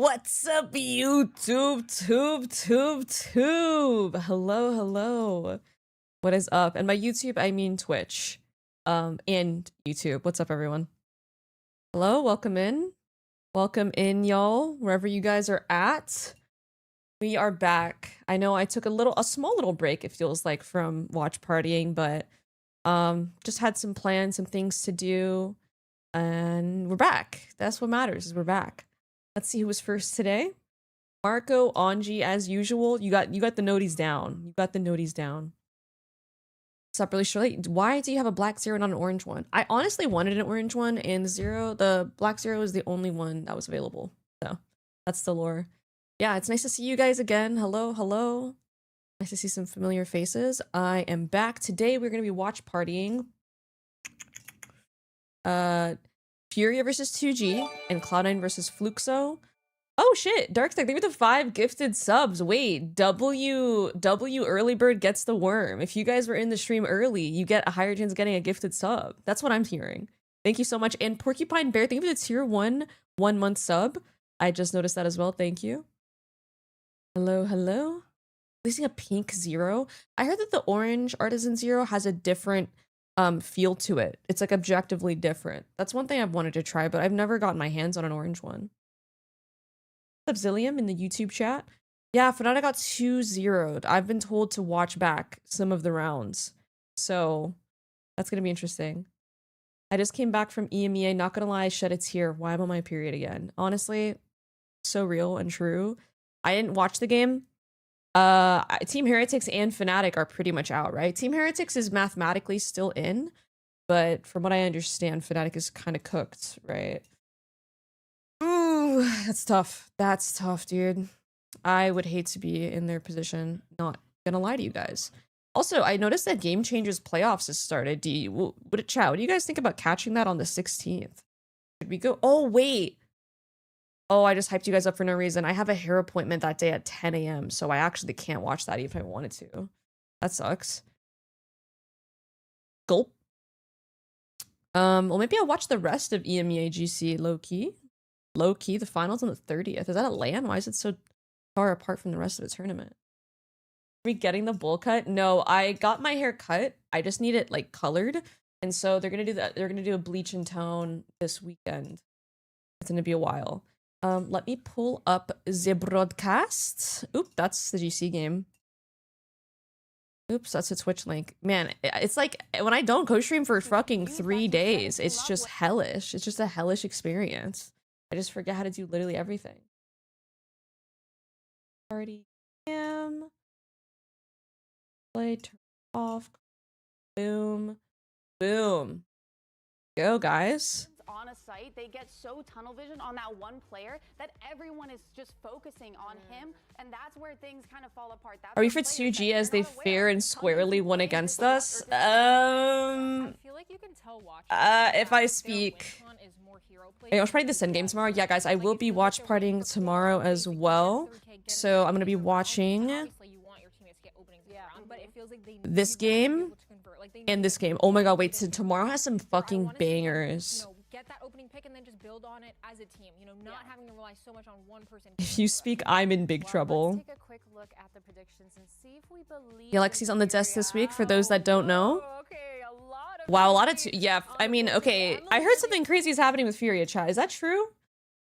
What's up, YouTube? Hello. What is up? And by YouTube, I mean Twitch. And YouTube. What's up, everyone? Hello, welcome in. Welcome in, y'all, wherever you guys are at. We are back. I know I took a small little break, it feels like, from watch partying, but just had some plans, some things to do, and we're back. That's what matters, is we're back. Let's see who was first today. Marco, Anji, as usual. You got the noties down. What's up, really shortly? Why do you have a black zero, not an orange one? I honestly wanted an orange one, and the black zero is the only one that was available. So that's the lore. Yeah, it's nice to see you guys again. Hello. Nice to see some familiar faces. I am back. Today we're gonna be watch partying. FURIA versus 2G and Cloud9 versus FLUXO. Oh shit, Darkstack, thank you for the 5 gifted subs. Wait, W early bird gets the worm. If you guys were in the stream early, you get a higher chance of getting a gifted sub. That's what I'm hearing. Thank you so much. And Porcupine Bear, thank you for the tier 1 1-month sub. I just noticed that as well. Thank you. Hello. Releasing a pink zero. I heard that the orange artisan zero has a different feel to it. It's like objectively different. That's one thing I've wanted to try, but I've never gotten my hands on an orange one. What's up, Zillium in the YouTube chat? Yeah, Fnatic got 2-0'd. I've been told to watch back some of the rounds, so that's gonna be interesting. I just came back from EMEA. Not gonna lie, I shed a tear. Why am I on my period again? Honestly, so real and true. I didn't watch the game. Team Heretics and Fnatic are pretty much out, right? Team Heretics is mathematically still in, but from what I understand, Fnatic is kind of cooked, right? Ooh, that's tough. That's tough, dude. I would hate to be in their position. Not gonna lie to you guys. Also, I noticed that Game Changers playoffs has started. What do you guys think about catching that on the 16th? Should we go? Oh, wait. Oh, I just hyped you guys up for no reason. I have a hair appointment that day at 10 a.m. so I actually can't watch that even if I wanted to. That sucks. Gulp. Well, maybe I'll watch the rest of EMEA GC low-key. Low-key, the finals on the 30th. Is that a LAN? Why is it so far apart from the rest of the tournament? Are we getting the bowl cut? No, I got my hair cut. I just need it, like, colored. And so they're gonna do that. They're gonna do a bleach and tone this weekend. It's gonna be a while. Let me pull up the broadcast. Oop, that's the GC game. Oops, that's a Twitch link. Man, it's like when I don't co-stream for fucking 3 days, it's just hellish. It's just a hellish experience. I just forget how to do literally everything. Party cam. Play, turn off. Boom. Boom. Go, guys. On a site, they get so tunnel vision on that one player that everyone is just focusing on him, and that's where things kind of fall apart. Are we for 2G as they fair and squarely won against us? I feel like you can tell if I speak, I watch party this end game tomorrow. Yeah, guys, I will be watch partying tomorrow as well. So I'm gonna be watching this game and this game. Oh my god, wait, so tomorrow has some fucking bangers. Get that opening pick and then just build on it as a team, you know, not having to rely so much on one person. If you speak, I'm in big trouble. Let's take a quick look at the predictions and see if we believe. Yeah, Lexi's on the desk this week for those that don't know. Okay, Wow, a lot of yeah, I mean, okay, I heard something crazy is happening with FURIA chat. Is that true? Is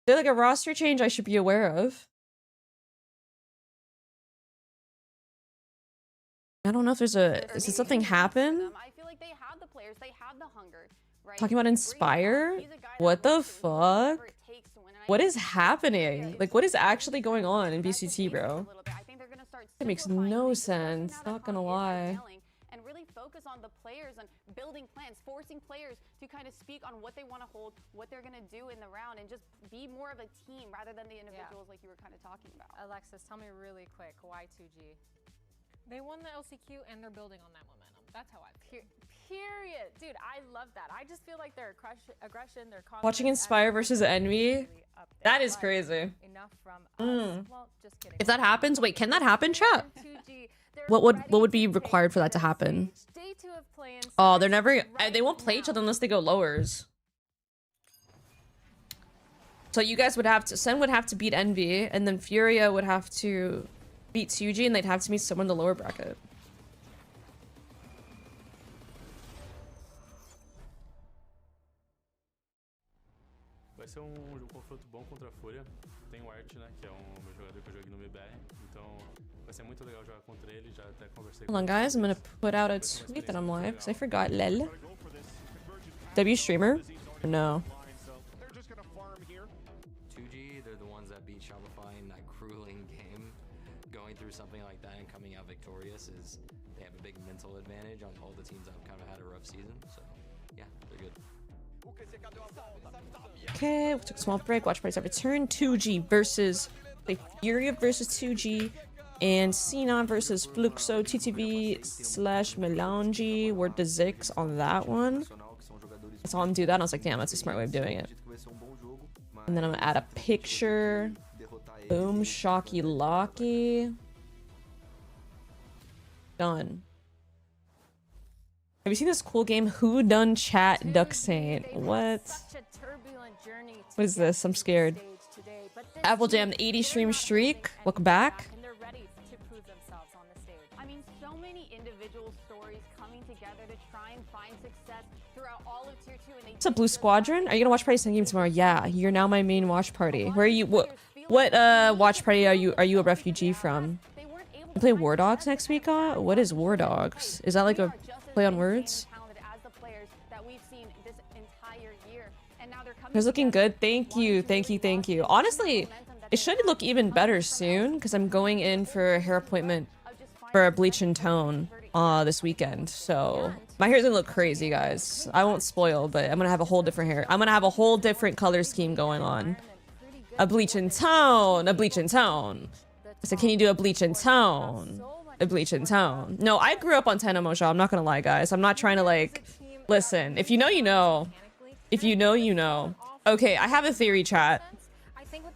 there like a roster change I should be aware of? I don't know if there's did something happen? I feel like they have the players, they have the hunger. Right? Talking about Inspire? What the fuck? What is happening? Like, what is actually going on in BCT, bro? It makes no sense, not gonna lie. And really focus on the players and building plans, forcing players to kind of speak on what they want to hold, what they're going to do in the round, and just be more of a team rather than the individuals like you were kind of talking about. Alexis, tell me really quick, why 2G? They won the LCQ and they're building on that momentum. That's how I feel. Period. Dude, I love that. I just feel like their aggression, their confidence. Watching Inspire versus Envy? That is crazy. Enough from us. Well, just kidding. If that happens, wait, can that happen, chat? What would be required for that to happen? Oh, they're never, they won't play each other unless they go lowers. So you guys would have to, Sen would have to beat Envy, and then Furia would have to beat 2G, and they'd have to meet someone in the lower bracket. Vai ser confronto bom contra a FURIA. Tem o Art, né, que é meu jogador que eu joguei no MBR. Então vai ser muito legal jogar contra ele. Já até conversei com ele. Hold on, guys. I'm gonna put out a tweet that I'm live, because I forgot. Lel. W streamer? Or no? 2G, they're the ones that beat Shopify in that grueling game. Going through something like that and coming out victorious is they have a big mental advantage on all the teams that have kind of had a rough season. So yeah, they're good. Okay, we took a small break. Watch parties have returned. 2G versus FURIA versus 2G, and Xenon versus FLUXO TTV / melanji. Word to Zix on that one. I saw him do that, and I was like, damn, that's a smart way of doing it. And then I'm gonna add a picture. Boom, shocky locky. Done. Have you seen this cool game? Who Done Chat Duck Saint? What? What is this? I'm scared. Apple Jam 80 stream streak. Look back. I mean, so many individual stories coming together to try and find success throughout all of tier 2. What's up, Blue Squadron? Are you gonna watch party sing game tomorrow? Yeah, you're now my main watch party. Where are you? What watch party are you a refugee from? You play War Dogs next week? What is War Dogs? Is that like a play on words? It's looking good. Thank you, thank you, thank you. Honestly, it should look even better soon because I'm going in for a hair appointment for a bleach and tone this weekend. So my hair's gonna look crazy, guys. I won't spoil, but I'm gonna have a whole different hair. I'm gonna have a whole different color scheme going on. A bleach and tone, a bleach and tone. So can you do a bleach and tone? A bleach and tone. No, I grew up on Tenno. I'm not gonna lie, guys. I'm not trying to like, listen, if you know, you know. If you know, you know. Okay, I have a theory, chat.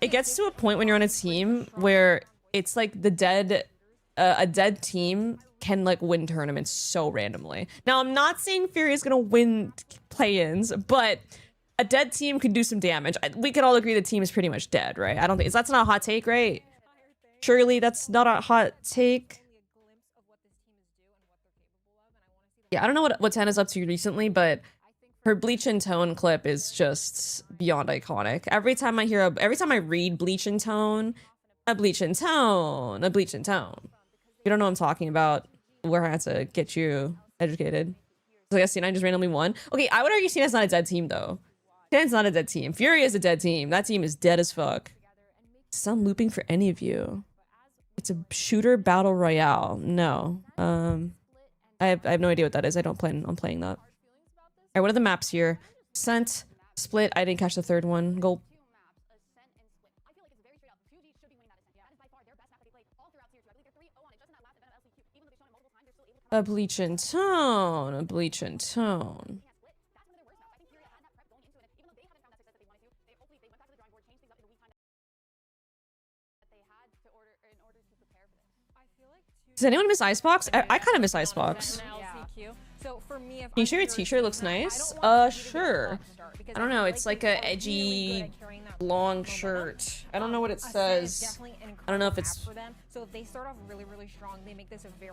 It gets to a point when you're on a team where it's like a dead team can like win tournaments so randomly. Now, I'm not saying Fury is gonna win play-ins, but a dead team can do some damage. We can all agree the team is pretty much dead, right? I don't think that's not a hot take, right? Surely that's not a hot take. Yeah, I don't know what 10 is up to recently, but her bleach and tone clip is just beyond iconic. Every time I read bleach and tone, a bleach and tone, a bleach and tone. You don't know what I'm talking about. Where I had to get you educated. So I guess C9 just randomly won. Okay, I would argue C9's not a dead team though. C9's not a dead team. Fury is a dead team. That team is dead as fuck. Some looping for any of you. It's a shooter battle royale. No. I have no idea what that is. I don't plan on playing that. All right, what are the maps here? Scent, Split. I didn't catch the third one. Go. A bleach and tone. A bleach and tone. Does anyone miss Icebox? I kind of miss Icebox. Can you show your t-shirt? Looks nice. Sure. I don't know. It's like a edgy, long shirt. I don't know what it says. I don't know if it's... I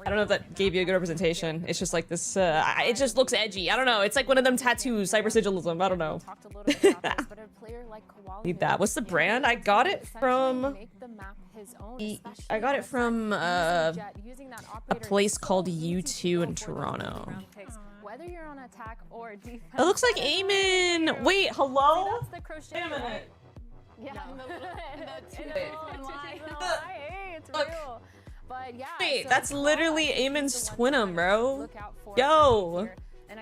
don't know if that gave you a good representation. It's just like this, it just looks edgy. I don't know. It's like one of them tattoos, cyber sigilism. I don't know. Need that. What's the brand? I got it from... I got it from a place called U2 in Toronto. Whether you're on attack or defense. It looks like Eamon. Wait, hello? Wait a minute. Yeah, it's Look. real. But yeah, Wait, so that's literally Eamon's twinum, bro. Yo,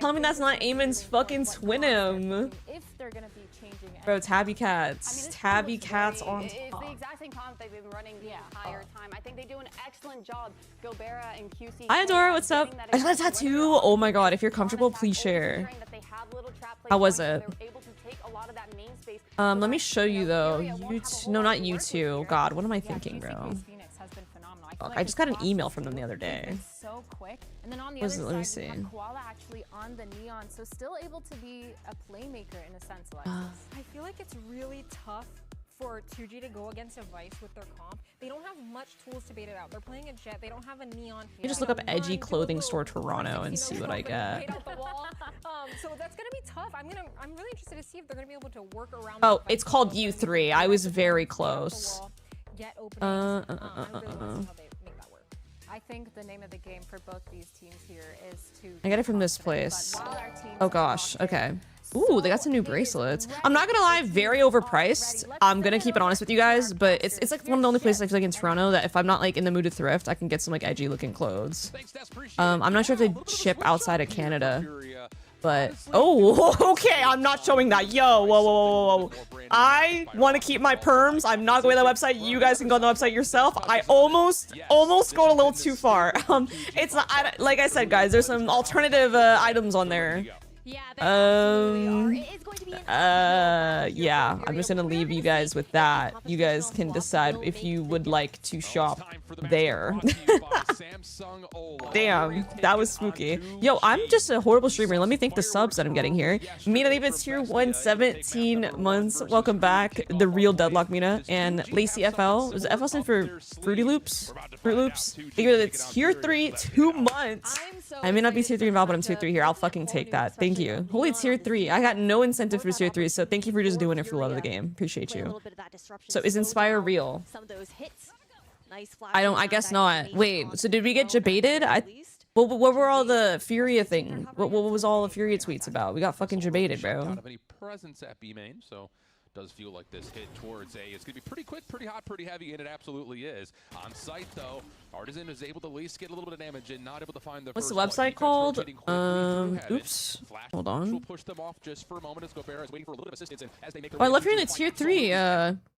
tell me that's not Eamon's fucking twinum. If they're gonna be changing, Bro, tabby cats. Tabby cats on It's the top. exact same comp they've been running the entire time. I think they do an excellent job. Gobera and QC. Hi, Adora, what's up? I got a tattoo. Oh my god, if you're comfortable, please share. How was it? Let me show you though. No, not U2. God, what am I thinking, bro? Fuck, I just got an email from them the other day. So quick. And then on the What is other it? Let me side, you see. have Koala actually on the neon, so still able to be a playmaker in a sense like this. I feel like it's really tough for 2G to go against a Vice with their comp. They don't have much tools to bait it out. They're playing a Jet. They don't have a Neon. You just look up edgy clothing store Toronto and see what I get. So that's gonna be tough. I'm really interested to see if they're gonna be able to work around. Oh, it's called U3. I was very close. Get openings. I'm really want to see how they make that work. I think the name of the game for both these teams here is to. I get it from this place. Oh gosh. Okay. Ooh, they got some new bracelets. I'm not gonna lie, very overpriced. I'm gonna keep it honest with you guys, but it's like one of the only places I feel like in Toronto that if I'm not like in the mood to thrift, I can get some like edgy looking clothes. I'm not sure if they ship outside of Canada, but oh, okay, I'm not showing that. Yo, whoa, whoa, whoa, whoa. I want to keep my perms. I'm not going to the website. You guys can go on the website yourself. I almost go a little too far. It's not, like I said, guys, there's some alternative items on there. Yeah, I'm just gonna leave you guys with that. You guys can decide if you would like to shop there. Damn, that was spooky. Yo, I'm just a horrible streamer. Let me thank the subs that I'm getting here. Mina David's here, 17 months. Welcome back. The real Deadlock Mina and Lacey FL. Was FL stand for Fruity Loops? Fruit Loops? It's tier 3, 2 months. I may not be tier 3 involved, but I'm tier 3 here. I'll fucking take that. Thank you. Holy tier 3. I got no incentive for tier 3, so thank you for just doing it for the love of the game. Appreciate you. So is Inspire real? I guess not. Wait, so did we get debated? What were all the Furia thing? What was all the Furia tweets about? We got fucking debated, bro. Does feel like this hit towards A. It's going to be pretty quick, pretty hot, pretty heavy, and it absolutely is. On site, though, Artisan is able to at least get a little bit of damage and not able to find the What's the website called? Oops. Hold on. Push them off just for a moment as Gobert is waiting for a little bit of assistance, and as they make Oh, I love hearing the tier 3.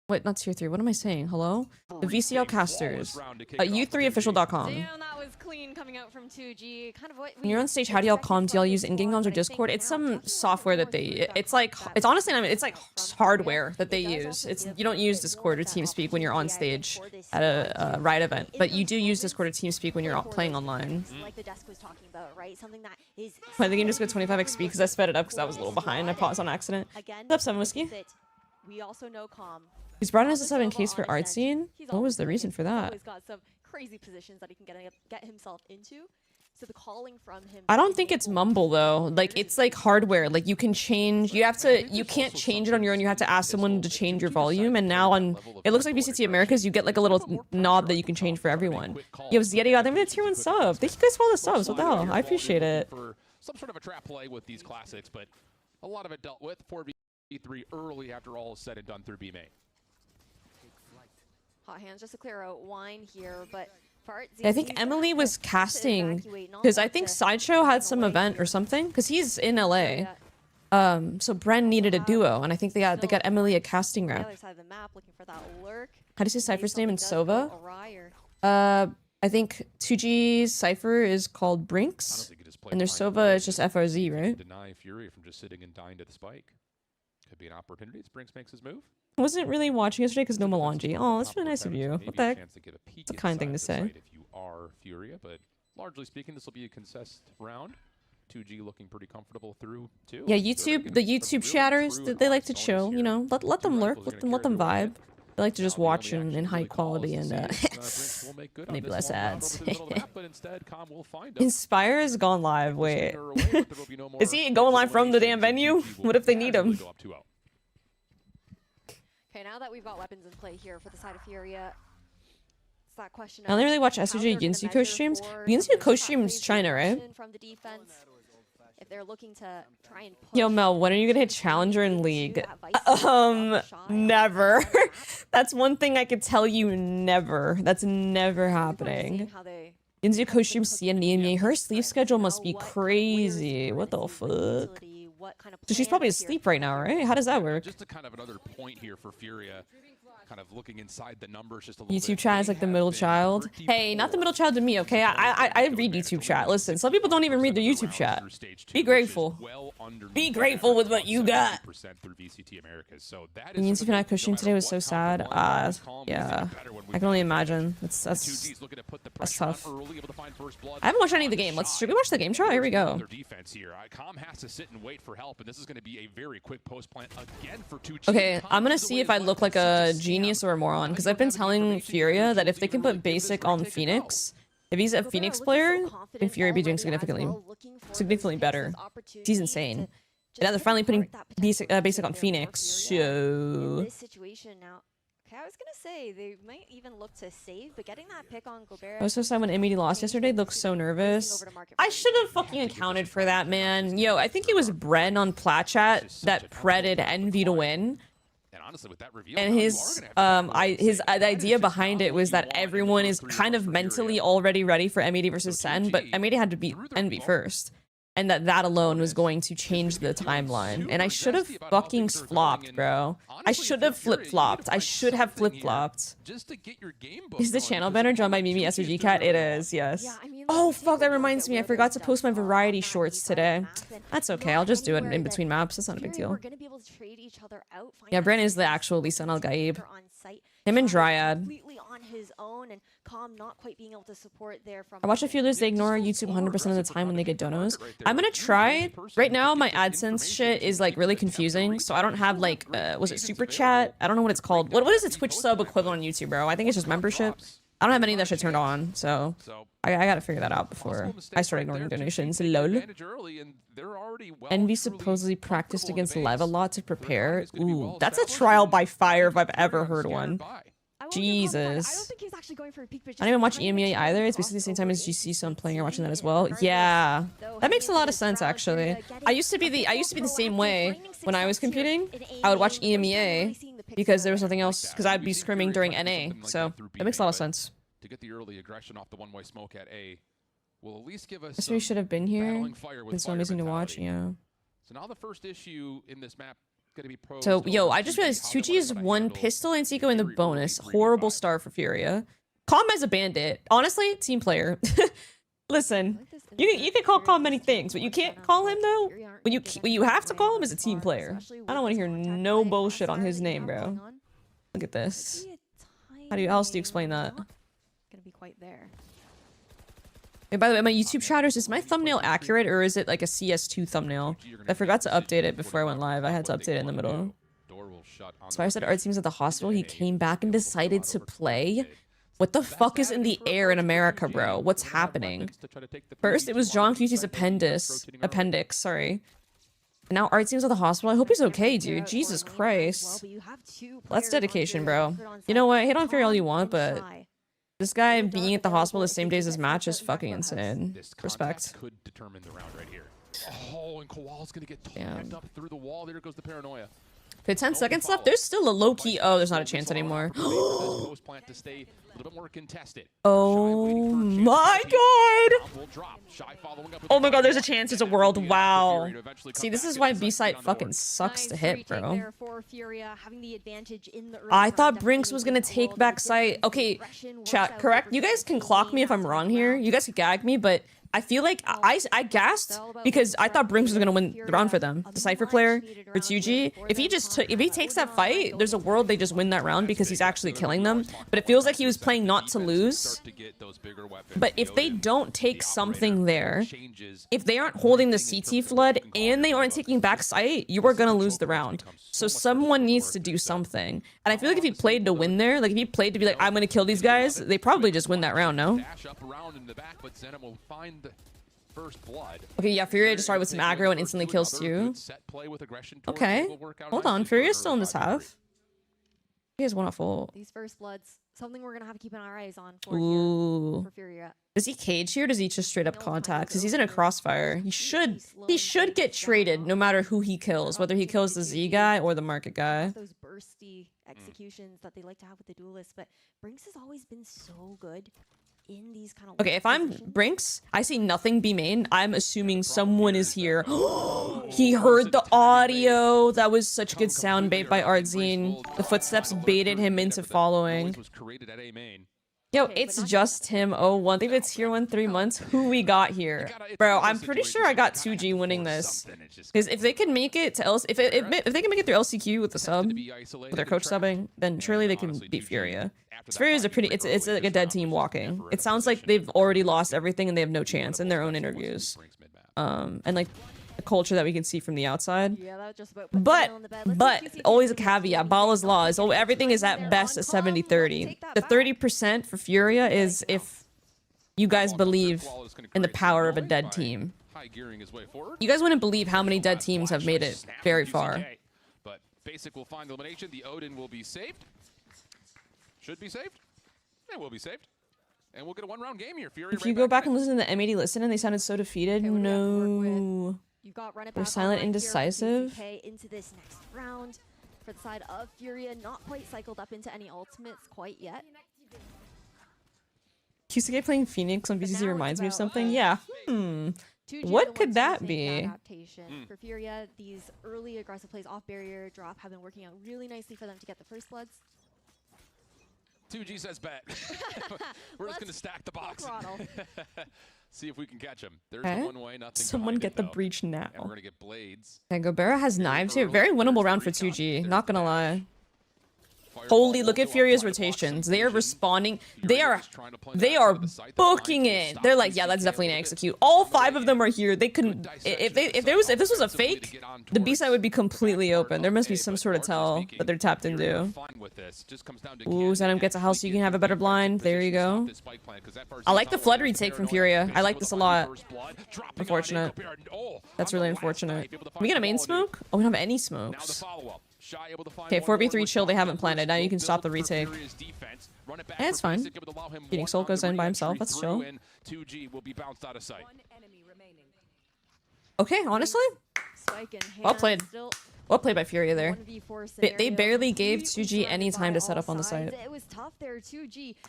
Wait, not tier 3. What am I saying? Hello? The VCL casters. U3official.com. Damn, that was clean coming out from 2G. Kind of what When you're on stage, how do y'all calm? Do y'all use in-game comms or Discord? It's some software that it's honestly, it's like hardware that they use. You don't use Discord or TeamSpeak when you're on stage at a Riot event, but you do use Discord or TeamSpeak when you're playing online. Like the desk was talking about, right? Something that is. Why the game just got 25 XP because I sped it up because I was a little behind. I paused on accident. What's up, 7 Whiskey? We also know Calm. He's brought in as a sub in case for art scene. What was the reason for that? He's got some crazy positions that he can get himself into. So the calling from him. I don't think it's mumble though. Like it's like hardware. Like you can change. You can't change it on your own. You have to ask someone to change your volume. And now on, it looks like VCT Americas, you get like a little knob that you can change for everyone. Yo, Zeddy got them in a tier 1 sub. Thank you guys for all the subs. What the hell? I appreciate it. Some sort of a trap play with these classics, but a lot of it dealt with 4v3 early after all is said and done through B main. Hot hands just to clear out wine here, but I think Emily was casting because I think Sideshow had some event or something because he's in LA. So Bren needed a duo, and I think they got Emily a casting rep. How do you say Cypher's name in Sova? I think 2G's Cypher is called Brinks, and their Sova is just FRZ, right? Deny FURIA from just sitting and dying to the spike. Could be an opportunity as Brinks makes his move. I wasn't really watching yesterday because no melanji. Oh, that's really nice of you. What the heck? It's a kind thing to say. If you are FURIA, but largely speaking, this will be a contest round. 2G looking pretty comfortable through too. Yeah, the YouTube chatters, they like to chill. You know, let them lurk, let them vibe. They like to just watch in high quality and maybe less ads. Inspire has gone live. Wait, is he going live from the damn venue? What if they need him? Okay, now that we've got weapons in play here for the side of FURIA, it's that question. I only really watch SOG Yinsu coach streams. Yinsu coach streams China, right? From the defense, if they're looking to try and push. Yo, Mel, when are you gonna hit Challenger in League? Never. That's one thing I could tell you. Never. That's never happening. Yinsu coach streams CNE. Her sleep schedule must be crazy. What the fuck? So she's probably asleep right now, right? How does that work? Just a kind of another point here for FURIA. kind of looking inside the numbers just a little YouTube bit. chat is like the middle child. Hey, not the middle child to me, okay? I read YouTube chat. Listen, some people don't even read their YouTube chat. Be grateful. Be grateful with what you got. The YouTube chat pushing today was so sad. Yeah, I can only imagine. That's tough. I haven't watched any of the game. Should we watch the game trial? Here we go. Com has to sit and wait for help, and this is going to be a very quick post plant again for 2G. Okay, I'm gonna see if I look like a genius or a moron, because I've been telling FURIA that if they can put basic on Phoenix, if he's a Phoenix player, then FURIA be doing significantly better. He's insane. And now they're finally putting basic on Phoenix, so... In this situation now, okay, I was gonna say they might even look to save, but getting that pick on Gobert. I was so sad when MED lost yesterday. Looked so nervous. I should have fucking accounted for that, man. Yo, I think it was Bren on Plat Chat that predded Envy to win. And his idea behind it was that everyone is kind of mentally already ready for MED versus Sen, but MED had to beat Envy first. And that alone was going to change the timeline. And I should have fucking flopped, bro. I should have flip-flopped. I should have flip-flopped. Is the channel banner drawn by Mimi SRG Cat? It is, yes. Oh, fuck, that reminds me. I forgot to post my variety shorts today. That's okay. I'll just do it in between maps. That's not a big deal. Yeah, Brand is the actual Lisan Al Gaib. Him and Dryad. I watch a few of those. They ignore YouTube 100% of the time when they get donos. I'm gonna try. Right now, my AdSense shit is like really confusing. So I don't have like, was it Super Chat? I don't know what it's called. What is a Twitch sub equivalent on YouTube, bro? I think it's just membership. I don't have any of that shit turned on, so I gotta figure that out before I start ignoring donations. Lol. Envy supposedly practiced against Lev a lot to prepare. Ooh, that's a trial by fire if I've ever heard one. Jesus. I don't even watch EMEA either. It's basically the same time as GC, so I'm playing or watching that as well. Yeah, that makes a lot of sense actually. I used to be the same way when I was competing. I would watch EMEA because there was nothing else, because I'd be scrimming during NA. So it makes a lot of sense. To get the early aggression off the one-way smoke at A will at least give us. Guess we should have been here. It's so amazing to watch. Yeah. So now the first issue in this map. So, yo, I just realized 2G is one pistol and Seiko in the bonus. Horrible start for Furia. Calm as a bandit. Honestly, team player. Listen, you can call Calm many things, but you can't call him, though. What you have to call him is a team player. I don't want to hear no bullshit on his name, bro. Look at this. How else do you explain that? Gonna be quite there. Hey, by the way, my YouTube chatters, is my thumbnail accurate or is it like a CS2 thumbnail? I forgot to update it before I went live. I had to update it in the middle. Spire said Art seems at the hospital. He came back and decided to play. What the fuck is in the air in America, bro? What's happening? First, it was John Cusey's appendix, sorry. And now Art seems at the hospital. I hope he's okay, dude. Jesus Christ. That's dedication, bro. You know what? Hate on Fury all you want, but this guy being at the hospital the same day as his match is fucking insane. Respect. Could determine the round right here. Oh, and Kowal's gonna get tapped up through the wall. There goes the paranoia. Okay, 10 seconds left. There's still a low-key... Oh, there's not a chance anymore. Oh my god! Oh my god, there's a chance. There's a world. Wow. See, this is why B-site fucking sucks to hit, bro. I thought Brinks was gonna take back site. Okay, chat, correct? You guys can clock me if I'm wrong here. You guys can gag me, but... I feel like I gassed because I thought Brinks was gonna win the round for them. The Cypher player for 2G. If he takes that fight, there's a world they just win that round because he's actually killing them. But it feels like he was playing not to lose. But if they don't take something there, if they aren't holding the CT flood and they aren't taking back sight, you are gonna lose the round. So someone needs to do something. And I feel like if he played to win there, like if he played to be like, I'm gonna kill these guys, they probably just win that round, no? Okay, yeah, Furia just started with some aggro and instantly kills too. Okay, hold on, Furia's still in this half. He has one off full. These first bloods, something we're gonna have to keep our eyes on for here for Furia. Does he cage here or does he just straight up contact? Because he's in a crossfire. He should get traded no matter who he kills, whether he kills the Z guy or the market guy. Those bursty executions that they like to have with the duelists, but Brinks has always been so good in these kind of Okay, if I'm Brinks, I see nothing B main. I'm assuming someone is here. He heard the audio. That was such good sound bait by Artzine. The footsteps baited him into following. Yo, it's just him. Oh, one thing that's here 3 months. Who we got here, bro? I'm pretty sure I got 2G winning this. Because if they can make it to if they can make it through LCQ with the sub, with their coach subbing, then surely they can beat FURIA. FURIA is a pretty. It's like a dead team walking. It sounds like they've already lost everything and they have no chance in their own interviews. And like the culture that we can see from the outside. Yeah, that was just about But always a caveat. Bala's law is everything is at best a 70-30. The 30% for FURIA is if you guys believe in the power of a dead team. You guys wouldn't believe how many dead teams have made it very far. But Basic will find elimination. The Odin will be saved. Should be saved. It will be saved. And we'll get a one-round game here. FURIA If you go back and listen to the M80 listen and they sounded so defeated, no. You've got run it They're back silent, online here for indecisive. PCK into this next round. For the side of FURIA, not quite cycled up into any ultimates quite yet. QCK playing Phoenix on BCC reminds me of something. Yeah. 2G What are the could ones that who's be? making adaptation. For FURIA, these early aggressive plays off barrier drop have been working out really nicely for them to get the first bloods. 2G says bet. We're just going to stack the box. See if we can catch him. There's the one way, nothing. Someone get the breach now. And we're going to get blades. Okay, Gobera has knives here. Very winnable round for 2G. Not gonna lie. Holy, look at FURIA's rotations. They are responding. They are booking it. They're like, yeah, that's definitely an execute. All 5 of them are here. They couldn't. If this was a fake, the B side would be completely open. There must be some sort of tell that they're tapped into. Ooh, Zenom gets a house so you can have a better blind. There you go. I like the flood retake from FURIA. I like this a lot. Unfortunate. That's really unfortunate. Can we get a main smoke? Oh, we don't have any smokes. Okay, 4v3 chill. They haven't planted. Now you can stop the retake. Yeah, it's fine. Getting Soul goes in by himself. That's chill. Okay, honestly, well played. Well played by FURIA there. They barely gave 2G any time to set up on the site.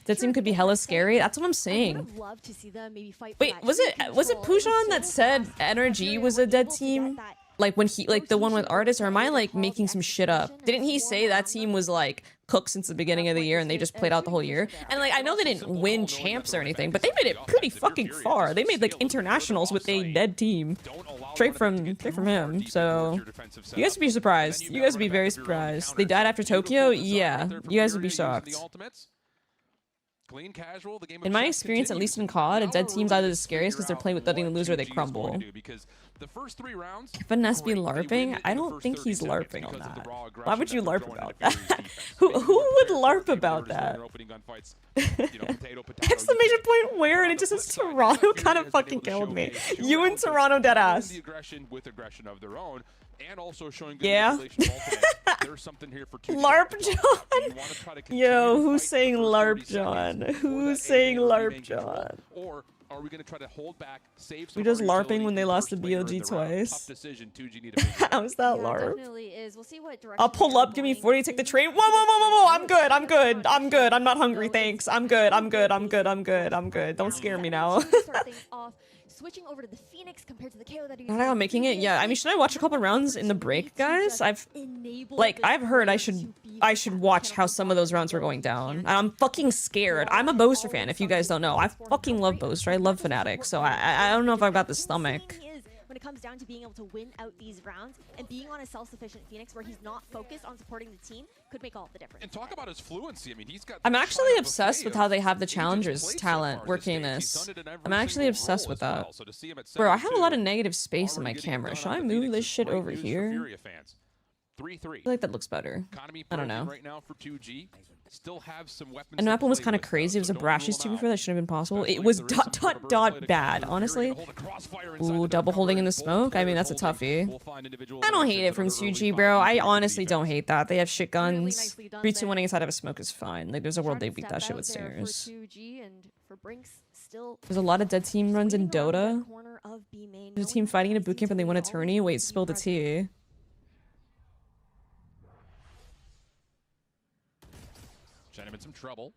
That team could be hella scary. That's what I'm saying. Wait, was it Pujan that said NRG was a dead team? Like when he, like the one with Artist, or am I like making some shit up? Didn't he say that team was like cooked since the beginning of the year and they just played out the whole year? And like, I know they didn't win champs or anything, but they made it pretty fucking far. They made like internationals with a dead team. Straight from him. So you guys would be surprised. You guys would be very surprised. They died after Tokyo? Yeah. You guys would be shocked. In my experience, at least in COD, a dead team's either the scariest because they're playing with nothing to lose or they crumble. Finesse be LARPing? I don't think he's LARPing on that. Why would you LARP about that? Who would LARP about that? Exclamation point where? And it just says Toronto kind of fucking killed me. You in Toronto deadass. Yeah. LARP John? Yo, who's saying LARP John? Who's saying LARP John? Or are we going to try to hold back, save we just LARPing when they lost the BLG twice. How's that LARP? I'll pull up, give me 40, take the train. Whoa, I'm good, I'm not hungry, thanks. I'm good. Don't scare me now. Switching over to the Phoenix compared to the KO that he's making it. Yeah, I mean, should I watch a couple rounds in the break, guys? I've heard I should watch how some of those rounds were going down. And I'm fucking scared. I'm a Boaster fan, if you guys don't know. I fucking love Boaster. I love Fnatic, so I don't know if I've got the stomach. When it comes down to being able to win out these rounds and being on a self-sufficient Phoenix where he's not focused on supporting the team could make all the difference. And talk about his fluency. I mean, he's got. I'm actually obsessed with how they have the challengers talent working this. I'm actually obsessed with that. Bro, I have a lot of negative space in my camera. Should I move this shit over here? I feel like that looks better. I don't know. And Apple was kind of crazy. It was a Brashies 2 before. That shouldn't have been possible. It was ... bad, honestly. Ooh, double holding in the smoke? I mean, that's a toughie. I don't hate it from 2G, bro. I honestly don't hate that. They have shit guns. 3-2-1 inside of a smoke is fine. Like, there's a world they beat that shit with stairs. There's a lot of dead team runs in Dota. There's a team fighting in a bootcamp and they won a tourney. Wait, spill the tea. Sent him in some trouble.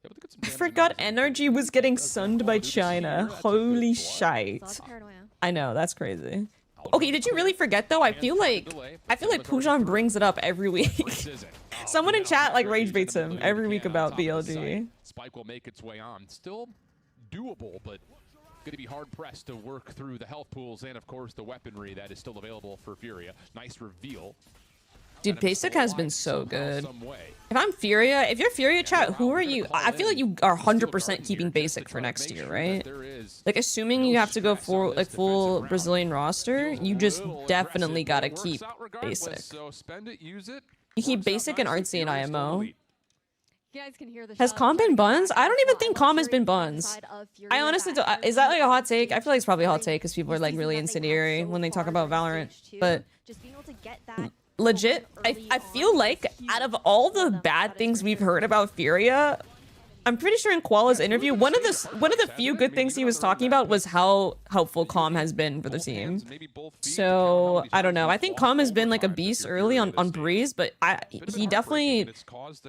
able to get some I damage forgot in. NRG was getting sunned by China. That's a good Holy play. shite. Lots of paranoia. I know, that's crazy. Okay, did you really forget though? I feel like Pujan brings it up every week. Someone in chat like rage baits him every week about BLG. Spike will make its way on. Still doable, but going to be hard pressed to work through the health pools and of course the weaponry that is still available for FURIA. Nice reveal. Dude, Basic has been so good. If I'm FURIA, if you're FURIA chat, who are you? I feel like you are 100% keeping Basic for next year, right? Like, assuming you have to go for like full Brazilian roster, you just definitely gotta keep Basic. You keep Basic and Artsy and IMO. You guys can hear the Has shot Calm been coming buns? back I don't even from think Calm has been Watchparty buns. inside of FURIA. I honestly don't. Is that like a hot take? I feel like it's probably a hot take because people are like really incendiary when they talk about Valorant. But just being able to get that legit, I feel like out of all the bad things we've heard about FURIA, I'm pretty sure in Koala's interview, one of the few good things he was talking about was how helpful Calm has been for the team. So I don't know. I think Calm has been like a beast early on Breeze, but he definitely,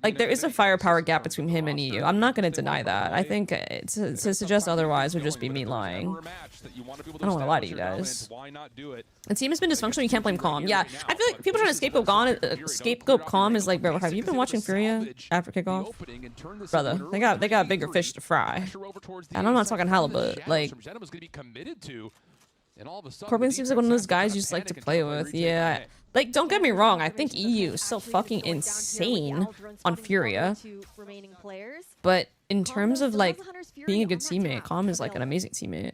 like, there is a firepower gap between him and EU. I'm not gonna deny that. I think to suggest otherwise would just be me lying. I don't want to lie to you guys. The team has been dysfunctional. You can't blame Calm. Yeah, I feel like people trying to scapegoat Calm is like, bro, have you been watching FURIA after kickoff? Brother, they got bigger fish to fry. And I'm not talking halibut. Like, Corbin seems like one of those guys you just like to play with. Yeah. Like, don't get me wrong. I think EU is so fucking insane on FURIA. But in terms of, like, being a good teammate, Calm is, like, an amazing teammate.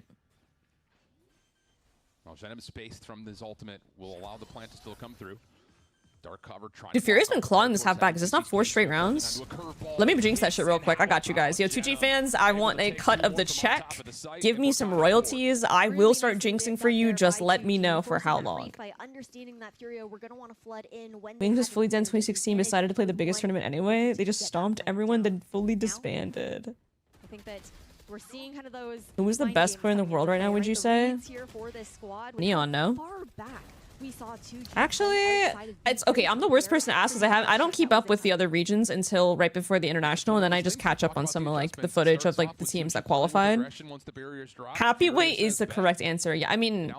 Well, Venom spaced from this ultimate will allow the plant to still come through. Dark cover trying. Dude, FURIA's been clawing this half back. Is this not 4 straight rounds? Let me jinx that shit real quick. I got you guys. Yo, 2G fans, I want a cut of the check. Give me some royalties. I will start jinxing for you. Just let me know for how long. Being just fully done 2016 decided to play the biggest tournament anyway. They just stomped everyone, then fully disbanded. I think that we're seeing kind of those. Who is the best player in the world right now, would you say? Neon, no? Actually, it's okay. I'm the worst person to ask because I don't keep up with the other regions until right before the international, and then I just catch up on some of like the footage of like the teams that qualified. Happy weight is the correct answer. Yeah, I mean,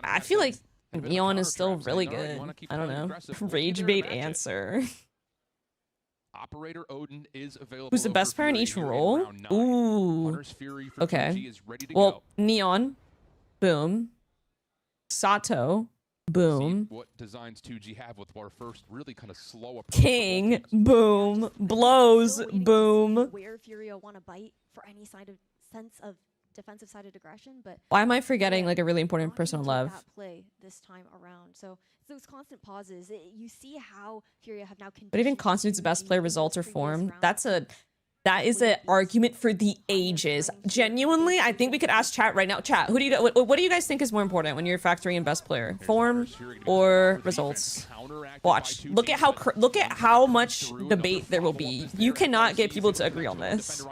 I feel like Neon is still really good. I don't know. Rage bait answer. Operator Odin is available. Who's the best player in each role? Ooh. Okay. Well, Neon. Boom. Sato. Boom. What designs 2G have with our first really kind of slow approach. King. Boom. Blows. Boom. Where FURIA want to bite for any sense of defensive sided aggression, but why am I forgetting like a really important person on Lev? That play this time around. So those constant pauses, you see how FURIA have now. But even Constitute's best player results or form, that is an argument for the ages. Genuinely, I think we could ask chat right now. Chat, what do you guys think is more important when you're factoring in best player, form or results? Watch. Look at how much debate there will be. You cannot get people to agree on this.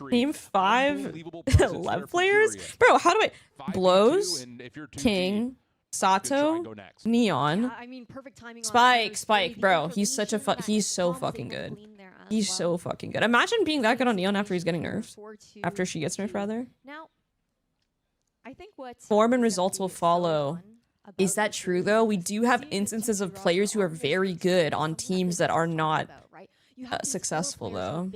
Team 5 Lev players, bro. How do I blows King? Sato, Neon, I mean, perfect timing. Spike, bro. He's such a he's so fucking good. He's so fucking good. Imagine being that good on Neon after he's getting nerfed. After she gets nerfed, rather. Now, I think what form and results will follow. Is that true though? We do have instances of players who are very good on teams that are not successful though.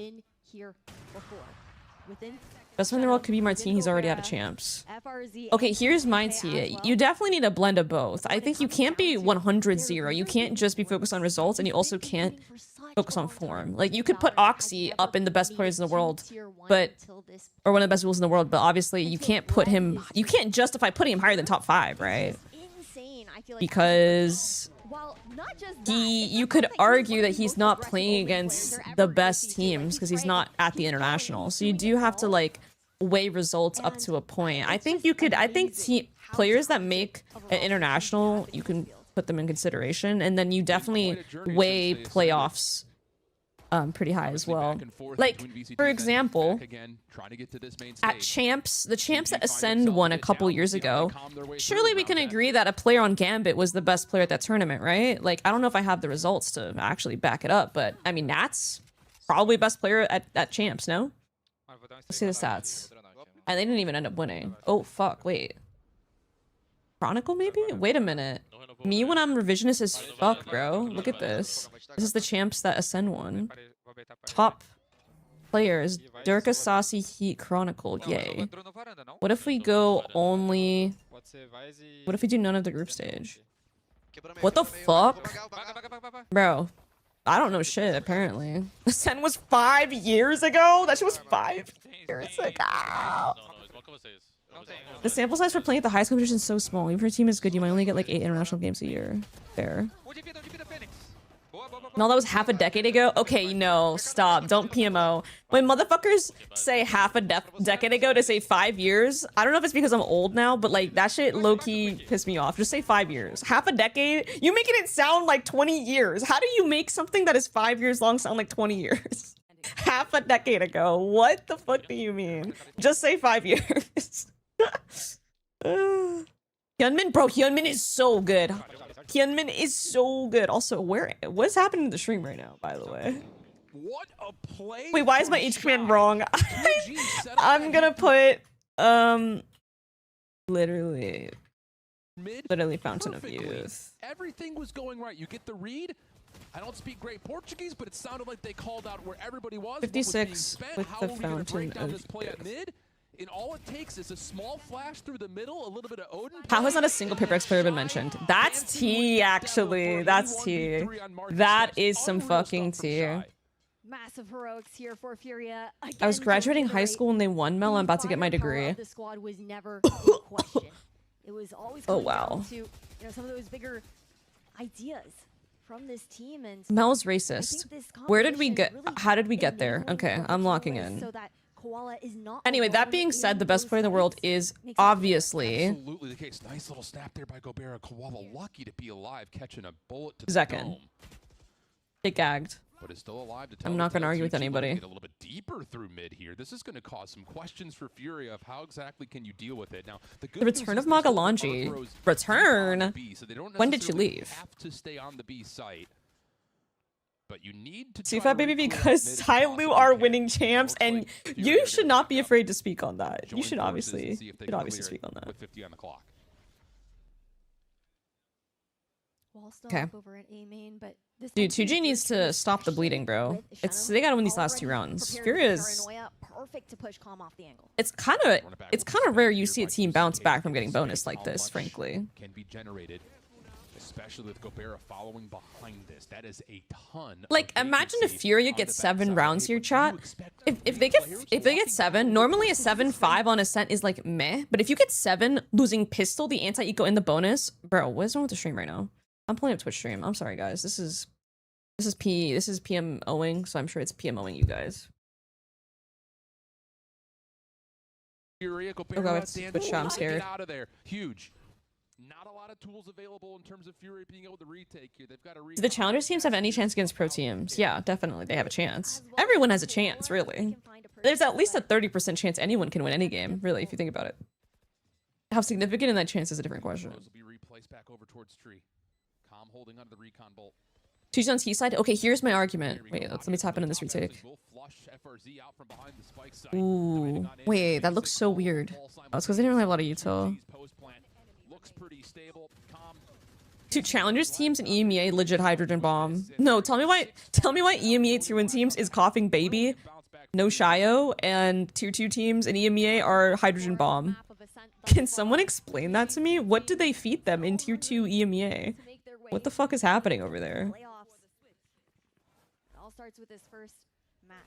Best one in the world could be Martine. He's already out of champs. Okay, here's my tea. You definitely need a blend of both. I think you can't be 100-0. You can't just be focused on results, and you also can't focus on form. Like, you could put Oxy up in the best players in the world, but or one of the best rules in the world, but obviously you can't put him. You can't justify putting him higher than top 5, right? Because you could argue that he's not playing against the best teams because he's not at the international. So you do have to like weigh results up to a point. I think players that make an international, you can put them in consideration, and then you definitely weigh playoffs pretty high as well. Back and forth Like, between VCT, for then example, back again, trying to get to this main at stage. champs, the champs that find Ascend themselves won a a bit couple down, years you know, they ago, calm their way surely through we can around that. agree that a player on Gambit was the best player at that tournament, right? Like, I don't know if I have the results to actually back it up, but I mean, Nats probably best player at champs, no? Let's see the stats. And they didn't even end up winning. Oh, fuck, wait. Chronicle, maybe? Wait a minute. Me when I'm revisionist as fuck, bro. Look at this. This is the champs that Ascend won. Top players. Durka, Saucy, Heat, Chronicle. Yay. What if we go only... What if we do none of the group stage? What the fuck? Bro. I don't know shit, apparently. Ascend was 5 years ago? That shit was 5 years ago. The sample size for playing at the highest competition is so small. Even if your team is good, you might only get like 8 international games a year. Fair. No, that was half a decade ago? Okay, no, stop. Don't PMO. When motherfuckers say half a decade ago to say 5 years, I don't know if it's because I'm old now, but like that shit low-key pissed me off. Just say 5 years. Half a decade? You making it sound like 20 years. How do you make something that is 5 years long sound like 20 years? Half a decade ago. What the fuck do you mean? Just say 5 years. Hyunmin, bro, Hyunmin is so good. Hyunmin is so good. Also, what's happening to the stream right now, by the way? What a play. Wait, why is my from H command Shaq. wrong? 2G set up I'm that gonna hit put literally mid Fountain of perfectly. Youth. Everything was going right. You get the read. I don't speak great Portuguese, but it sounded like they called out where everybody was. what was being 56 spent, with how the are we gonna Fountain break down of this play at Youth. mid? And all it takes is a small flash through the middle, a little bit of Odin. How has not a single Paper X player been mentioned? That's T, actually. That's T. That is some fucking T. Massive heroics here for FURIA. I was graduating high school when they won Mel. I'm about to get my degree. The squad was never in question. It was always Oh, coming wow. down to, some of those bigger ideas from this team, and Mel's I racist. think this Where did we competition get? really How did we get there? enabling Okay, for I'm locking heroics in. so that Koala is not Anyway, that alone being said, in the best those player in the world fights. is Makes it obviously Absolutely the case. Nice little snap there by Gobert. Koala lucky to be alive, catching a bullet to the Zekin. dome. get gagged. But is still alive to tell I'm not the gonna tale. argue with 2G looking to anybody. Get a little bit deeper through mid here. This is going to cause some questions for Furia of how exactly can you deal with it. Now, the good The news return is of there's still Magalanji. Arthros Return? on the B, so they don't When did you necessarily leave? Have to stay on the B site. But you need to CFAT baby, recruit because mid as Tyloo possibly are can. winning It champs, looks and like Furia you are should gonna not be back up, afraid to speak on that. You join should forces obviously, and see if they can clear speak it on that. With 50 on the clock. Wall still Okay. up over at A main, but this Dude, time 2G needs to stop the bleeding, bro. They gotta win these last 2 rounds. Furia's. Perfect to push Calm off the angle. It's kind of rare you see a team bounce back from getting bonus like this, frankly. Can be generated, especially with Gobert following behind this. That is a ton. Like, of imagine if vacancy Furia on gets the 7 backside. rounds here, What do chat. you expect If from they get players 7, normally a 7-5 on Ascent is like meh. But if you get 7 losing pistol, the anti-eco in the bonus, bro, what is wrong with the stream right now? I'm pulling up Twitch stream. I'm sorry, guys. This is PMOing, so I'm sure it's PMOing you guys. Furia, Gobert, Oh god, it's Dan, Twitch chat, I'm get scared. out of there. Huge. Not a lot of tools available in terms of Furia being able to retake here. They've got to Do the challengers teams have any chance against pro teams? Yeah, definitely. They have a chance. Everyone has a chance, really. There's at least a 30% chance anyone can win any game, really, if you think about it. How significant in that chance is a different question. Will be replaced back over towards tree. Calm holding onto the recon bolt. Tuesday on T side. Okay, here's my argument. Wait, let me tap into this retake. Ooh, wait, that looks so weird. Oh, it's because they didn't really have a lot of util. Dude, challengers teams and EMEA legit hydrogen bomb. No, tell me why EMEA tier 1 teams is coughing baby, no Shio, and tier 2 teams and EMEA are hydrogen bomb. Can someone explain that to me? What do they feed them in tier 2 EMEA? What the fuck is happening over there? Playoffs. It all starts with this first match.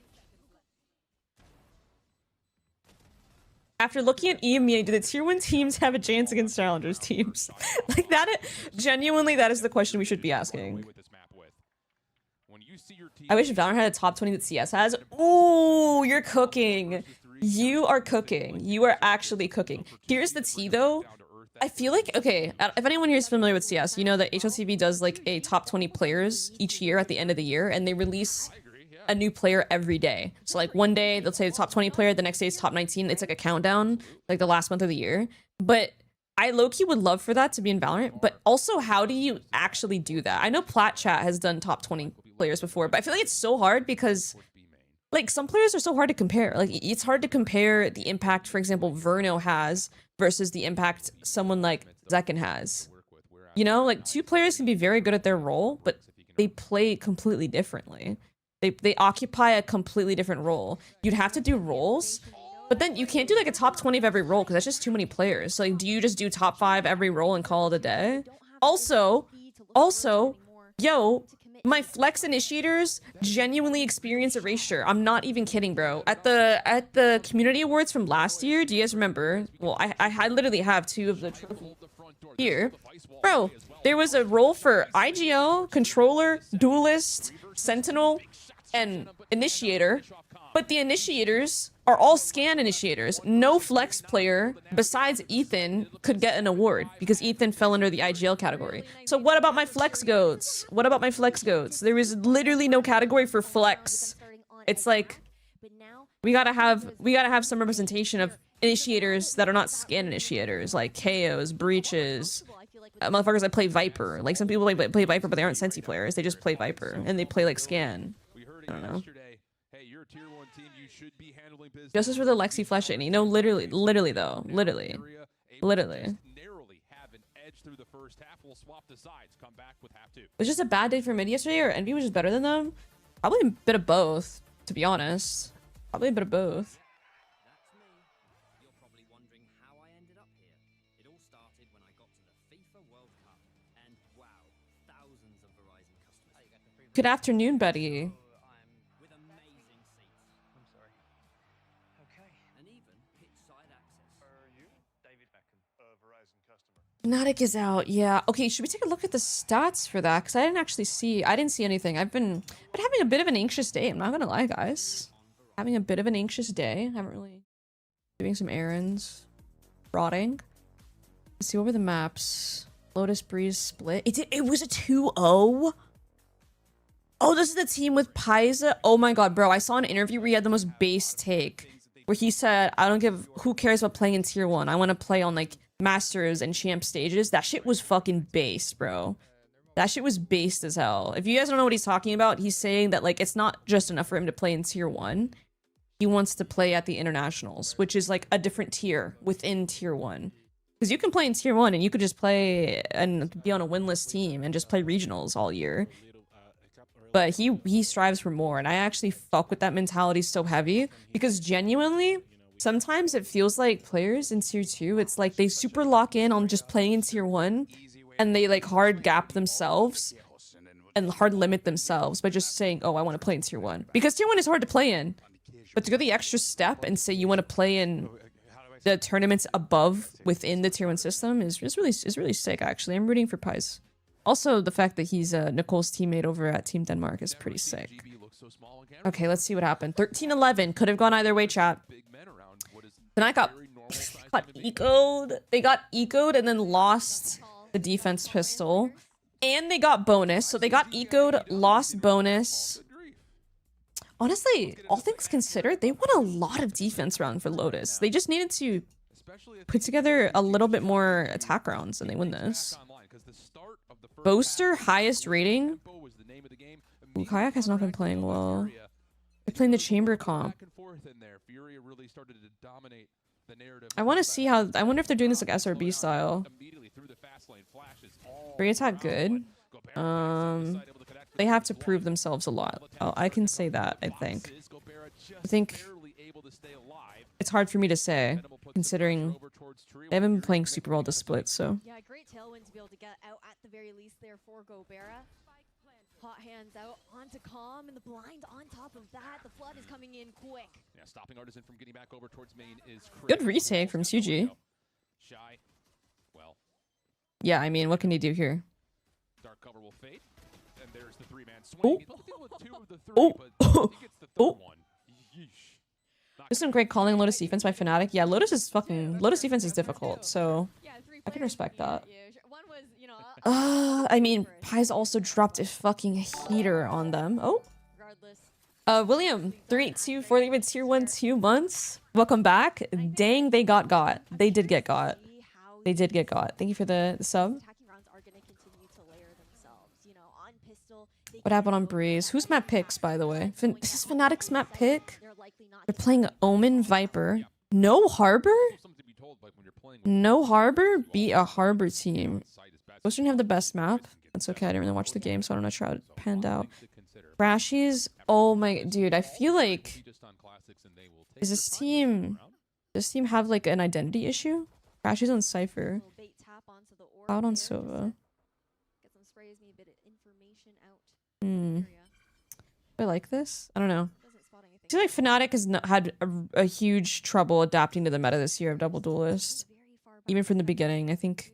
After looking at EMEA, do the tier 1 teams have a chance against challengers teams? Like that, genuinely, that is the question we should be asking. I wish Valorant had a top 20 that CS has. Ooh, you're cooking. You are cooking. You are actually cooking. Here's the tea though. I feel like, okay, if anyone here is familiar with CS, you know that HLTV does like a top 20 players each year at the end of the year, and they release a new player every day. So like one day they'll say the top 20 player, the next day it's top 19. It's like a countdown, like the last month of the year. But I low-key would love for that to be in Valorant, but also how do you actually do that? I know Plat Chat has done top 20 players before, but I feel like it's so hard because like some players are so hard to compare. Like it's hard to compare the impact, for example, Verno has versus the impact someone like Zekin has. You know, like two players can be very good at their role, but they play completely differently. They occupy a completely different role. You'd have to do roles, but then you can't do like a top 20 of every role because that's just too many players. So like, do you just do top 5 every role and call it a day? Also, yo, my flex initiators genuinely experience erasure. I'm not even kidding, bro. At the community awards from last year, do you guys remember? Well, I literally have 2 of the trophies here. Bro, there was a role for IGL, controller, duelist, sentinel, and initiator, but the initiators are all scan initiators. No flex player besides Ethan could get an award because Ethan fell under the IGL category. So what about my flex goats? What about my flex goats? There is literally no category for flex. It's like we gotta have some representation of initiators that are not scan initiators, like KOs, breaches, motherfuckers that play Viper. Like some people play Viper, but they aren't Sensi players. They just play Viper and they play like scan. I don't know. Justice for the Lexi Flesh Any. No, literally though. Literally. Was just a bad day for mid yesterday, or Envy was just better than them? Probably a bit of both, to be honest. Probably a bit of both. Good afternoon, buddy. Fnatic is out, yeah. Okay, should we take a look at the stats for that? Because I didn't see anything. I've been having a bit of an anxious day. I'm not gonna lie, guys. Having a bit of an anxious day. I haven't really doing some errands. Rotting. Let's see, what were the maps? Lotus Breeze split. It was a 2-0. Oh, this is the team with Paisa. Oh my god, bro. I saw an interview where he had the most base take. Where he said, who cares about playing in tier 1? I want to play on like Masters and Champ stages. That shit was fucking base, bro. That shit was based as hell. If you guys don't know what he's talking about, he's saying that like it's not just enough for him to play in tier 1. He wants to play at the internationals, which is like a different tier within tier 1. Because you can play in tier 1 and you could just play and be on a winless team and just play regionals all year. But he strives for more, and I actually fuck with that mentality so heavy because genuinely, sometimes it feels like players in tier 2, it's like they super lock in on just playing in tier 1 and they like hard gap themselves and hard limit themselves by just saying, oh, I want to play in tier 1. Because tier 1 is hard to play in. But to go the extra step and say you want to play in the tournaments above within the tier 1 system is really sick, actually. I'm rooting for Pies. Also, the fact that he's Nicole's teammate over at Team Denmark is pretty sick. Okay, let's see what happened. 13-11. Could have gone either way, chat. Then I got ecoed. They got ecoed and then lost the defense pistol. And they got bonus. So they got ecoed, lost bonus. Honestly, all things considered, they won a lot of defense round for Lotus. They just needed to put together a little bit more attack rounds and they win this. Boaster, highest rating. Ooh, Kayak has not been playing well. They're playing the chamber comp. I want to see how... I wonder if they're doing this like SRB style. Free attack good. They have to prove themselves a lot. Oh, I can say that, I think. I think it's hard for me to say, considering they haven't been playing super well to split, so... Yeah, great tailwind to be able to get out at the very least there for Gobera. Hot hands out onto Calm, and the blind on top of that. The flood is coming in quick. Yeah, stopping Artisan from getting back over towards main is good retake from Suji. Shy. Well. Yeah, I mean, what can he do here? Dark cover will fade. And there's the 3-man swing. There's some great calling Lotus defense by Fnatic. Yeah, Lotus defense is difficult, so I can respect that. I mean, Pies also dropped a fucking heater on them. Oh. William, 384 tier 1 2 months. Welcome back. Dang, they got. They did get got. They did get got. Thank you for the sub. What happened on Breeze? Who's map picks, by the way? This is Fnatic's map pick. They're playing Omen Viper. No Harbor? No Harbor? Be a Harbor team. Those didn't have the best map. That's okay. I didn't really watch the game, so I don't know how it panned out. Crashies? Oh my... Dude, I feel like... Is this team... Does this team have, like, an identity issue? Crashies on Cypher. Out on Sova. I like this. I don't know. I feel like Fnatic has had a huge trouble adapting to the meta this year of Double Duelist. Even from the beginning. I think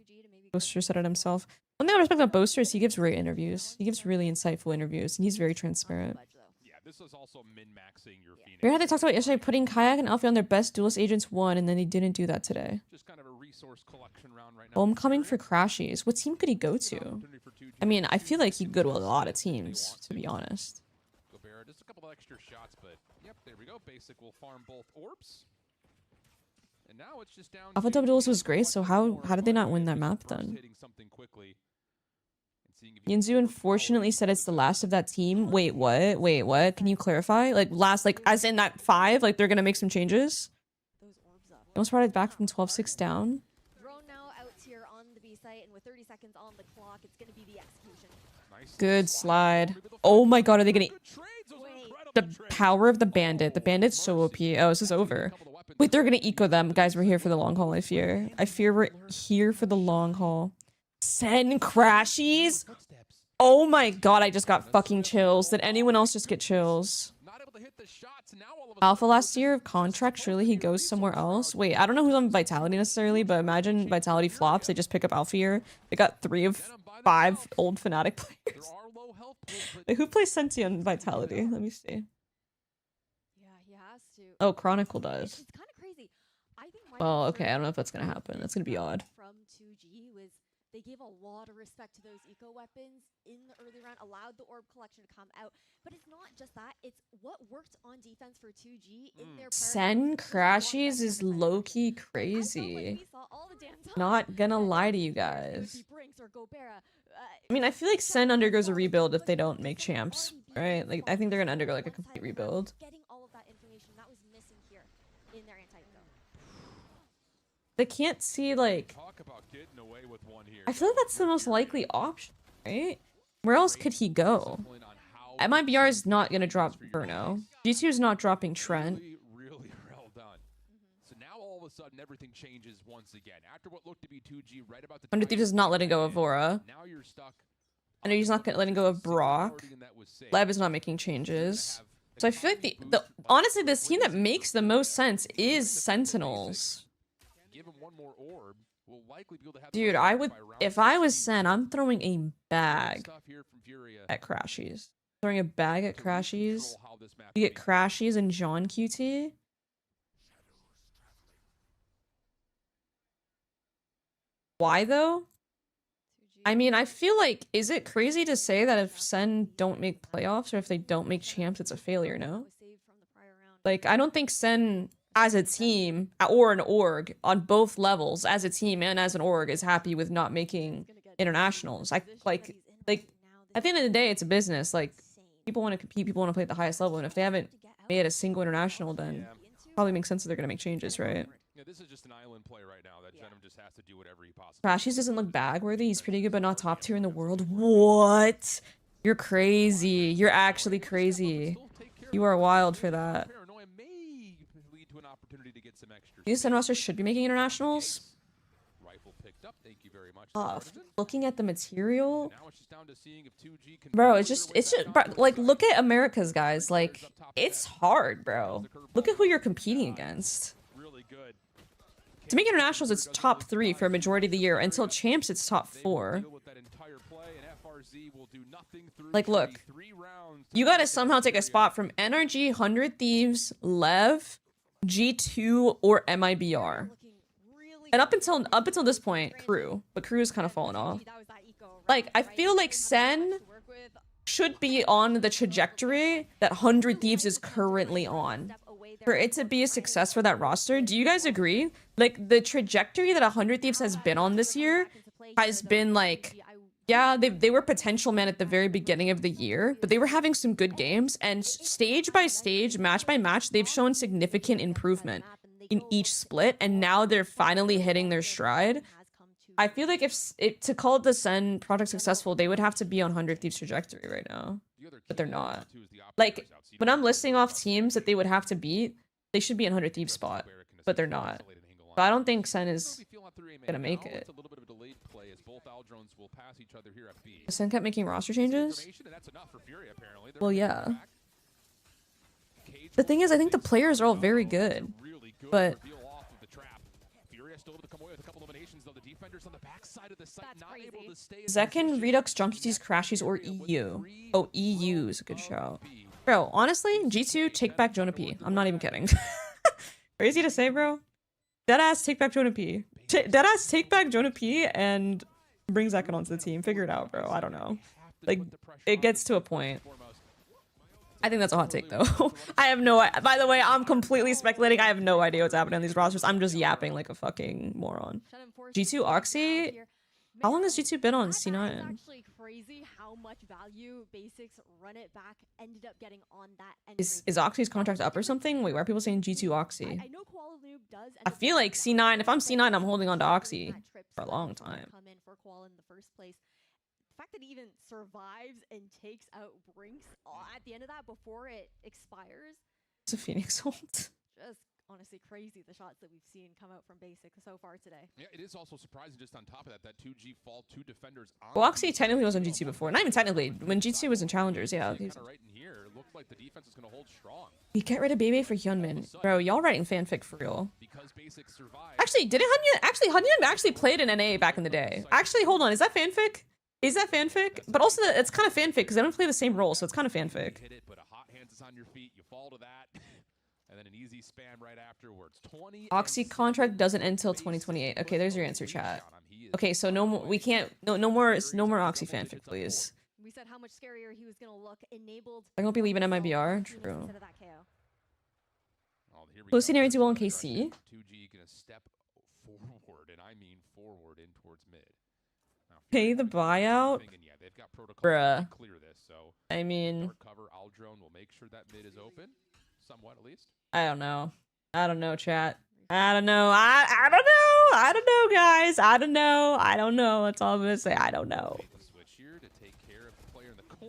Boaster said it himself. One thing I respect about Boaster is he gives great interviews. He gives really insightful interviews, and he's very transparent. Yeah, this is also min-maxing your Phoenix. We had to talk about yesterday putting Kayak and Alfie on their best Duelist Agents 1, and then he didn't do that today. Just kind of a resource collection round right now. Homecoming for Crashies. What team could he go to? I mean, I feel like he could go to a lot of teams, to be honest. Just a couple of extra shots, but yep, there we go. Basic will farm both orbs. And now it's just down Alpha Double Duelist was great, so how did they not win that map then? Yinzu unfortunately said it's the last of that team. Wait, what? Wait, what? Can you clarify? Like, last, like, as in that 5? Like, they're gonna make some changes? Almost brought it back from 12-6 down. Drone now out here on the B site, and with 30 seconds on the clock, it's gonna be the execution. Good slide. Oh my god, are they gonna... The power of the bandit. The bandit's so OP. Oh, this is over. Wait, they're gonna eco them. Guys, we're here for the long haul, I fear. I fear we're here for the long haul. Send Crashies? Oh my god, I just got fucking chills. Did anyone else just get chills? Alpha last year of contract, surely he goes somewhere else. Wait, I don't know who's on Vitality necessarily, but imagine Vitality flops, they just pick up Alpha here. They got 3 of 5 old Fnatic players. Wait, who plays Senti on Vitality? Let me see. Yeah, he has to. Oh, Chronicle does. It's kind of crazy. I think Well, okay, I don't know if that's gonna happen. That's gonna be odd. From 2G was they gave a lot of respect to those eco weapons in the early round, allowed the orb collection to come out. But it's not just that; it's what worked on defense for 2G in their. Send Crashies is low-key crazy. Not gonna lie to you guys. I mean, I feel like Sen undergoes a rebuild if they don't make champs, right? Like, I think they're gonna undergo like a complete rebuild. Getting all of that information that was missing here in their anti-zone. They can't see like. I feel like that's the most likely option, right? Where else could he go? MIBR is not gonna drop Bruno. G2 is not dropping Trent. Really well done. So now all of a sudden everything changes once again. After what looked to be 2G right about the Under Thieves is not letting go of Vora. Now you're stuck. I know he's not letting go of Brock. Leb is not making changes. So I feel like the honestly, this team that makes the most sense is Sentinels. Give him one more orb. We'll likely be able to have Dude, I would, if I was Sen, I'm throwing a bag at Crashies. Throwing a bag at Crashies. You get Crashies and John QT. Why though? I mean, I feel like, is it crazy to say that if Sen don't make playoffs or if they don't make champs, it's a failure, no? Like, I don't think Sen as a team or an org on both levels as a team and as an org is happy with not making internationals. Like at the end of the day, it's a business. Like, people want to compete, people want to play at the highest level, and if they haven't made a single international, then it probably makes sense that they're going to make changes, right? Yeah, this is just an island play right now that Venom just has to do whatever he possibly. Crashies doesn't look bag-worthy. He's pretty good, but not top tier in the world. What? You're crazy. You're actually crazy. You are wild for that. New Sen roster should be making internationals. Looking at the material, bro, it's just bro, like, look at America's guys. Like, it's hard, bro. Look at who you're competing against. To make internationals, it's top 3 for a majority of the year. Until champs, it's top 4. Like, look, you gotta somehow take a spot from NRG, 100 Thieves, Lev, G2, or MIBR. And up until this point, Crew. But Crew has kind of fallen off. Like, I feel like Sen should be on the trajectory that 100 Thieves is currently on. For it to be a success for that roster, do you guys agree? Like, the trajectory that 100 Thieves has been on this year has been like, yeah, they were potential men at the very beginning of the year, but they were having some good games, and stage by stage, match by match, they've shown significant improvement in each split, and now they're finally hitting their stride. I feel like if to call the Sen project successful, they would have to be on 100 Thieves trajectory right now, but they're not. Like, when I'm listing off teams that they would have to beat, they should be in 100 Thieves spot, but they're not. But I don't think Sen is gonna make it. Sen kept making roster changes? Well, yeah. The thing is, I think the players are all very good, but Zekin, Redux, Junkies, Crashies, or EU? Oh, EU is a good shout. Bro, honestly, G2, take back Jonah P. I'm not even kidding. Crazy to say, bro. Deadass, take back Jonah P. Deadass, take back Jonah P and bring Zekin onto the team. Figure it out, bro. I don't know. Like, it gets to a point. I think that's a hot take, though. I have no... By the way, I'm completely speculating. I have no idea what's happening on these rosters. I'm just yapping like a fucking moron. G2 Oxy? How long has G2 been on C9? It's actually crazy how much value Basics Run It Back ended up getting on that. Is Oxy's contract up or something? Wait, why are people saying G2 Oxy? I know Koala Noob does. I feel like C9... If I'm C9, I'm holding on to Oxy for a long time. Come in for Koala in the first place. The fact that he even survives and takes out Brinks at the end of that before it expires. It's a Phoenix ult. Just honestly crazy, the shots that we've seen come out from Basic so far today. Yeah, it is also surprising just on top of that 2G fall 2 defenders on. Well, Oxy technically was on G2 before. Not even technically. When G2 was in Challengers, yeah. Right in here, looked like the defense is going to hold strong. We get rid of Bebe for Hyunmin. Bro, y'all writing fanfic for real. Because Basic survived. Actually, didn't Hyunmin actually played in NA back in the day? Actually, hold on. Is that fanfic? Is that fanfic? But also, it's kind of fanfic because they don't play the same role, so it's kind of fanfic. Hit it, but a hot hands is on your feet. You fall to that. And then an easy spam right afterwards. Oxy contract doesn't end until 2028. Okay, there's your answer, chat. Okay, so no more. We can't. No more Oxy fanfic, please. We said how much scarier he was gonna look. Enabled. I won't be leaving MIBR. True. Hallucinatory duel in KC. 2G gonna step forward, and I mean forward in towards mid. Pay the buyout. Yeah, they've got protocols Bruh. to clear this, so I mean, cover Aldrone will make sure that mid is open, somewhat at least. I don't know. I don't know, chat. I don't know. I don't know. I don't know, guys. I don't know. I don't know. That's all I'm gonna say. I don't know.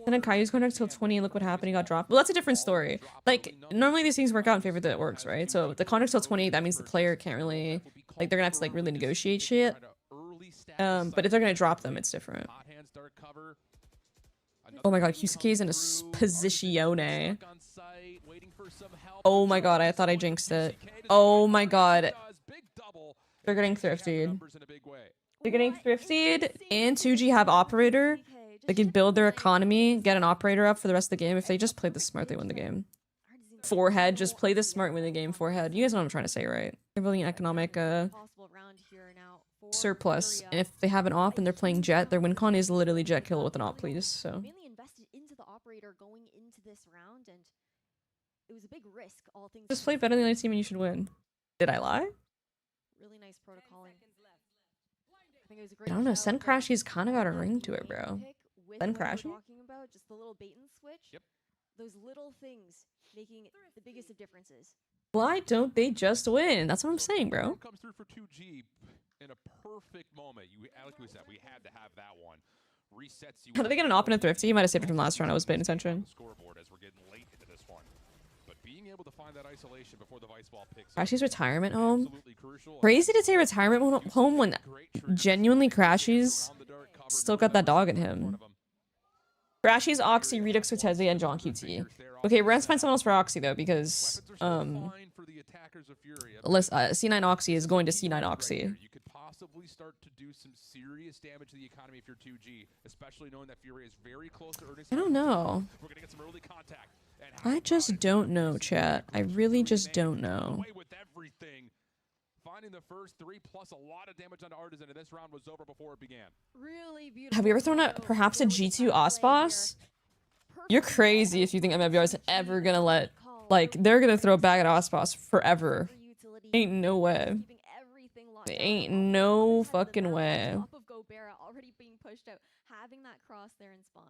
And then Kaiu's contract till 20 and look what happened, he got dropped. Well, that's a different story. Like, normally these things work out in favor that it works, right? So the contract till 20, that means the player can't really, like, they're gonna have to, like, really negotiate shit. But if they're gonna drop them, it's different. Oh my god, Kyusuke's in a positione. Oh my god, I thought I jinxed it. Oh my god. They're getting thrifted. They're getting thrifted, and 2G have operator. They can build their economy, get an operator up for the rest of the game. If they just play this smart, they win the game. Forehead, just play this smart, win the game. Forehead. You guys know what I'm trying to say, right? They're building an economic surplus. And if they have an op and they're playing Jet, their win con is literally Jet kill with an op, please. So Mainly invested into the operator going into this round, and it was a big risk. All things just play better than the other team and you should win. Did I lie? really nice protocoling. I think it was a great I don't know. shout Send by Crashy's kind of got a ring to it, bro. pick with Send what we're Crashy? talking about, just the little bait and switch. Yep. Those little things making the biggest of differences. Why don't they just win? That's what I'm saying, bro. Comes through for 2G in a perfect moment. Like we said, we had to have that one. Resets you. How did they get an op and a thrifty? You might have saved it from last round. I was paying attention. Scoreboard as we're getting late into this one. But being able to find that isolation before the vice ball picks Crashy's retirement home. absolutely crucial. Crazy to say retirement home when genuinely Crashy's still got that dog in him. Crashy's, Oxy, Redux, Cortezia, and John QT. Okay, we're gonna find someone else for Oxy though, because C9 Oxy is going to C9 Oxy. You could possibly start to do some serious damage to the economy if you're 2G, especially knowing that FURIA is very close to earning. I don't know. We're gonna get some early contact. I just don't know, chat. I really just don't know. Away with everything. Finding the first 3 plus a lot of damage onto Artisan, and this round was over before it began. Really beautiful. Have we ever thrown a perhaps a G2 Osboss? You're crazy if you think MWR is ever gonna let, like, they're gonna throw back at Ospas forever. Ain't no way. Ain't no fucking way. Already being pushed out, having that cross there in spawn.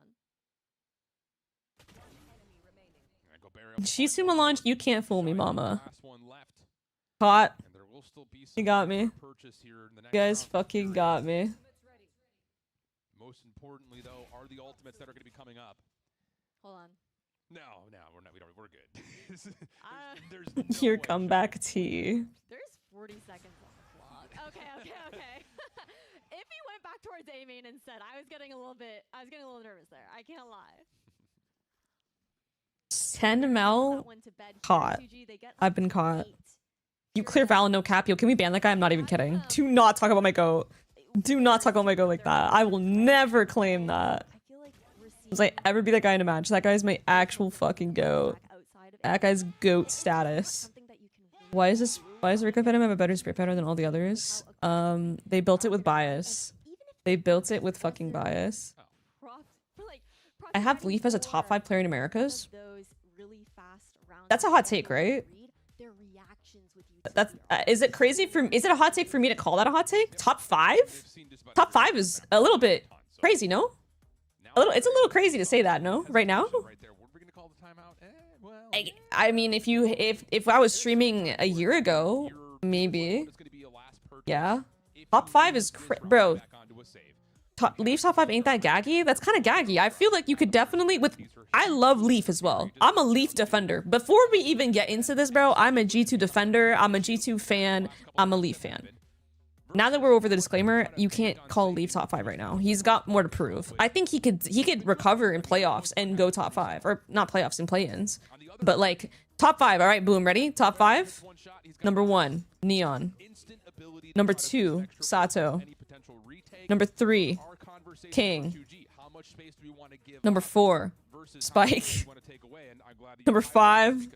Shisu Melange, you can't fool me, mama. Hot. You got me. You guys fucking got me. Most importantly, though, are the ultimates that are going to be coming up. Hold on. No, we're not. We're good. there's no Your way. comeback tea. There's 40 seconds on the clock. Okay. If he went back towards A main instead, I was getting a little nervous there. I can't lie. 10 Mel. Caught. I've been caught. You clear Val and no cap. Yo, can we ban that guy? I'm not even kidding. Do not talk about my goat. Do not talk about my goat like that. I will never claim that. Was I ever be that guy in a match? That guy's my actual fucking goat. That guy's goat status. Why is the Rico Venom have a better spirit pattern than all the others? They built it with bias. They built it with fucking bias. I have Leaf as a top 5 player in Americas. That's a hot take, right? That's is it crazy for is it a hot take for me to call that a hot take? Top 5? Top 5 is a little bit crazy, no? It's a little crazy to say that, no? Right now? I mean, if I was streaming a year ago, maybe. Yeah. Top 5 is bro. Leaf top 5 ain't that gaggy? That's kind of gaggy. I feel like you could definitely I love Leaf as well. I'm a Leaf defender. Before we even get into this, bro, I'm a G2 defender. I'm a G2 fan. I'm a Leaf fan. Now that we're over the disclaimer, you can't call Leaf top 5 right now. He's got more to prove. I think he could recover in playoffs and go top 5, or not playoffs and play-ins, but like top 5. All right, boom, ready? Top 5. Number 1, Neon. Number 2, Sato. Number 3, King. Number 4, Spike. Number 5,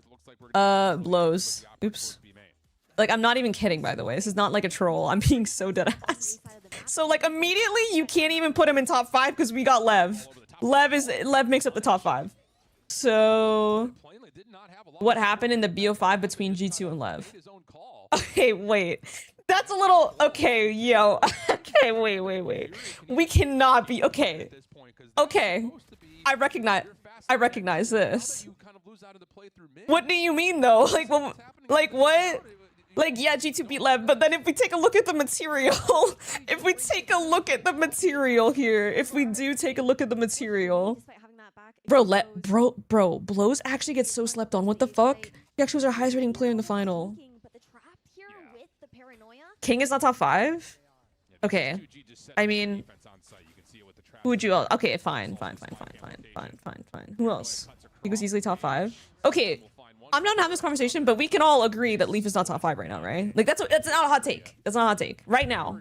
Blows. Oops. Like, I'm not even kidding, by the way. This is not like a troll. I'm being so dead ass. So, like, immediately you can't even put him in top 5 because we got Lev. Lev makes up the top 5. So, what happened in the BO5 between G2 and Lev? Okay, wait. That's a little... Okay, yo. Okay, wait. We cannot be... Okay. Okay. I recognize this. What do you mean, though? Like, well, like what? Like, yeah, G2 beat Lev, but then if we take a look at the material... If we take a look at the material here... If we do take a look at the material... Bro, Blows actually gets so slept on. What the fuck? He actually was our highest rating player in the final. King is not top 5? Okay. I mean... Who would you... Okay, fine. Who else? He was easily top 5? Okay. I'm not having this conversation, but we can all agree that Leaf is not top 5 right now, right? Like, that's not a hot take. That's not a hot take. Right now.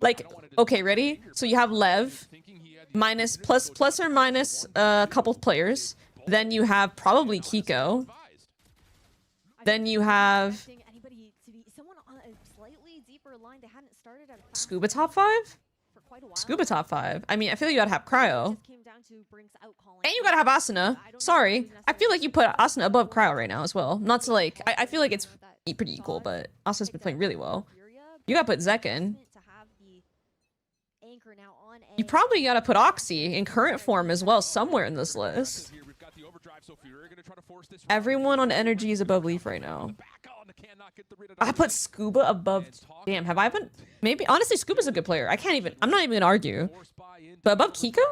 Like, okay, ready? So you have Lev, plus or minus a couple players. Then you have probably Kiko. Then you have... Scuba top 5? Scuba top 5. I mean, I feel like you gotta have Cryo. And you gotta have Asuna. Sorry. I feel like you put Asuna above Cryo right now as well. Not to like... I feel like it's pretty equal, but Asuna's been playing really well. You gotta put Zek in. You probably gotta put Oxy in current form as well somewhere in this list. Everyone on energy is above Leaf right now. I put Scuba above... Damn, have I been... Maybe... Honestly, Scuba's a good player. I'm not even gonna argue. But above Kiko?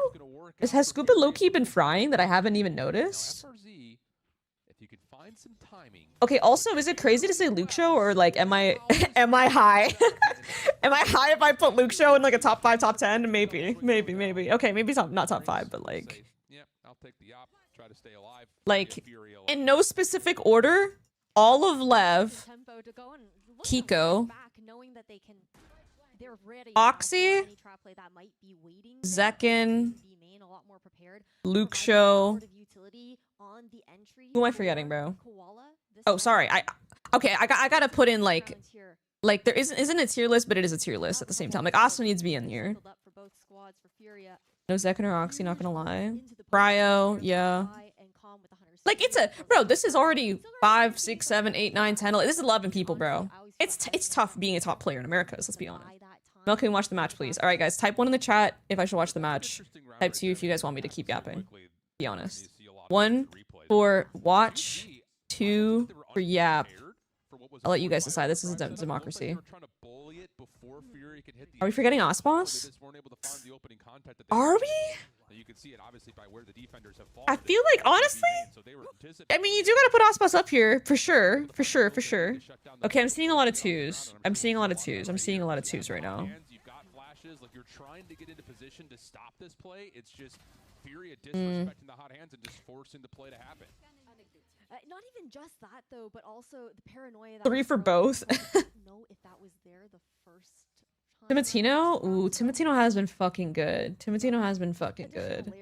Has Scuba low-key been frying that I haven't even noticed? Okay, also, is it crazy to say Luxo, or like, am I high? Am I high if I put Luxo in like a top 5, top 10? Maybe. Okay, maybe not top 5, but like... Like, in no specific order, all of Lev, Kiko, Oxy, Zekin, Luxo. Who am I forgetting, bro? Oh, sorry. I gotta put in like there isn't a tier list, but it is a tier list at the same time. Like Asuna needs to be in here. odds for FURIA. No Zekon or Oxy, not gonna lie. Into the Cryo, post, yeah. and Calm with 100 Like, it's a... Bro, this is already 5, 6, 7, 8, 9, 10... This is 11 people, bro. It's tough being a top player in America, so let's be honest. Mel, can we watch the match, please? Alright, guys. Type 1 in the chat if I should watch the match. Type 2 if you guys want me to keep yapping. Be honest. 1 for watch, 2 for yap. I'll let you guys decide. This is a democracy. Are we forgetting Osmos? Are we? I feel like, honestly, I mean, you do gotta put Osmos up here, for sure. For sure, for sure. Okay, I'm seeing a lot of 2s. I'm seeing a lot of 2s. I'm seeing a lot of 2s right now. You're trying to get into position to stop this play. It's just FURIA disrespecting the hot hands and just forcing the play to happen. Not even just that though, but also the paranoia. That 3 for both. I don't know if that was there the first time. Timotino? Ooh, Timotino has been fucking good. Timotino has been fucking good.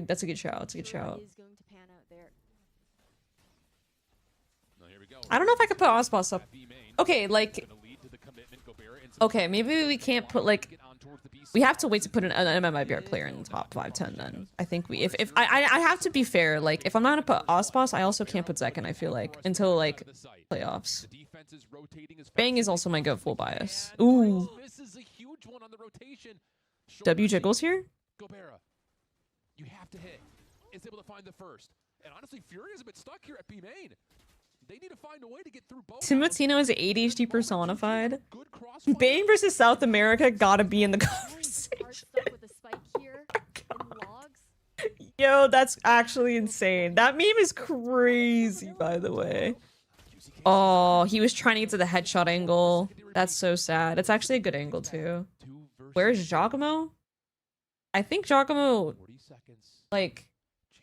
That's a good shout. It's a good shout. Is going to pan out there. I don't know if I could put Osmos up. Okay, like... Okay, maybe we can't put, like... We have to wait to put an MMIBR player in the top 5-10 then. I think we... If I have to be fair, like, if I'm not gonna put Osmos, I also can't put Zekon, I feel like. Until, like, playoffs. Bang is also my go full bias. Ooh. W jiggles here? You have to hit. Is able to find the first. And honestly, FURIA's a bit stuck here at B main. They need to find a way to get through both. Timotino is ADHD personified. Bane versus South America gotta be in the conversation. Yo, that's actually insane. That meme is crazy, by the way. Oh, he was trying to get to the headshot angle. That's so sad. It's actually a good angle, too. Where's Giacomo? I think Giacomo, like,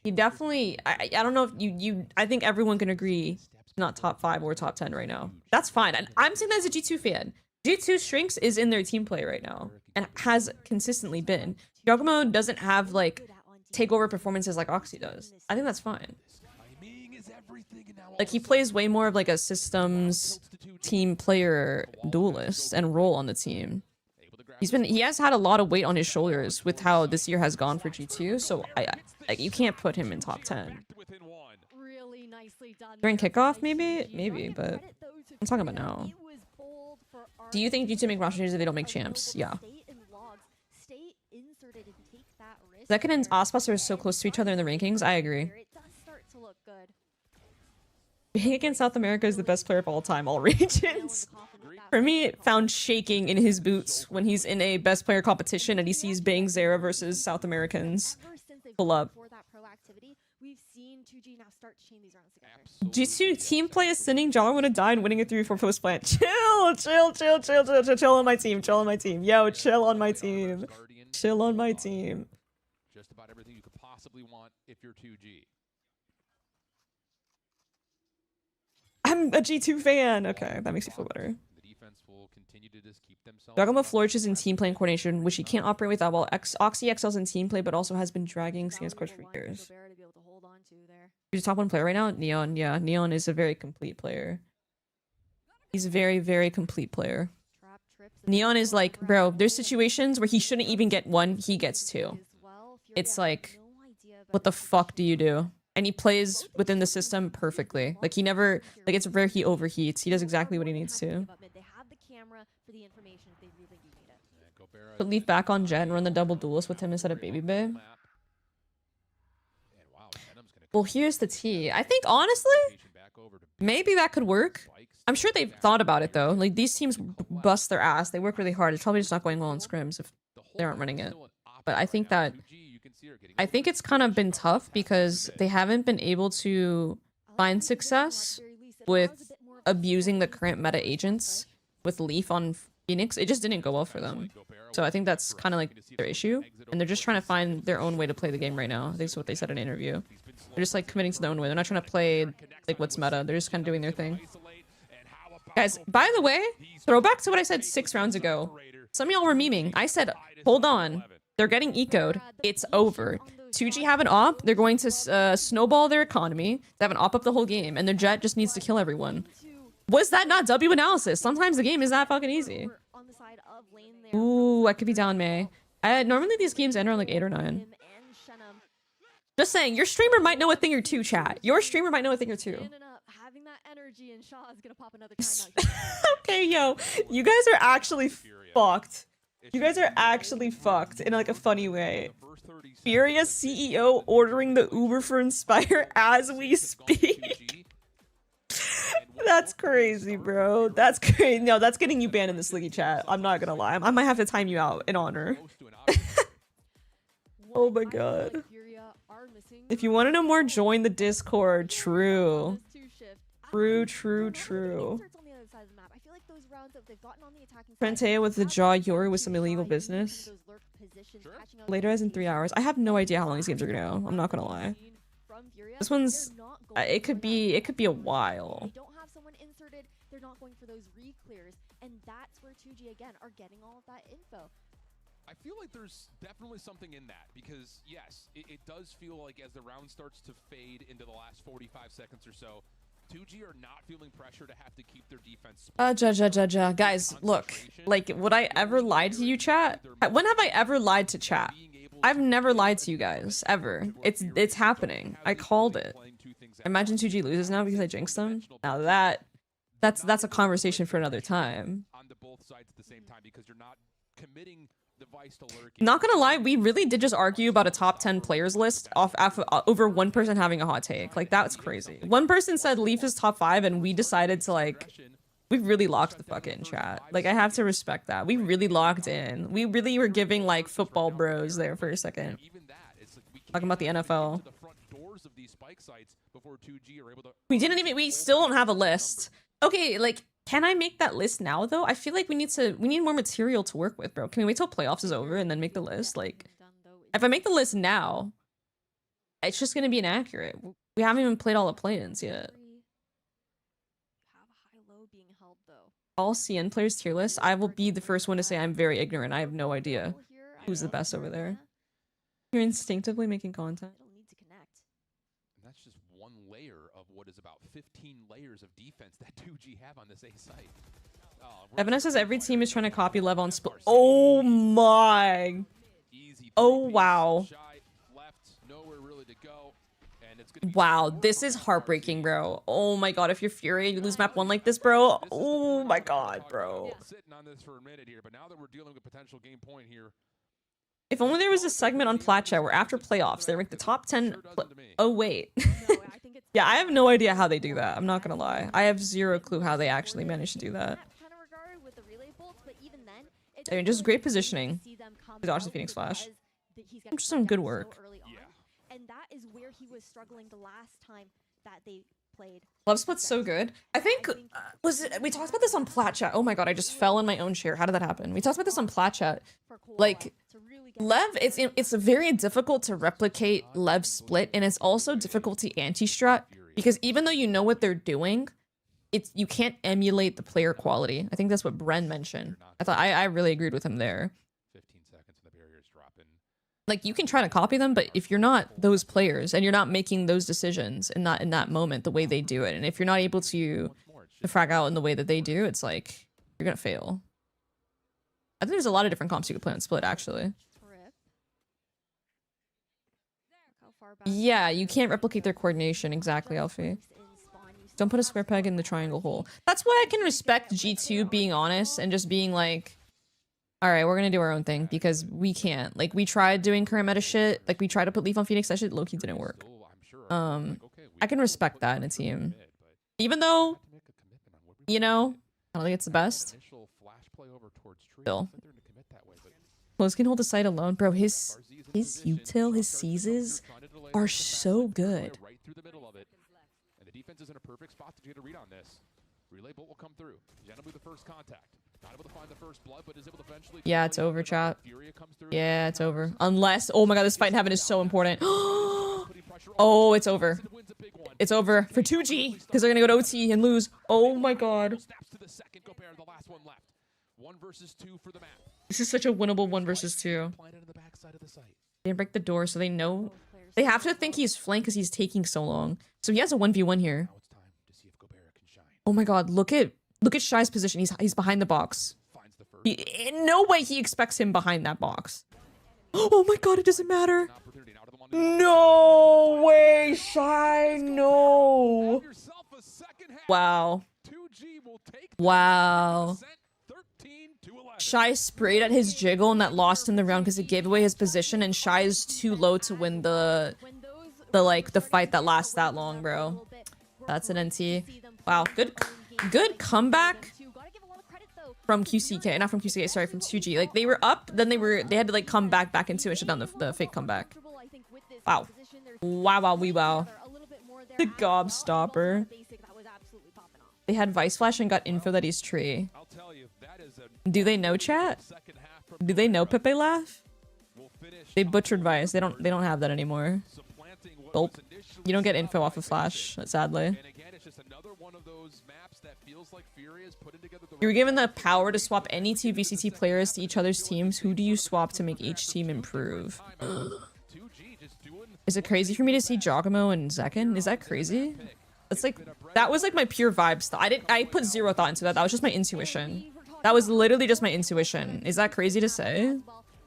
he definitely... I don't know if you... I think everyone can agree not top 5 or top 10 right now. That's fine. And I'm saying that as a G2 fan. G2 Shrinks is in their team play right now and has consistently been. Giacomo doesn't have like takeover performances like Oxy does. I think that's fine. Like he plays way more of like a systems team player duelist and role on the team. He has had a lot of weight on his shoulders with how this year has gone for G2, so like you can't put him in top 10. During kickoff, maybe, but I'm talking about now. Do you think G2 make roster changes if they don't make champs? Yeah. Zekon and Ospas are so close to each other in the rankings. I agree. Being against South America is the best player of all time, all regions. For me, found shaking in his boots when he's in a best player competition and he sees Bang Zera versus South Americans. Pull up. G2 team play is sending John would have died and winning a 3-4 post plant. Chill on my team. Chill on my team. Yo, chill on my team. Chill on my team. Just about everything you could possibly want if you're 2G. I'm a G2 fan. Okay, that makes me feel better. The defense will continue to just keep themselves. Giacomo flourishes in team play and coordination, which he can't operate without. While Oxy excels in team play, but also has been dragging CS course for years. He's a top 1 player right now? Neon, yeah. Neon is a very complete player. He's a very, very complete player. Neon is like, bro, there's situations where he shouldn't even get 1, he gets 2. It's like, what the fuck do you do? And he plays within the system perfectly. Like, he never, like, it's rare he overheats. He does exactly what he needs to. But leave back on Jet and run the double duelist with him instead of Baby Babe. Well, here's the tea. I think, honestly, maybe that could work. I'm sure they've thought about it, though. Like, these teams bust their ass. They work really hard. It's probably just not going well in scrims if they aren't running it. But I think that... I think it's kind of been tough because they haven't been able to find success with abusing the current meta agents with Leaf on Phoenix. It just didn't go well for them. So I think that's kind of like their issue. And they're just trying to find their own way to play the game right now. I think that's what they said in an interview. They're just like committing to their own way. They're not trying to play like what's meta. They're just kind of doing their thing. Guys, by the way, throwback to what I said 6 rounds ago. Some of y'all were memeing. I said, hold on. They're getting ecoed. It's over. 2G have an op. They're going to snowball their economy. They have an op up the whole game. And their Jet just needs to kill everyone. Was that not W analysis? Sometimes the game is that fucking easy. Ooh, I could be down, May. Normally these games end around like 8 or 9. Him and Shenum Just saying, your streamer might know a thing or two, chat. Your streamer might know a thing or two. in and up, having that energy, and Shaw is gonna pop another timeout here. Okay, yo, you guys are actually fucked. You guys are actually fucked in like a funny way. FURIA CEO ordering the Uber for Inspire as we speak. That's crazy, bro. That's crazy. No, that's getting you banned in the Sliggy chat. I'm not gonna lie. I might have to time you out in honor. Oh my god. If you want to know more, join the Discord. True. True. Frentea with the jaw Yori with some illegal business. Later as in 3 hours. I have no idea how long these games are gonna go. I'm not gonna lie. This one's it could be a while. They don't have someone inserted, they're not going for those re-clears, and that's where 2G again are getting all of that info. I feel like there's definitely something in that because yes, it does feel like as the round starts to fade into the last 45 seconds or so, 2G are not feeling pressure to have to keep their defense. Guys, look, like, would I ever lie to you, chat? When have I ever lied to chat? I've never lied to you guys, ever. It's happening. I called it. Imagine 2G loses now because I jinxed them. Now that's a conversation for another time. Not gonna lie, we really did just argue about a top 10 players list over one person having a hot take. Like, that's crazy. One person said Leaf is top 5 and we decided to, like, we really locked the fuck in, chat. Like, I have to respect that. We really locked in. We really were giving, like, football bros there for a second. Talking about the NFL. We still don't have a list. Okay, like, can I make that list now, though? I feel like we need more material to work with, bro. Can we wait till playoffs is over and then make the list? Like, if I make the list now, it's just gonna be inaccurate. We haven't even played all the play-ins yet. All CN players tier list, I will be the first one to say I'm very ignorant. I have no idea who's the best over there. You're instinctively making content. And that's just one layer of what is about 15 layers of defense that 2G have on this A site. Evan says every team is trying to copy Lev on split. Oh my. Oh wow. Wow, this is heartbreaking, bro. Oh my god, if you're FURIA and you lose map 1 like this, bro. Oh my god, bro. If only there was a segment on Platchat where after playoffs they rank the top 10. Oh wait. Yeah, I have no idea how they do that. I'm not gonna lie. I have zero clue how they actually managed to do that. I mean, just great positioning. To dodge the Phoenix Flash. Just some good work. And that is where he was struggling the last time that they played. Love Split's so good. I think we talked about this on Platchat. Oh my god, I just fell in my own chair. How did that happen? We talked about this on Platchat. Like, Lev, it's very difficult to replicate Lev's split, and it's also difficult to anti-strat because even though you know what they're doing, you can't emulate the player quality. I think that's what Bren mentioned. I really agreed with him there. 15 seconds and the barrier's dropping. Like, you can try to copy them, but if you're not those players and you're not making those decisions and not in that moment the way they do it, and if you're not able to frag out in the way that they do, it's like you're gonna fail. I think there's a lot of different comps you could play on Split, actually. Yeah, you can't replicate their coordination. Exactly, Alfie. Don't put a square peg in the triangle hole. That's why I can respect G2 being honest and just being like, alright, we're gonna do our own thing because we can't. Like, we tried doing current meta shit. Like, we tried to put Leaf on Phoenix. That shit low-key didn't work. I can respect that in a team. Even though, you know, I don't think it's the best. Still. Close can hold the site alone. Bro, his util, his seizes are so good. Right through the middle of it. And the defense is in a perfect spot to get a read on this. Relay bolt will come through. Jenna with the first contact. Not able to find the first blood, but is able to eventually. Yeah, it's over, chat. Yeah, it's over. Unless, oh my god, this fight in heaven is so important. Oh, it's over. It's over for 2G because they're gonna go to OT and lose. Oh my god. This is such a winnable 1 versus 2. They break the door, so they know. They have to think he's flanked because he's taking so long. So he has a 1v1 here. Oh my god, look at Shy's position. He's behind the box. In no way he expects him behind that box. Oh my god, it doesn't matter. An opportunity now to the one to the No way, Shy. No. Have yourself a second half. Wow. 2G will take Wow. 13-11. Shy sprayed at his jiggle and that lost him the round because it gave away his position, and Shy is too low to win the fight that lasts that long, bro. That's an NT. Wow, good comeback from QCK, not from QCK, sorry, from 2G. Like, they were up, then they had to like come back into it and shut down the fake comeback. Wow. Wow. The gobstopper. They had Vice Flash and got info that he's tree. I'll tell you, that is a Do they know, chat? second half from Do they know Pepe Laugh? will finish They butchered Vice. They don't have that anymore. supplanting what Nope. was initially You don't get set info up off by of Flash, Vision. sadly. And again, it's just another one of those maps that feels like FURIA is putting together the You were given the power to swap any two VCT players to each other's teams. Who do you swap to make each team improve? 2G just doing Is it crazy for me to see Giacomo and Zekken? Is that crazy? It's like, that was like my pure vibes. I put zero thought into that. That was just my intuition. That was literally just my intuition. Is that crazy to say?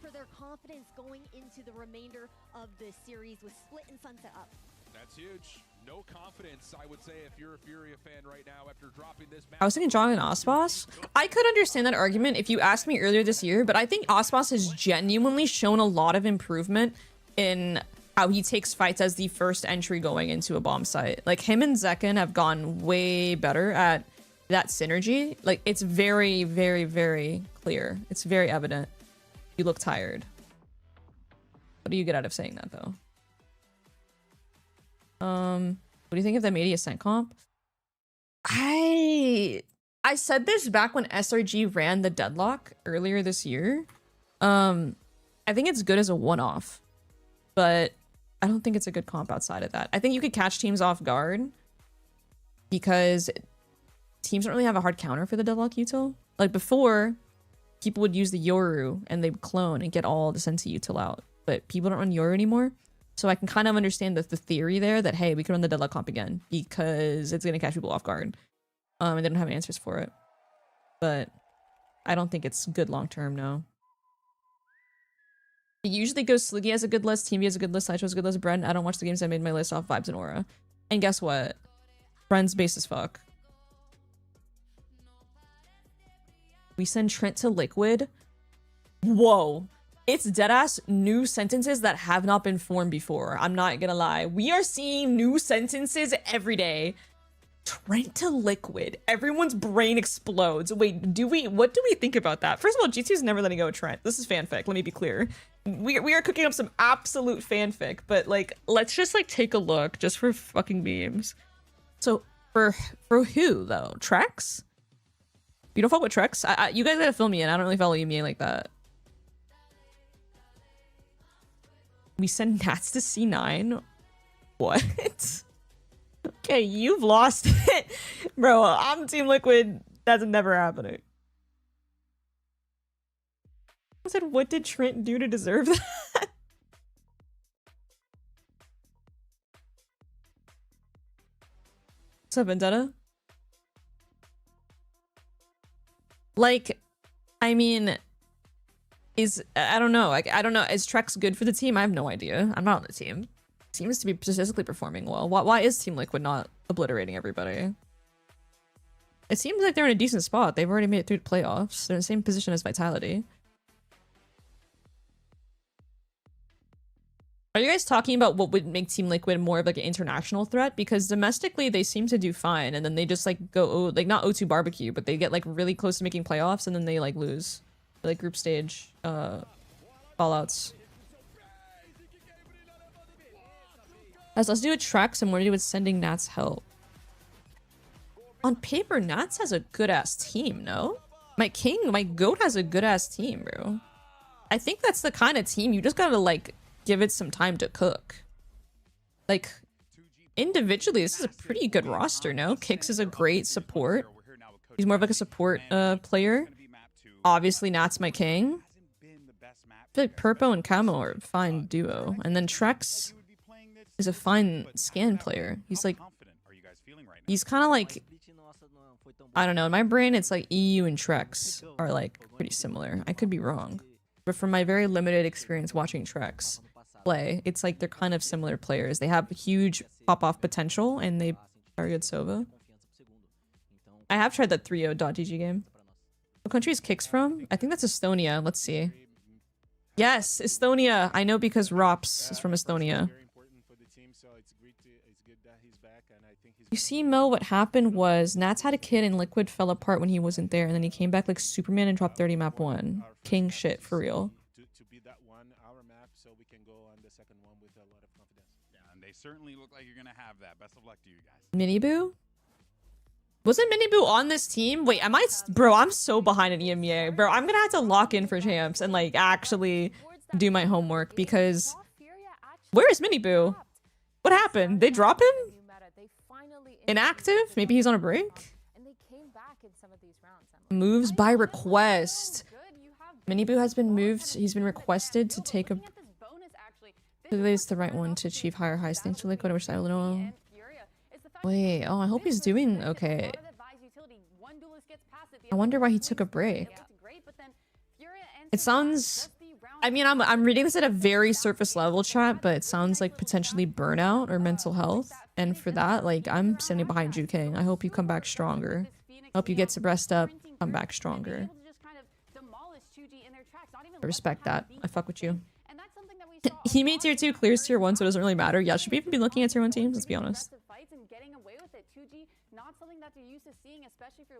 For their confidence going into the remainder of the series with Split and Sunset up. That's huge. No confidence, I would say, if you're a FURIA fan right now after dropping this map. I was thinking John and Osbos. I could understand that argument if you asked me earlier this year, but I think Osbos has genuinely shown a lot of improvement in how he takes fights as the first entry going into a bomb site. Like, him and Zekken have gone way better at that synergy. Like, it's very, very, very clear. It's very evident. You look tired. What do you get out of saying that, though? What do you think of the Media Ascent comp? I said this back when SRG ran the deadlock earlier this year. I think it's good as a one-off, but I don't think it's a good comp outside of that. I think you could catch teams off guard because teams don't really have a hard counter for the deadlock util. Like, before, people would use the Yoru and they would clone and get all the Sensi util out, but people don't run Yoru anymore. So I can kind of understand the theory there that, hey, we could run the deadlock comp again because it's going to catch people off guard. And they don't have answers for it. But I don't think it's good long term, no. It usually goes Sliggy has a good list, Team B has a good list, Sideshow has a good list, Brent. I don't watch the games, I made my list off vibes and aura. And guess what? Friends base as fuck. We send Trent to Liquid. Whoa. It's deadass new sentences that have not been formed before. I'm not gonna lie. We are seeing new sentences every day. Trent to Liquid. Everyone's brain explodes. Wait, what do we think about that? First of all, G2 is never letting go of Trent. This is fanfic, let me be clear. We are cooking up some absolute fanfic, but like, let's just like take a look just for fucking memes. So for who though? Trex? You don't fuck with Trex? You guys gotta fill me in. I don't really follow EMEA like that. We send Nats to C9? What? Okay, you've lost it. Bro, I'm Team Liquid. That's never happening. I said, what did Trent do to deserve that? What's up, Vendetta? Like, I mean, I don't know. Like, I don't know. Is Trex good for the team? I have no idea. I'm not on the team. Seems to be statistically performing well. Why is Team Liquid not obliterating everybody? It seems like they're in a decent spot. They've already made it through the playoffs. They're in the same position as Vitality. Are you guys talking about what would make Team Liquid more of like an international threat? Because domestically they seem to do fine, and then they just like go like not O2 barbecue, but they get like really close to making playoffs, and then they like lose, like group stage fallouts. Let's do a Trex and what do we do with sending Nats help? On paper, Nats has a good ass team, no? My goat has a good ass team, bro. I think that's the kind of team you just gotta like give it some time to cook. Like, individually, this is a pretty good roster, no? Kix is a great support. He's more of like a support player. Obviously, Nat's my king. I feel like Purpo and Camo are a fine duo. And then Trex is a fine scan player. He's like, he's kind of like, I don't know. In my brain, it's like EU and Trex are like pretty similar. I could be wrong. but from my very limited experience watching Trex play, it's like they're kind of similar players. They have huge pop-off potential, and they are good Sova. I have tried that 3.0.gg game. What country is Kicks from? I think that's Estonia. Let's see. Yes, Estonia. I know because Rops is from Estonia. You see, Mo, what happened was Nats had a kid and Liquid fell apart when he wasn't there, and then he came back like Superman and dropped 30 map 1. King shit, for real. To be that one, our map, so we can go on the second one with a lot of confidence. Yeah, and they certainly look like you're gonna have that. Best of luck to you guys. Miniboo? Wasn't Miniboo on this team? Wait, am I... Bro, I'm so behind in EMEA. Bro, I'm gonna have to lock in for champs and like actually do my homework because... Where is Miniboo? What happened? They drop him? Inactive? Maybe he's on a break? Moves by request. Miniboo has been moved. He's been requested to take a... It's the right one to achieve higher highs. Thanks for Liquid. I wish I would know. Wait, oh, I hope he's doing okay. I wonder why he took a break. It sounds... I mean, I'm reading this at a very surface level, chat, but it sounds like potentially burnout or mental health. And for that, like, I'm standing behind you, King. I hope you come back stronger. I hope you get to rest up, come back stronger. I respect that. I fuck with you. He made tier 2, clears tier 1, so it doesn't really matter. Yeah, should we even be looking at tier 1 teams? Let's be honest.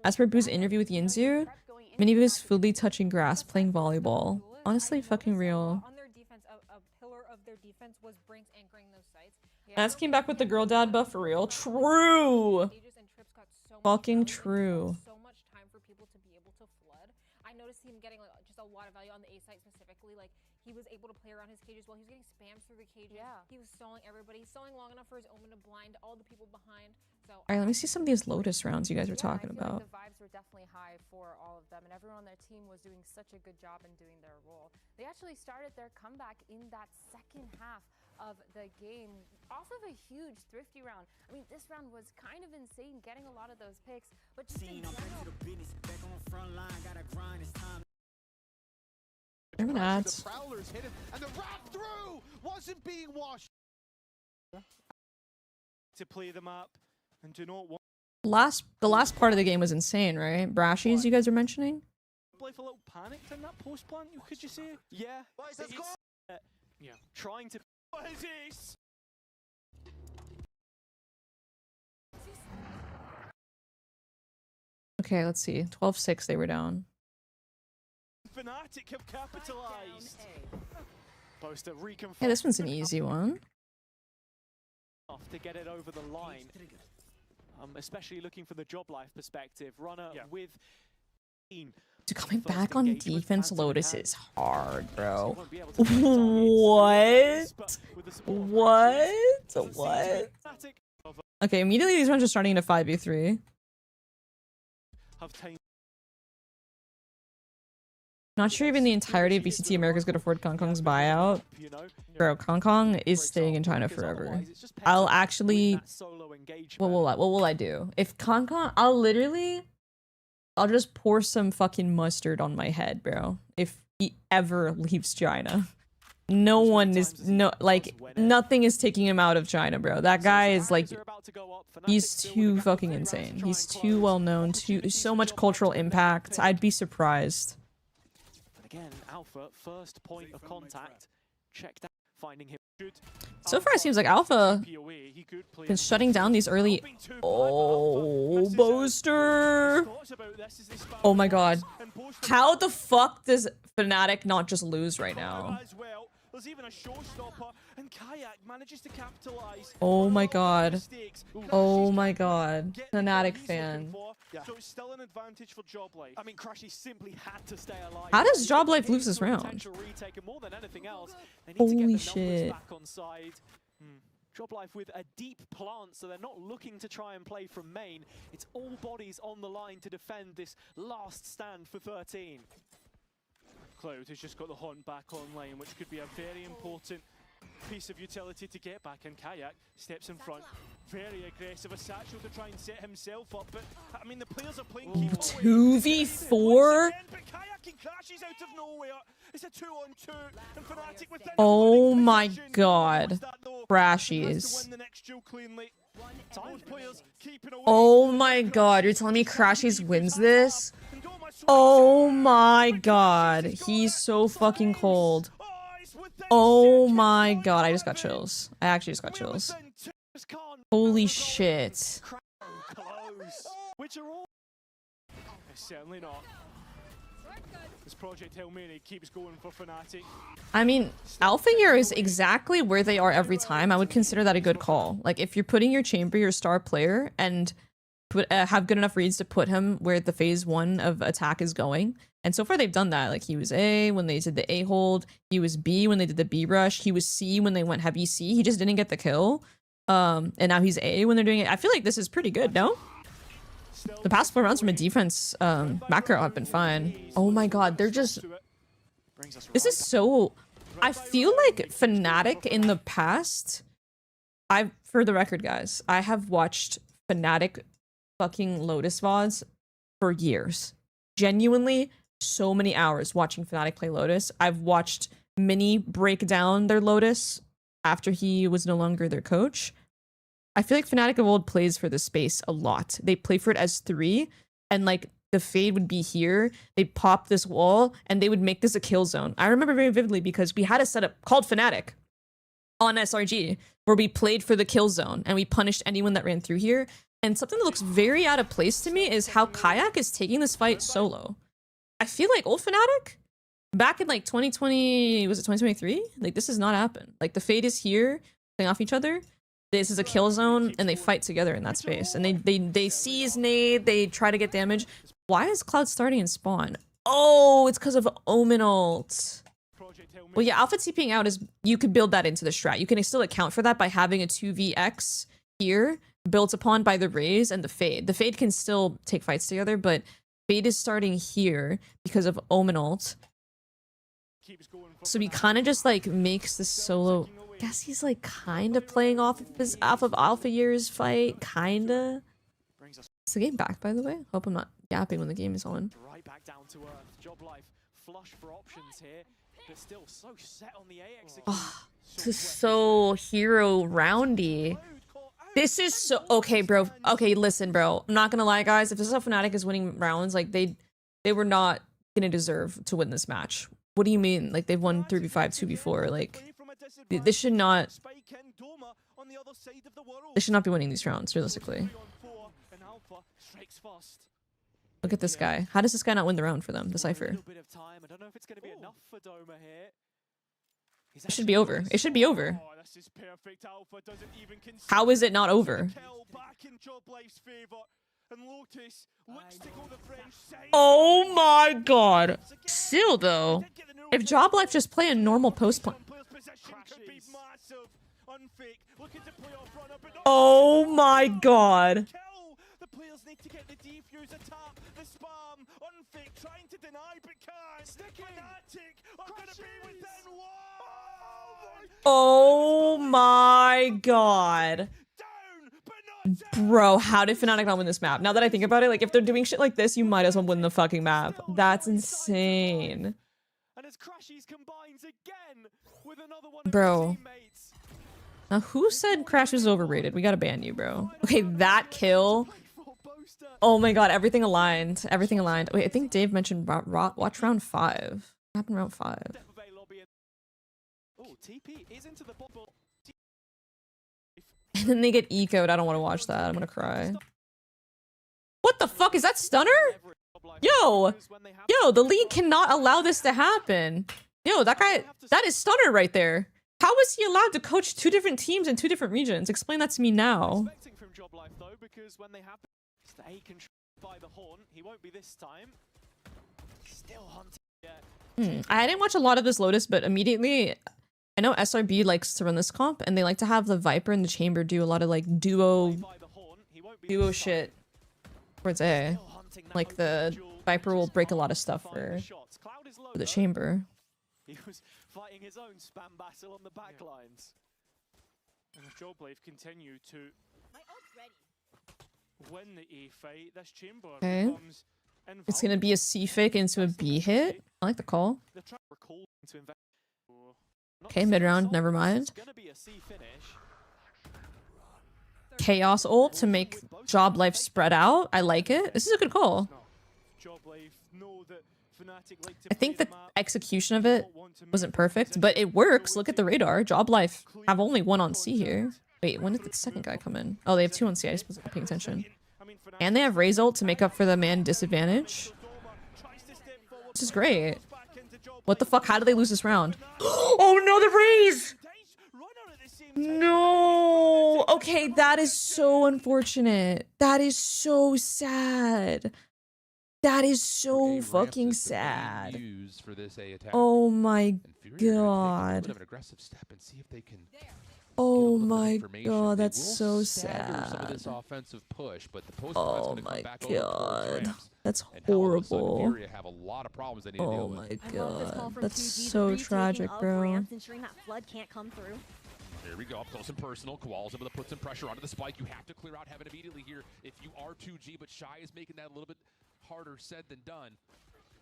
As for Boo's interview with Yinzu, Miniboo is fully touching grass, playing volleyball. Honestly, fucking real. On their defense, a pillar of their defense was Brinks anchoring those sites. As came back with the girl dad buff for real. True. Fucking true. So much time for people to be able to flood. I noticed him getting like just a lot of value on the A site specifically. Like he was able to play around his cages while he was getting spammed through the cages. Yeah. He was stalling everybody. He's stalling long enough for his omen to blind all the people behind. So Alright, let me see some of these Lotus rounds you guys were talking about. The vibes were definitely high for all of them, and everyone on their team was doing such a good job in doing their role. They actually started their comeback in that second half of the game off of a huge thrifty round. I mean, this round was kind of insane, getting a lot of those picks, but just in general, They're ads. The Prowlers hit him, and the wrap through wasn't being washed. To play them up and do not want. The last part of the game was insane, right? Brashies you guys are mentioning? Life a little panicked in that post plant, could you say? Yeah. Yeah. Trying to. What is this? Okay, let's see. 12-6 they were down. Fnatic have capitalized. Boaster reconfirmed. Hey, this one's an easy one. To get it over the line. Especially looking for the job life perspective. Runner with Dude, coming back on defense Lotus is hard, bro. What? What? Okay, immediately these rounds are starting into 5v3. Not sure even the entirety of VCT America could afford Kong Kong's buyout. Bro, Kong Kong is staying in China forever. I'll actually... What will I do? If Kong Kong... I'll just pour some fucking mustard on my head, bro. If he ever leaves China. No one is... nothing is taking him out of China, bro. That guy is like... He's too fucking insane. He's too well known. So much cultural impact. I'd be surprised. Again, Alpha, first point of contact, checked out, finding him good. So far it seems like Alpha been shutting down these early... Oh, Boaster! Oh my god. How the fuck does Fnatic not just lose right now? There's even a showstopper, and Kayak manages to capitalize. Oh my god. Oh my god. Fnatic fan. So it's still an advantage for Joblife. I mean, Crashy simply had to stay alive. How does Joblife lose this round? More than anything else, they need Holy to get the shit. back on side. Joblife with a deep plant, so they're not looking to try and play from main. It's all bodies on the line to defend this last stand for 13. Cloud has just got the hunt back on lane, which could be a very important piece of utility to get back, and Kayak steps in front, Very aggressive, a satchel to try and set himself up, but I mean the players are playing 2v4. But Kayak crashes out of nowhere. It's a 2-on-2, and Fnatic with Oh my god. Crashies. Oh my god, you're telling me Crashies wins this? Oh my god, he's so fucking cold. Oh my god, I just got chills. I actually just got chills. Holy shit. Which are all certainly not. This Project Hail Mary keeps going for Fnatic. I mean, Alpha Year is exactly where they are every time. I would consider that a good call. Like, if you're putting your chamber, your star player, and have good enough reads to put him where the phase 1 of attack is going. And so far they've done that. Like, he was A when they did the A hold. He was B when they did the B rush. He was C when they went heavy C. He just didn't get the kill. And now he's A when they're doing it. I feel like this is pretty good, no? The past 4 rounds from a defense macro have been fine. Oh my god, they're just... This is so... I feel like Fnatic in the past... For the record, guys, I have watched Fnatic fucking Lotus VODs for years. Genuinely, so many hours watching Fnatic play Lotus. I've watched Mini break down their Lotus after he was no longer their coach. I feel like Fnatic of old plays for the space a lot. They play for it as 3, and like the fade would be here. They'd pop this wall, and they would make this a kill zone. I remember very vividly because we had a setup called Fnatic on SRG where we played for the kill zone, and we punished anyone that ran through here. And something that looks very out of place to me is how Kayak is taking this fight solo. I feel like old Fnatic, back in like 2020, was it 2023? Like, this has not happened. Like, the fade is here, playing off each other. This is a kill zone, and they fight together in that space. And they seize nade, they try to get damage. Why is Cloud starting in spawn? Oh, it's because of Omen ult. Well, yeah, Alpha TPing out is, you could build that into the strat. You can still account for that by having a 2vx here, built upon by the Raze and the Fade. The Fade can still take fights together, but Fade is starting here because of Omen ult. So he kind of just like makes this solo... I guess he's like kind of playing off of his Alpha Year's fight, kind of. Is the game back, by the way? Hope I'm not yapping when the game is on. Right back down to earth. Job life flush for options here, but still so set on the A execution. Oh, this is so hero roundy. This is so okay, bro. Okay, listen, bro. I'm not gonna lie, guys. If this is how Fnatic is winning rounds, like they were not gonna deserve to win this match. What do you mean? Like, they've won 3v5, 2v4. Like, they should not be winning these rounds, realistically. Look at this guy. How does this guy not win the round for them, the Cypher? It should be over. It should be over. How is it not over? Oh my god. Still, though, if Job Life just play a normal post plan... Oh my god. Oh my god. Bro, how did Fnatic not win this map? Now that I think about it, like, if they're doing shit like this, you might as well win the fucking map. That's insane. Bro. Now, who said Crash was overrated? We gotta ban you, bro. Okay, that kill. Oh my god, everything aligned. Everything aligned. Wait, I think Dave mentioned watch round 5. What happened round 5? And then they get ecoed. I don't want to watch that. I'm gonna cry. What the fuck? Is that Stunner? Yo! Yo, the league cannot allow this to happen. Yo, that guy, that is Stunner right there. How is he allowed to coach 2 different teams in 2 different regions? Explain that to me now. I didn't watch a lot of this Lotus, but immediately, I know SRB likes to run this comp, and they like to have the Viper and the Chamber do a lot of like duo shit towards A. Like the Viper will break a lot of stuff for the Chamber. He was fighting his own spam battle on the back lines. And if Job Life continue to win the A fight, this chamber Okay. becomes It's gonna be a C fake into a B hit. I like the call. Okay, mid round, never mind. Chaos ult to make Job Life spread out. I like it. This is a good call. I think the execution of it wasn't perfect, but it works. Look at the radar. Job Life have only one on C here. Wait, when did the second guy come in? Oh, they have two on C. I just wasn't paying attention. And they have Raze ult to make up for the man disadvantage. This is great. What the fuck? How did they lose this round? Oh no, the Raze! No! Okay, that is so unfortunate. That is so sad. That is so fucking sad. Oh my god. Oh my god, that's so sad. Oh my god. That's horrible. Oh my god. That's so tragic, bro. Ensuring that flood can't come through. Here we go, up close and personal. Koala's able to put some pressure onto the spike. You have to clear out heaven immediately here if you are 2G, but Shy is making that a little bit harder said than done.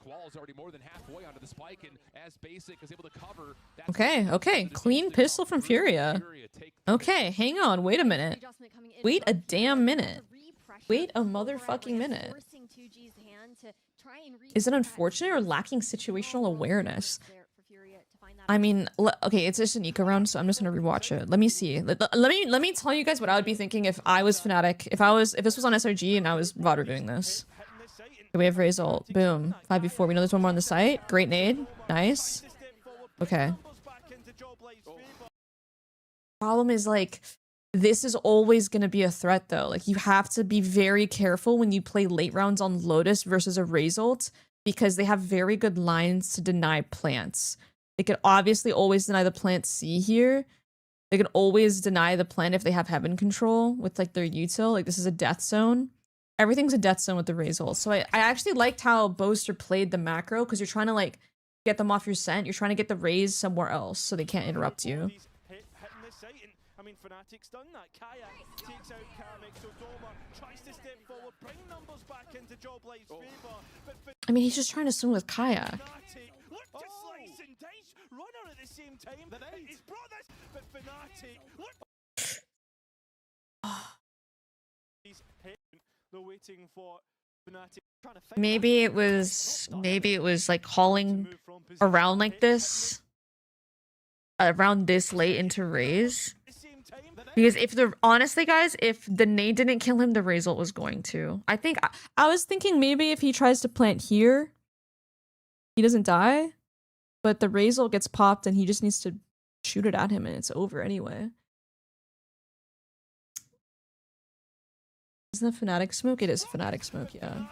Koala's already more than halfway onto the spike, and as Basic is able to cover... Okay, okay. Clean pistol from FURIA. Okay, hang on. Wait a minute. Wait a damn minute. Wait a motherfucking minute. Is it unfortunate or lacking situational awareness? I mean, okay, it's just an eco round, so I'm just gonna rewatch it. Let me see. Let me tell you guys what I would be thinking if I was Fnatic. If this was on SRG and I was VOD reviewing this. Okay, we have Raze ult. Boom. 5v4. We know there's one more on the site. Great nade. Nice. Okay. Problem is, like, this is always gonna be a threat though. Like, you have to be very careful when you play late rounds on Lotus versus a Raze ult, because they have very good lines to deny plants. They could obviously always deny the plant C here. They could always deny the plant if they have heaven control with like their util. Like, this is a death zone. Everything's a death zone with the Raze ult. So I actually liked how Boaster played the macro, because you're trying to like get them off your scent. You're trying to get the Raze somewhere else so they can't interrupt you. I mean, Fnatic's done that. Kaya takes out Kamek, so Doma tries to step forward, bring numbers back into Job Life's favor. But I mean, he's just trying to swim with Kayak. Look to slice and dice, runner at the same time. He's brought this, but Fnatic, look. They're waiting for Fnatic. Maybe it was like calling around like this, around this late into Raze. Because honestly guys, if the nade didn't kill him, the Raze ult was going to. I was thinking maybe if he tries to plant here, he doesn't die, but the Raze ult gets popped and he just needs to shoot it at him and it's over anyway. Isn't that Fnatic smoke? It is Fnatic smoke, yeah.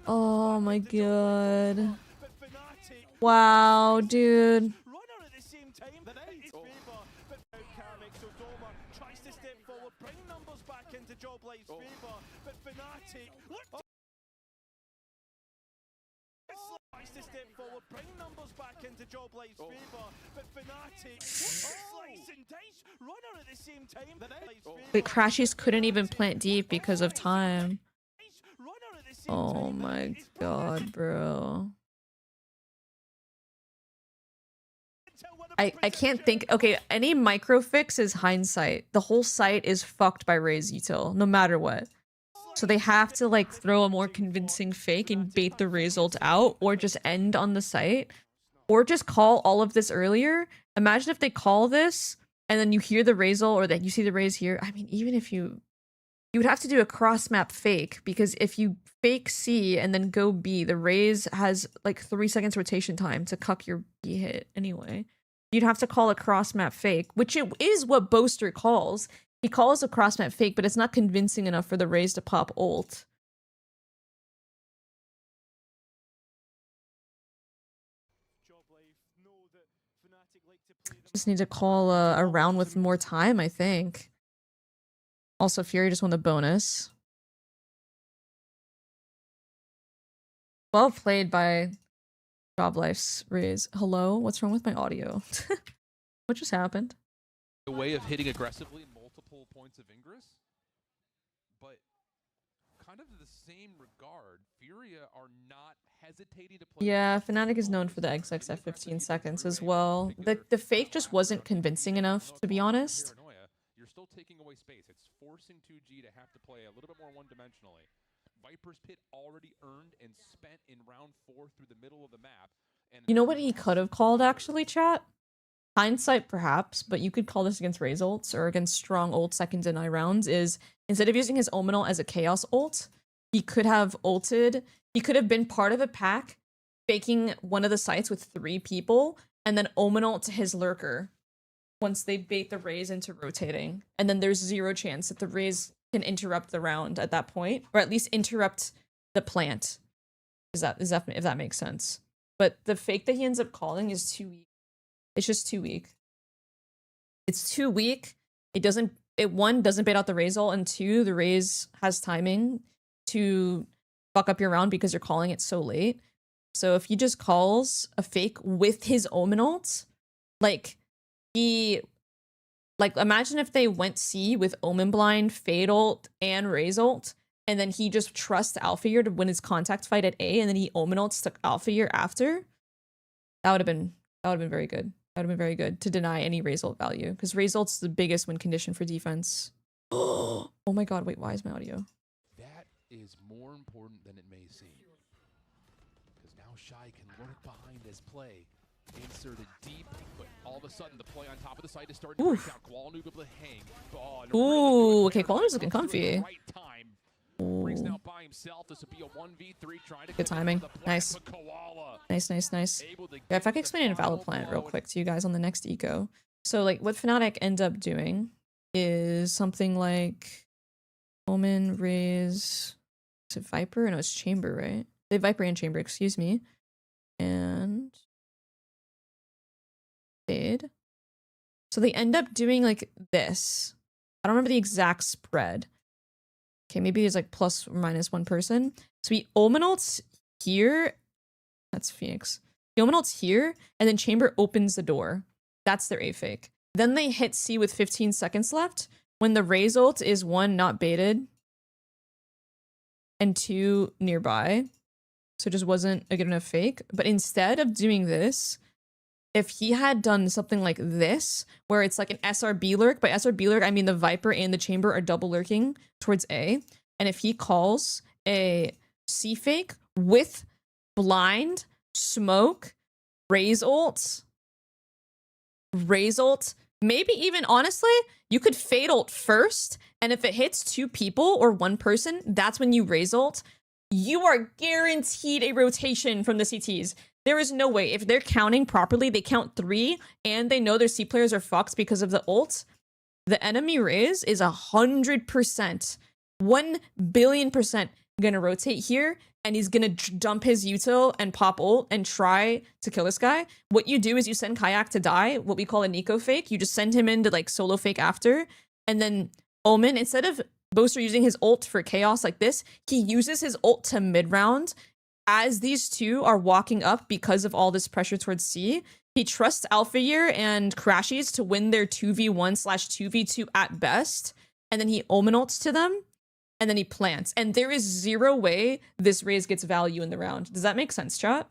Oh my god. Wow, dude. To step forward, bring numbers back into Job Life's favor, but Fnatic slice and dice, runner at the same time. Wait, Crashies couldn't even plant deep because of time. Oh my god, bro. I can't think. Okay, any micro fix is hindsight. The whole site is fucked by Raze util, no matter what. So they have to like throw a more convincing fake and bait the Raze ult out, or just end on the site, or just call all of this earlier. Imagine if they call this and then you hear the Raze ult, or that you see the Raze here. I mean, even if you would have to do a cross map fake, because if you fake C and then go B, the Raze has like 3 seconds rotation time to cuck your B hit anyway. You'd have to call a cross map fake, which it is what Boaster calls. He calls a cross map fake, but it's not convincing enough for the Raze to pop ult. Just need to call a round with more time, I think. Also, Fury just won the bonus. Well played by Job Life's Raze. Hello? What's wrong with my audio? What just happened? A way of hitting aggressively in multiple points of ingress. but kind of the same regard, FURIA are not hesitating to play. Yeah, Fnatic is known for the XX at 15 seconds as well. The fake just wasn't convincing enough, to be honest. You're still taking away space. It's forcing 2G to have to play a little bit more one-dimensionally. Viper's Pit already earned and spent in round 4 through the middle of the map. And You know what he could have called, actually, chat? Hindsight, perhaps, but you could call this against Raze ults or against strong ult second deny rounds, is instead of using his Omen ult as a Chaos ult, he could have ulted. He could have been part of a pack, faking one of the sites with 3 people, and then Omen ult to his Lurker once they bait the Raze into rotating. And then there's 0 chance that the Raze can interrupt the round at that point, or at least interrupt the plant. Is that if that makes sense? But the fake that he ends up calling is too weak. It's just too weak. It's too weak. One, doesn't bait out the Raze ult, and 2, the Raze has timing to fuck up your round because you're calling it so late. So if he just calls a fake with his Omen ult, imagine if they went C with Omen Blind, Fade ult, and Raze ult, and then he just trusts Alphayear to win his contact fight at A, and then he Omen ults to Alphayear after. That would have been very good. That would have been very good to deny any Raze ult value, because Raze ult's the biggest win condition for defense. Oh my god, wait, why is my audio? That is more important than it may seem. Because now Shy can lurk behind his play. Inserted deep, but all of a sudden the play on top of the site is starting to break down. Qualnu able to hang. Ooh, okay, Qualnu's looking comfy. Right time. Brings now by himself. This would be a 1v3 trying to good timing. Nice. Nice. Yeah, if I could explain Valorant real quick to you guys on the next eco. So like what Fnatic end up doing is something like Omen, Raze, is it Viper? No, it's Chamber, right? They Viper and Chamber, excuse me. And Fade. So they end up doing like this. I don't remember the exact spread. Okay, maybe it's like plus or minus 1 person. So he Omen ults here. That's Phoenix. He Omen ults here, and then Chamber opens the door. That's their A fake. Then they hit C with 15 seconds left, when the Raze ult is 1, not baited, and 2, nearby. So it just wasn't a good enough fake. But instead of doing this, if he had done something like this, where it's like an SRB lurk, by SRB lurk, I mean the Viper and the Chamber are double lurking towards A, and if he calls a C fake with blind, smoke, Raze ult, maybe even, honestly, you could Fade ult first, and if it hits 2 people or 1 person, that's when you Raze ult. You are guaranteed a rotation from the CTs. There is no way. If they're counting properly, they count 3, and they know their C players are fucked because of the ult. The enemy Raze is 100%, 1,000,000,000% gonna rotate here, and he's gonna dump his util and pop ult and try to kill this guy. What you do is you send Kayak to die, what we call a Nico fake. You just send him into like solo fake after, and then Omen, instead of Boaster using his ult for chaos like this, he uses his ult to mid-round. As these two are walking up because of all this pressure towards C, he trusts Alphayear and Crashies to win their 2v1/2v2 at best, and then he Omen ults to them, and then he plants. And there is 0 way this Raze gets value in the round. Does that make sense, chat?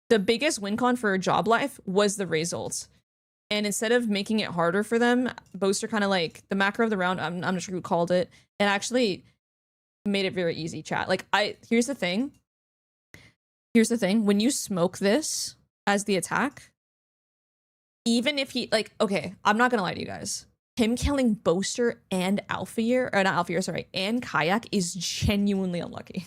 The biggest win con for Job Life was the Raze ult. And instead of making it harder for them, Boaster kind of like, the macro of the round, I'm not sure who called it, it actually made it very easy, chat. Like, here's the thing. When you smoke this as the attack, even if he, like, okay, I'm not gonna lie to you guys. Him killing Boaster and Alphayear, or not Alphayear, sorry, and Kayak is genuinely unlucky.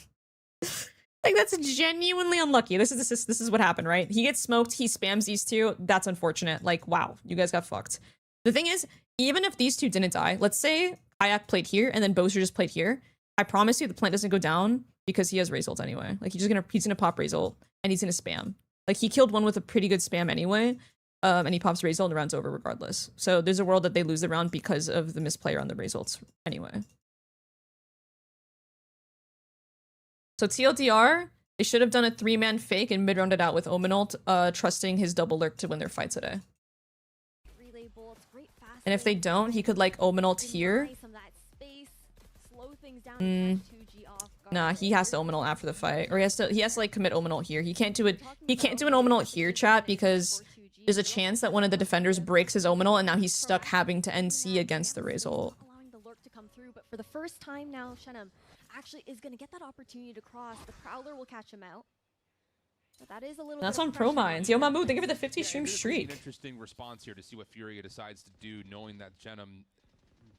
Like, that's genuinely unlucky. This is what happened, right? He gets smoked, he spams these two. That's unfortunate. Like, wow, you guys got fucked. The thing is, even if these two didn't die, let's say Kayak played here and then Boaster just played here, I promise you the plant doesn't go down because he has Raze ult anyway. Like, he's gonna pop Raze ult and he's gonna spam. Like, he killed one with a pretty good spam anyway, and he pops Raze ult and the round's over regardless. So there's a world that they lose the round because of the misplayer on the Raze ults anyway. So TLDR, they should have done a 3-man fake and mid-rounded out with Omen ult, trusting his double lurk to win their fight today. And if they don't, he could like Omen ult here, things down and catch 2G off guard. Nah, he has to omen ult after the fight, or he has to like commit omen ult here. He can't do it. He can't do an omen ult here, chat, because there's a chance that one of the defenders breaks his omen ult, and now he's stuck having to NC against the Raze ult. Allowing the lurk to come through, but for the first time now, Shenum actually is going to get that opportunity to cross. The Prowler will catch him out. But that is a little That's bit on of Pro pressure Mines. Yo, Mahmood, thank you for the 50 Yeah, stream it is streak. An interesting response here to see what Furia decides to do, knowing that Genum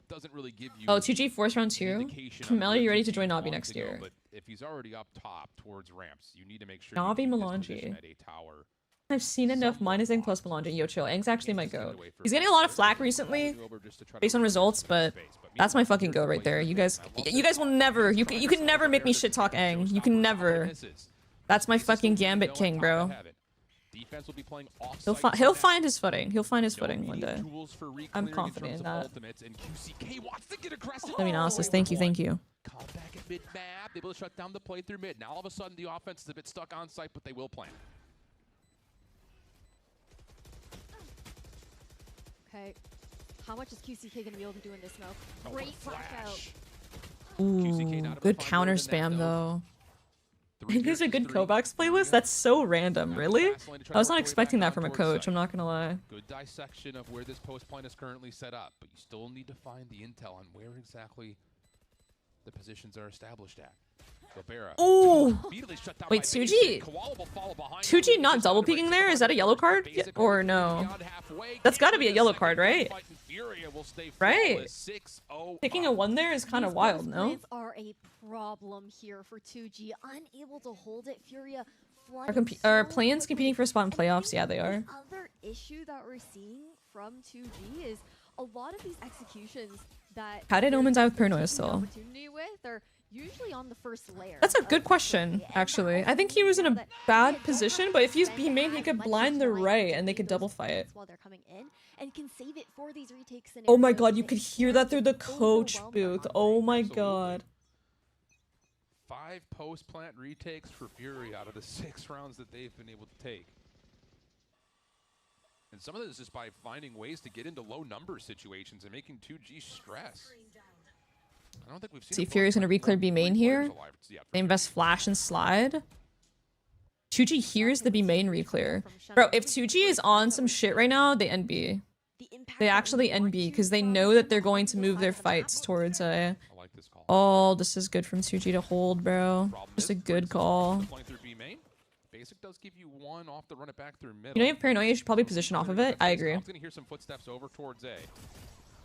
doesn't really give you. Oh, 2G force round 2. Mel, are you ready to join Navi Navi next year? But if he's already up top towards ramps, you need to make sure Navi you keep this melanji. position at a tower. I've seen enough minusing plus melanji. Yo, chill. Ang's actually my goat. He's getting a lot of flack recently based on results, but that's my fucking goat right there. You guys will never, you can never make me shit talk Ang. You can never. That's my fucking Gambit King, bro. Defense will be playing He'll find his footing. He'll find his footing one day. I'm confident in that. I mean, Asus, thank you. Come back at mid map, able to shut down the play through mid. Now all of a sudden the offense is a bit stuck on site, but they will plan. Okay. How much is QCK going to be able to do in this smoke? Great flash out. Ooh, good counter spam though. I think there's a good Kovacs playlist? That's so random, really? I was not expecting that from a coach, I'm not gonna lie. Good dissection of where this post plan is currently set up, but you still need to find the intel on where exactly the positions are established at. Ooh! Wait, 2G not double peeking there? Is that a yellow card? Or no? That's gotta be a yellow card, right? Right. Taking a 1 there is kind of wild, no? Are a problem here for 2G, unable to hold it. Furia Are plans competing for a spot in playoffs? Yeah, they are. The other issue that we're seeing from 2G is a lot of these executions that How did Omen die with paranoia still? opportunity with are usually on the first layer. That's a good question, actually. I think he was in a bad position, but if he's B-main, he could blind the right and they could double fight. While they're coming in and can save it for these retakes. Oh my god, you could hear that through the coach booth. Oh my god. 5 post plant retakes for Fury out of the 6 rounds that they've been able to take. And some of this is just by finding ways to get into low number situations and making 2G stress. I don't think we've seen. See, Fury's gonna reclear B main here. They invest flash and slide. 2G hears the B main reclear. Bro, if 2G is on some shit right now, they NB. They actually NB because they know that they're going to move their fights towards a. Oh, this is good from 2G to hold, bro. Just a good call. Basic does give you 1 off the run it back through middle. You know, you have paranoia, you should probably position off of it. I agree. I'm gonna hear some footsteps over towards A.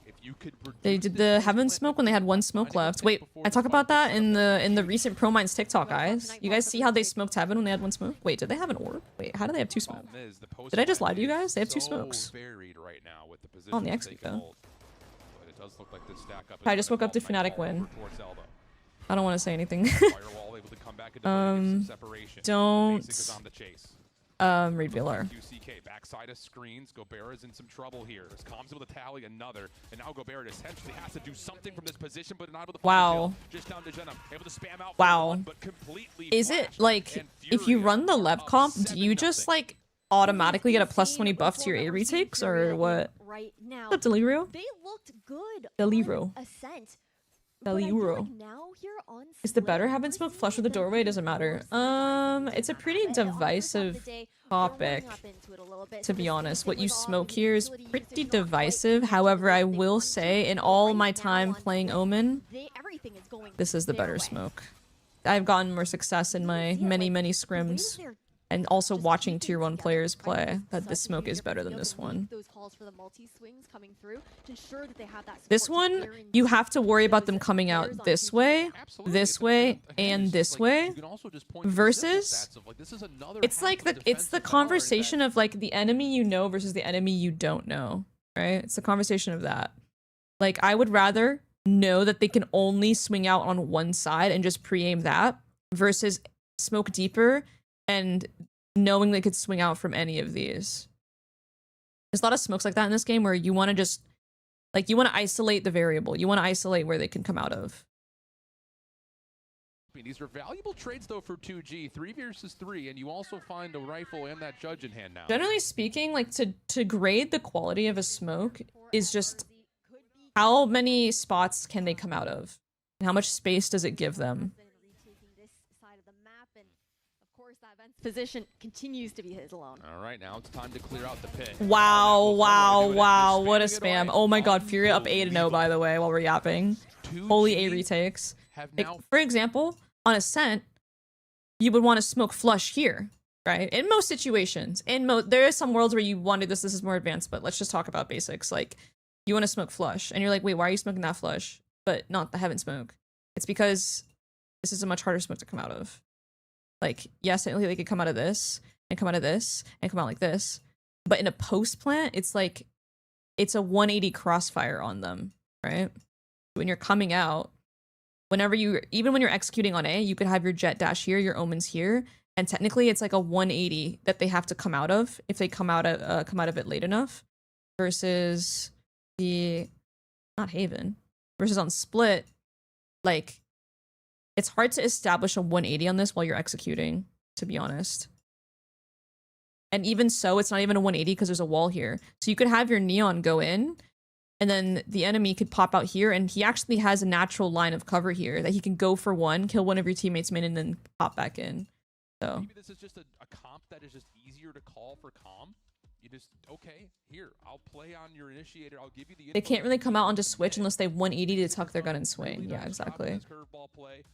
If you could they did the heaven smoke when they had 1 smoke left. Wait, I talk about that in the recent Pro Mines TikTok, guys. You guys see how they smoked heaven when they had 1 smoke? Wait, did they have an orb? Wait, how do they have 2 smokes? Did I just lie to you guys? They have 2 smokes. On the exit though. I just woke up to Fnatic win. I don't want to say anything. Don't read VLR. Backside of screens, Gobert is in some trouble here. As Com's able to tally another, and now Gobert essentially has to do something from this position, but not able to wow. Just down to Jenna, able to spam out wow. but completely is it like if you run the left comp, do you just like automatically get a +20 buff to your A retakes or what? Right now, what's up, Deliro? They looked good. Deliro. Ascent. Deliro. Is the better having smoke flush with the doorway? Doesn't matter. It's a pretty divisive topic, to be honest. What you smoke here is pretty divisive. However, I will say, in all my time playing Omen, this is the better smoke. I've gotten more success in my many scrims. And also watching tier 1 players play, that this smoke is better than this one. This one, you have to worry about them coming out this way, and this way. Versus, it's like the conversation of like the enemy you know versus the enemy you don't know, right? It's the conversation of that. Like, I would rather know that they can only swing out on one side and just pre-aim that versus smoke deeper and knowing they could swing out from any of these. There's a lot of smokes like that in this game where you want to just, like, you want to isolate the variable. You want to isolate where they can come out of. These are valuable trades, though, for 2G. 3 versus 3, and you also find a rifle and that judge in hand now. Generally speaking, like, to grade the quality of a smoke is just how many spots can they come out of. And how much space does it give them? Retaking this side of the map, and of course that Vent's position continues to be his alone. All right, now it's time to clear out the pit. Wow, wow, wow, what a spam. Oh my god, FURIA up 8-0 by the way while we're yapping. Holy A retakes. Like, for example, on Ascent, you would want to smoke flush here, right? In most situations. There is some worlds where you wanted this is more advanced, but let's just talk about basics. Like, you want to smoke flush, and you're like, wait, why are you smoking that flush, but not the heaven smoke? It's because this is a much harder smoke to come out of. Like, yes, they could come out of this, and come out of this, and come out like this, but in a post plant, it's like, it's a 180 crossfire on them, right? When you're coming out, even when you're executing on A, you could have your jet dash here, your omens here, and technically it's like a 180 that they have to come out of if they come out of it late enough, versus not Haven, versus on Split, like, it's hard to establish a 180 on this while you're executing, to be honest. And even so, it's not even a 180 because there's a wall here. So you could have your Neon go in, and then the enemy could pop out here, and he actually has a natural line of cover here that he can go for one, kill one of your teammates main, and then pop back in. So maybe this is just a comp that is just easier to call for calm. You just, okay, here, I'll play on your initiator. I'll give you the. They can't really come out onto switch unless they 180 to tuck their gun and swing. Yeah, exactly.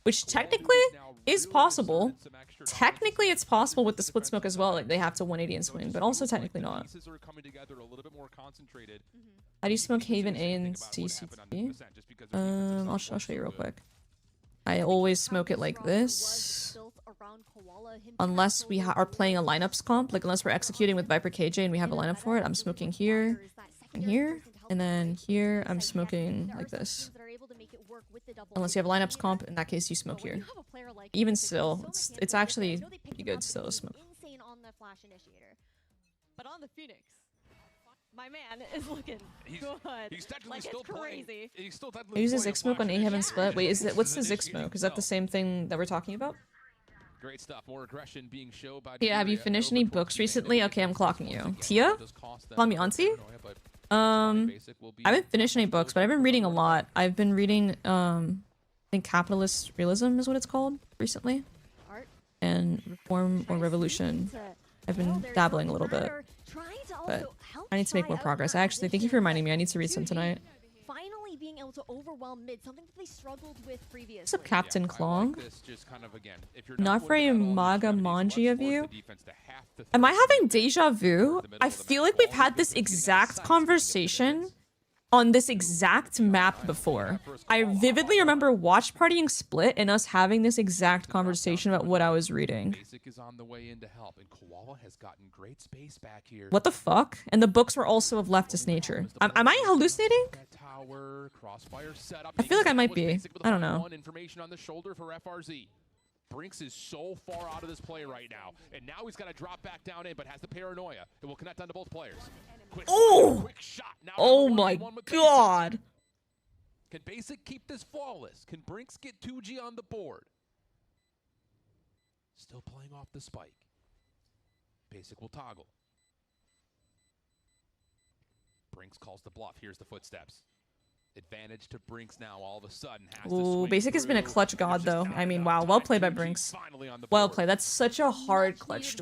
Which technically is possible. Technically, it's possible with the split smoke as well. Like, they have to 180 and swing, but also technically not. How do you smoke Haven A and CCT? I'll show you real quick. I always smoke it like this. Unless we are playing a lineups comp, like unless we're executing with Viper KJ and we have a lineup for it, I'm smoking here and here, and then here I'm smoking like this. Unless you have a lineups comp, in that case you smoke here. Even still, it's actually pretty good still to smoke. But on the Phoenix, my man is looking good. He's technically like, still it's crazy. He's still I use a Zik smoke on A Heaven Split. Wait, what's the Zik smoke? Is that the same thing that we're talking about? Great stuff. More aggression being shown by Yeah, have you finished any books recently? Okay, I'm clocking you. Tia? Call me auntie? I haven't finished any books, but I've been reading a lot. I've been reading, I think Capitalist Realism is what it's called recently. And Reform or Revolution. I've been dabbling a little bit. But I need to make more progress. Actually, thank you for reminding me. I need to read some tonight. Finally being able to overwhelm mid, something that they struggled with previously. What's up, Captain Klong? Kind of, again, Not very Maga Manji of you. Am I having deja vu? I feel like we've had this exact conversation on this exact map before. I vividly remember watch partying Split and us having this exact conversation about what I was reading. Basic is on the way in to help, and Koala has gotten great space back here. What the fuck? And the books were also of leftist nature. Am I hallucinating? I feel like I might be. I don't know. Information on the shoulder for FRZ. Brinks is so far out of this play right now, and now he's got to drop back down in, but has the paranoia. It will connect onto both players. Quick shot. Now oh my god! Can Basic keep this flawless? Can Brinks get 2G on the board? Still playing off the spike. Basic will toggle. Brinks calls the bluff. Here's the footsteps. Advantage to Brinks now all of a sudden. Ooh, Basic has been a clutch god though. I mean, wow, well played by Brinks. Well played. That's such a hard clutch.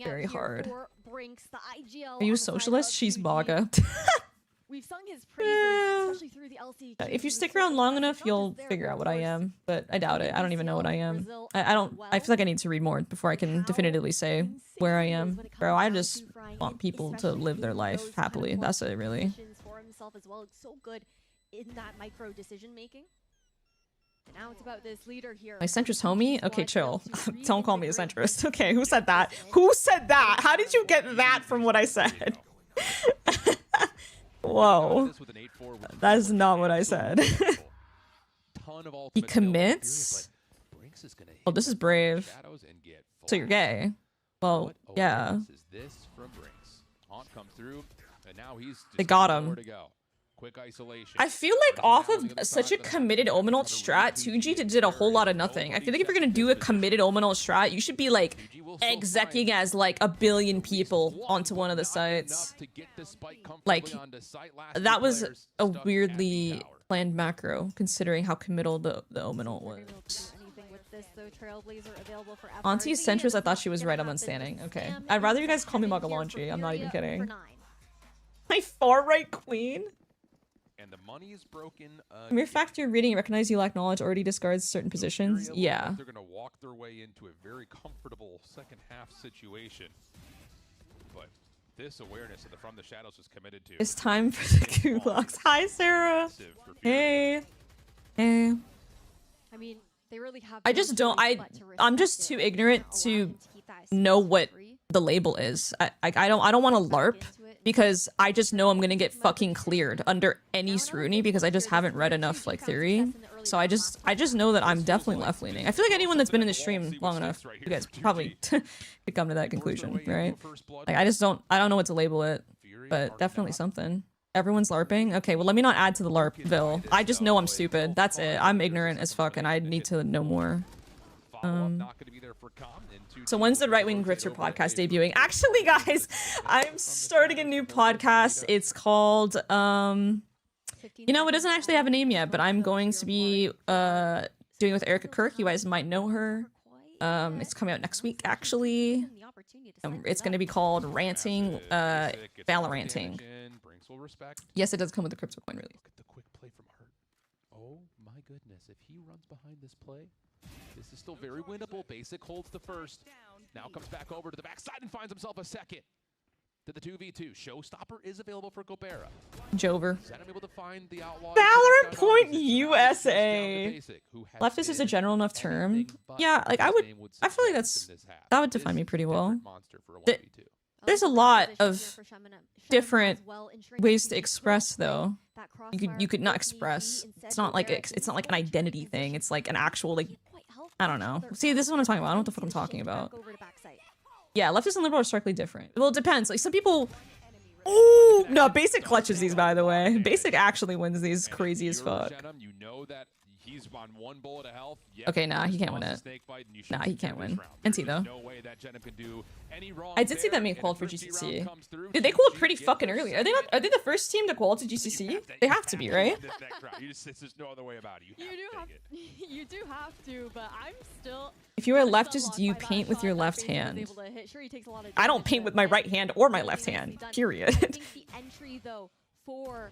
Very hard. Are you a socialist? She's MAGA. We've sung his praises, especially through the LC. If you stick around long enough, you'll figure out what I am, but I doubt it. I don't even know what I am. I don't. I feel like I need to read more before I can definitively say where I am. Bro, I just want people to live their life happily. That's it, really. As well. It's so good in that micro decision making. And now it's about this leader here. My centrist homie? Okay, chill. Don't call me a centrist. Okay, who said that? Who said that? How did you get that from what I said? Whoa. That is not what I said. He commits? Oh, this is brave. So you're gay. Well, yeah. They got him. quick isolation. I feel like off of such a committed Omenalt strat, 2G did a whole lot of nothing. I feel like if you're gonna do a committed Omenalt strat, you should be like execing as like a billion people onto one of the sites. Like that was a weirdly planned macro, considering how committal the Omenalt was. Auntie's centrist, I thought she was right. I'm unstanding. Okay, I'd rather you guys call me Magalanji. I'm not even kidding. My far right queen. And the money is broken. The mere fact you're reading and recognize you lack knowledge already discards certain positions. Yeah. They're gonna walk their way into a very comfortable second half situation. But this awareness of the From the Shadows was committed to. It's time for the Kulaks. Hi, Sarah. Hey. Hey. I mean, they really have. I just don't. I'm just too ignorant to know what the label is. I don't want to LARP because I just know I'm gonna get fucking cleared under any scrutiny because I just haven't read enough like theory. So I just know that I'm definitely left leaning. I feel like anyone that's been in the stream long enough, you guys probably could come to that conclusion, right? Like I don't know what to label it, but definitely something. Everyone's LARPing? Okay, well let me not add to the LARPville. I just know I'm stupid. That's it. I'm ignorant as fuck and I need to know more. So when's the Right Wing Grifter podcast debuting? Actually, guys, I'm starting a new podcast. It's called, you know, it doesn't actually have a name yet, but I'm going to be doing it with Erica Kirk. You guys might know her. It's coming out next week, actually. It's going to be called Ranting, Valoranting. Yes, it does come with the crypto coin release. Look at the quick play from Hurt. Oh my goodness, if he runs behind this play, this is still very winnable. Basic holds the first. Now comes back over to the backside and finds himself a second. To the 2v2. Showstopper is available for Gobera. Jover. Able to find the outlaw. Valorant Point USA. Leftist is a general enough term. Yeah, like I feel like that would define me pretty well. There's a lot of different ways to express though. You could not express. It's not like an identity thing. It's like an actual like, I don't know. See, this is what I'm talking about. I don't know what the fuck I'm talking about. Yeah, leftist and liberal are starkly different. Well, it depends. Like some people. Ooh, no, Basic clutches these, by the way. Basic actually wins these crazy as fuck. You know that he's on 1 bullet of health. Okay, nah, he can't win it. Nah, he can't win. NT though. I did see that main qualified for GCC. Dude, they qualified pretty fucking early. Are they not? Are they the first team to qualify to GCC? They have to be, right? There's no other way about it. You do have to, but I'm still. If you are a leftist, do you paint with your left hand? I don't paint with my right hand or my left hand. Period. I think the entry though for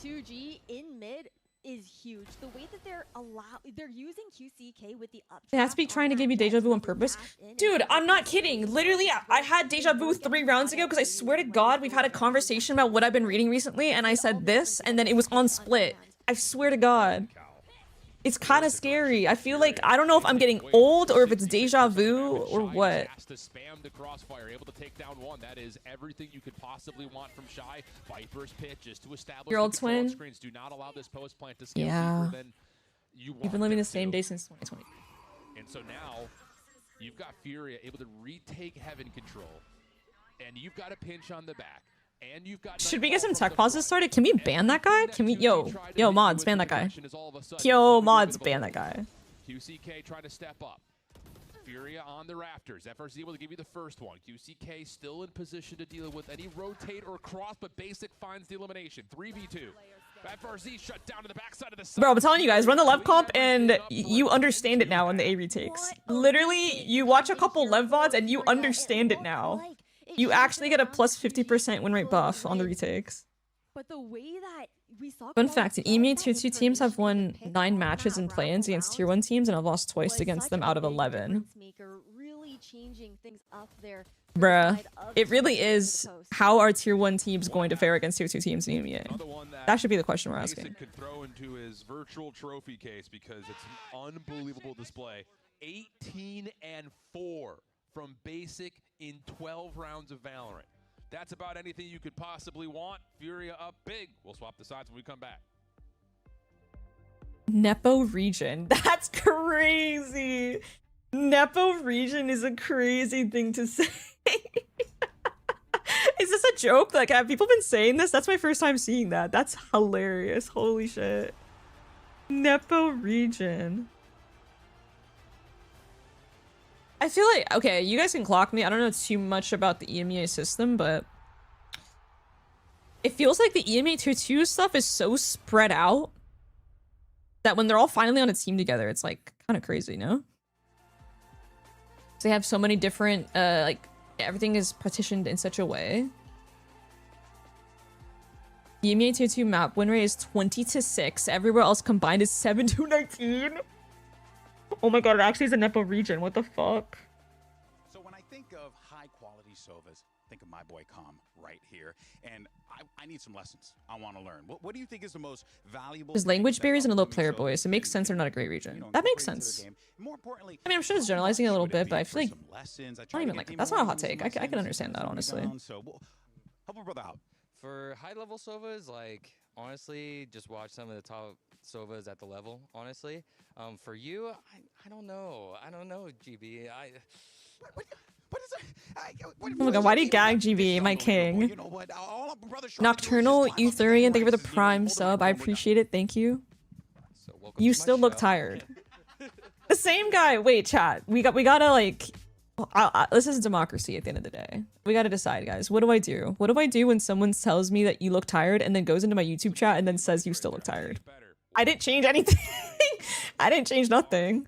2G in mid is huge. The way that they're using QCK with the up. They have to be trying to give you deja vu on purpose. Dude, I'm not kidding. Literally, I had deja vu 3 rounds ago because I swear to God, we've had a conversation about what I've been reading recently, and I said this, and then it was on split. I swear to God. It's kind of scary. I feel like, I don't know if I'm getting old or if it's deja vu or what. To spam the crossfire, able to take down 1. That is everything you could possibly want from Shy. Viper's pitch is to establish your old twin. Screens. Do not allow this post plant to scale deeper than you You've been living the same day since 2020. And so now you've got Furia able to retake Heaven control, and you've got a pinch on the back. And you've got should we get some tech pauses started? Can we ban that guy? Can we yo mods ban that guy? Yo mods ban that guy. QCK trying to step up. Furia on the rafters. FRZ able to give you the first one. QCK still in position to deal with any rotate or cross, but Basic finds the elimination. 3v2. FRZ shut down to the backside of the side. Bro, I'm telling you guys, run the Lev comp and you understand it now in the A retakes. Literally, you watch a couple Lev VODs and you understand it now. You actually get a plus 50% win rate buff on the retakes. But the way that we saw Fun fact, EMEA tier 2 teams have won 9 matches in play-ins against tier 1 teams and have lost twice against them out of 11. Really changing things up there. Bruh, it really is how are tier 1 teams going to fare against tier 2 teams in EMEA? That should be the question we're asking. Could throw into his virtual trophy case because it's an unbelievable display. 18-4 from Basic in 12 rounds of Valorant. That's about anything you could possibly want. Furia up big. We'll swap the sides when we come back. Nepo region. That's crazy. Nepo region is a crazy thing to say. Is this a joke? Like, have people been saying this? That's my first time seeing that. That's hilarious. Holy shit. Nepo region. I feel like, okay, you guys can clock me. I don't know too much about the EMEA system, but it feels like the EMEA Tier 2 stuff is so spread out that when they're all finally on a team together, it's like kind of crazy, no? They have so many different, like, everything is partitioned in such a way. The EMEA Tier 2 map win rate is 20-6. Everywhere else combined is 7-19. Oh my god, it actually is a Nepo region. What the fuck? So when I think of high quality Sovas, think of my boy Com right here. And I need some lessons. I want to learn. What do you think is the most valuable? There's language barriers and a low player voice. It makes sense they're not a great region. That makes sense. More importantly, I mean, I'm sure it's generalizing a little bit, but I feel like not even like that's not a hot take. I can understand that, honestly. So help a brother out. For high level Sovas, like honestly, just watch some of the top Sovas at the level. Honestly, for you, I don't know. I don't know, GB. What is it? Oh my god, why do you gag GB, my king? You know what? Nocturnal Eutherian, thank you for the prime sub. I appreciate it. Thank you. So You still look tired. The same guy. Wait, chat. We gotta like. This is democracy at the end of the day. We gotta decide, guys. What do I do? What do I do when someone tells me that you look tired and then goes into my YouTube chat and then says you still look tired? I didn't change anything. I didn't change nothing.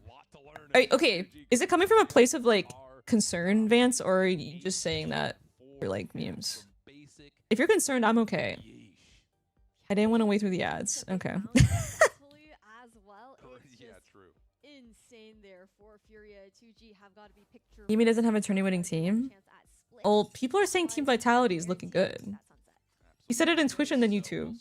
Okay, is it coming from a place of like concern, Vance, or are you just saying that for like memes? If you're concerned, I'm okay. I didn't want to wait through the ads. Okay. As well, it's true. insane there for FURIA. 2G have got to be picture. Yumi doesn't have a tourney winning team. Oh, people are saying team vitality is looking good. He said it in Twitch and then YouTube.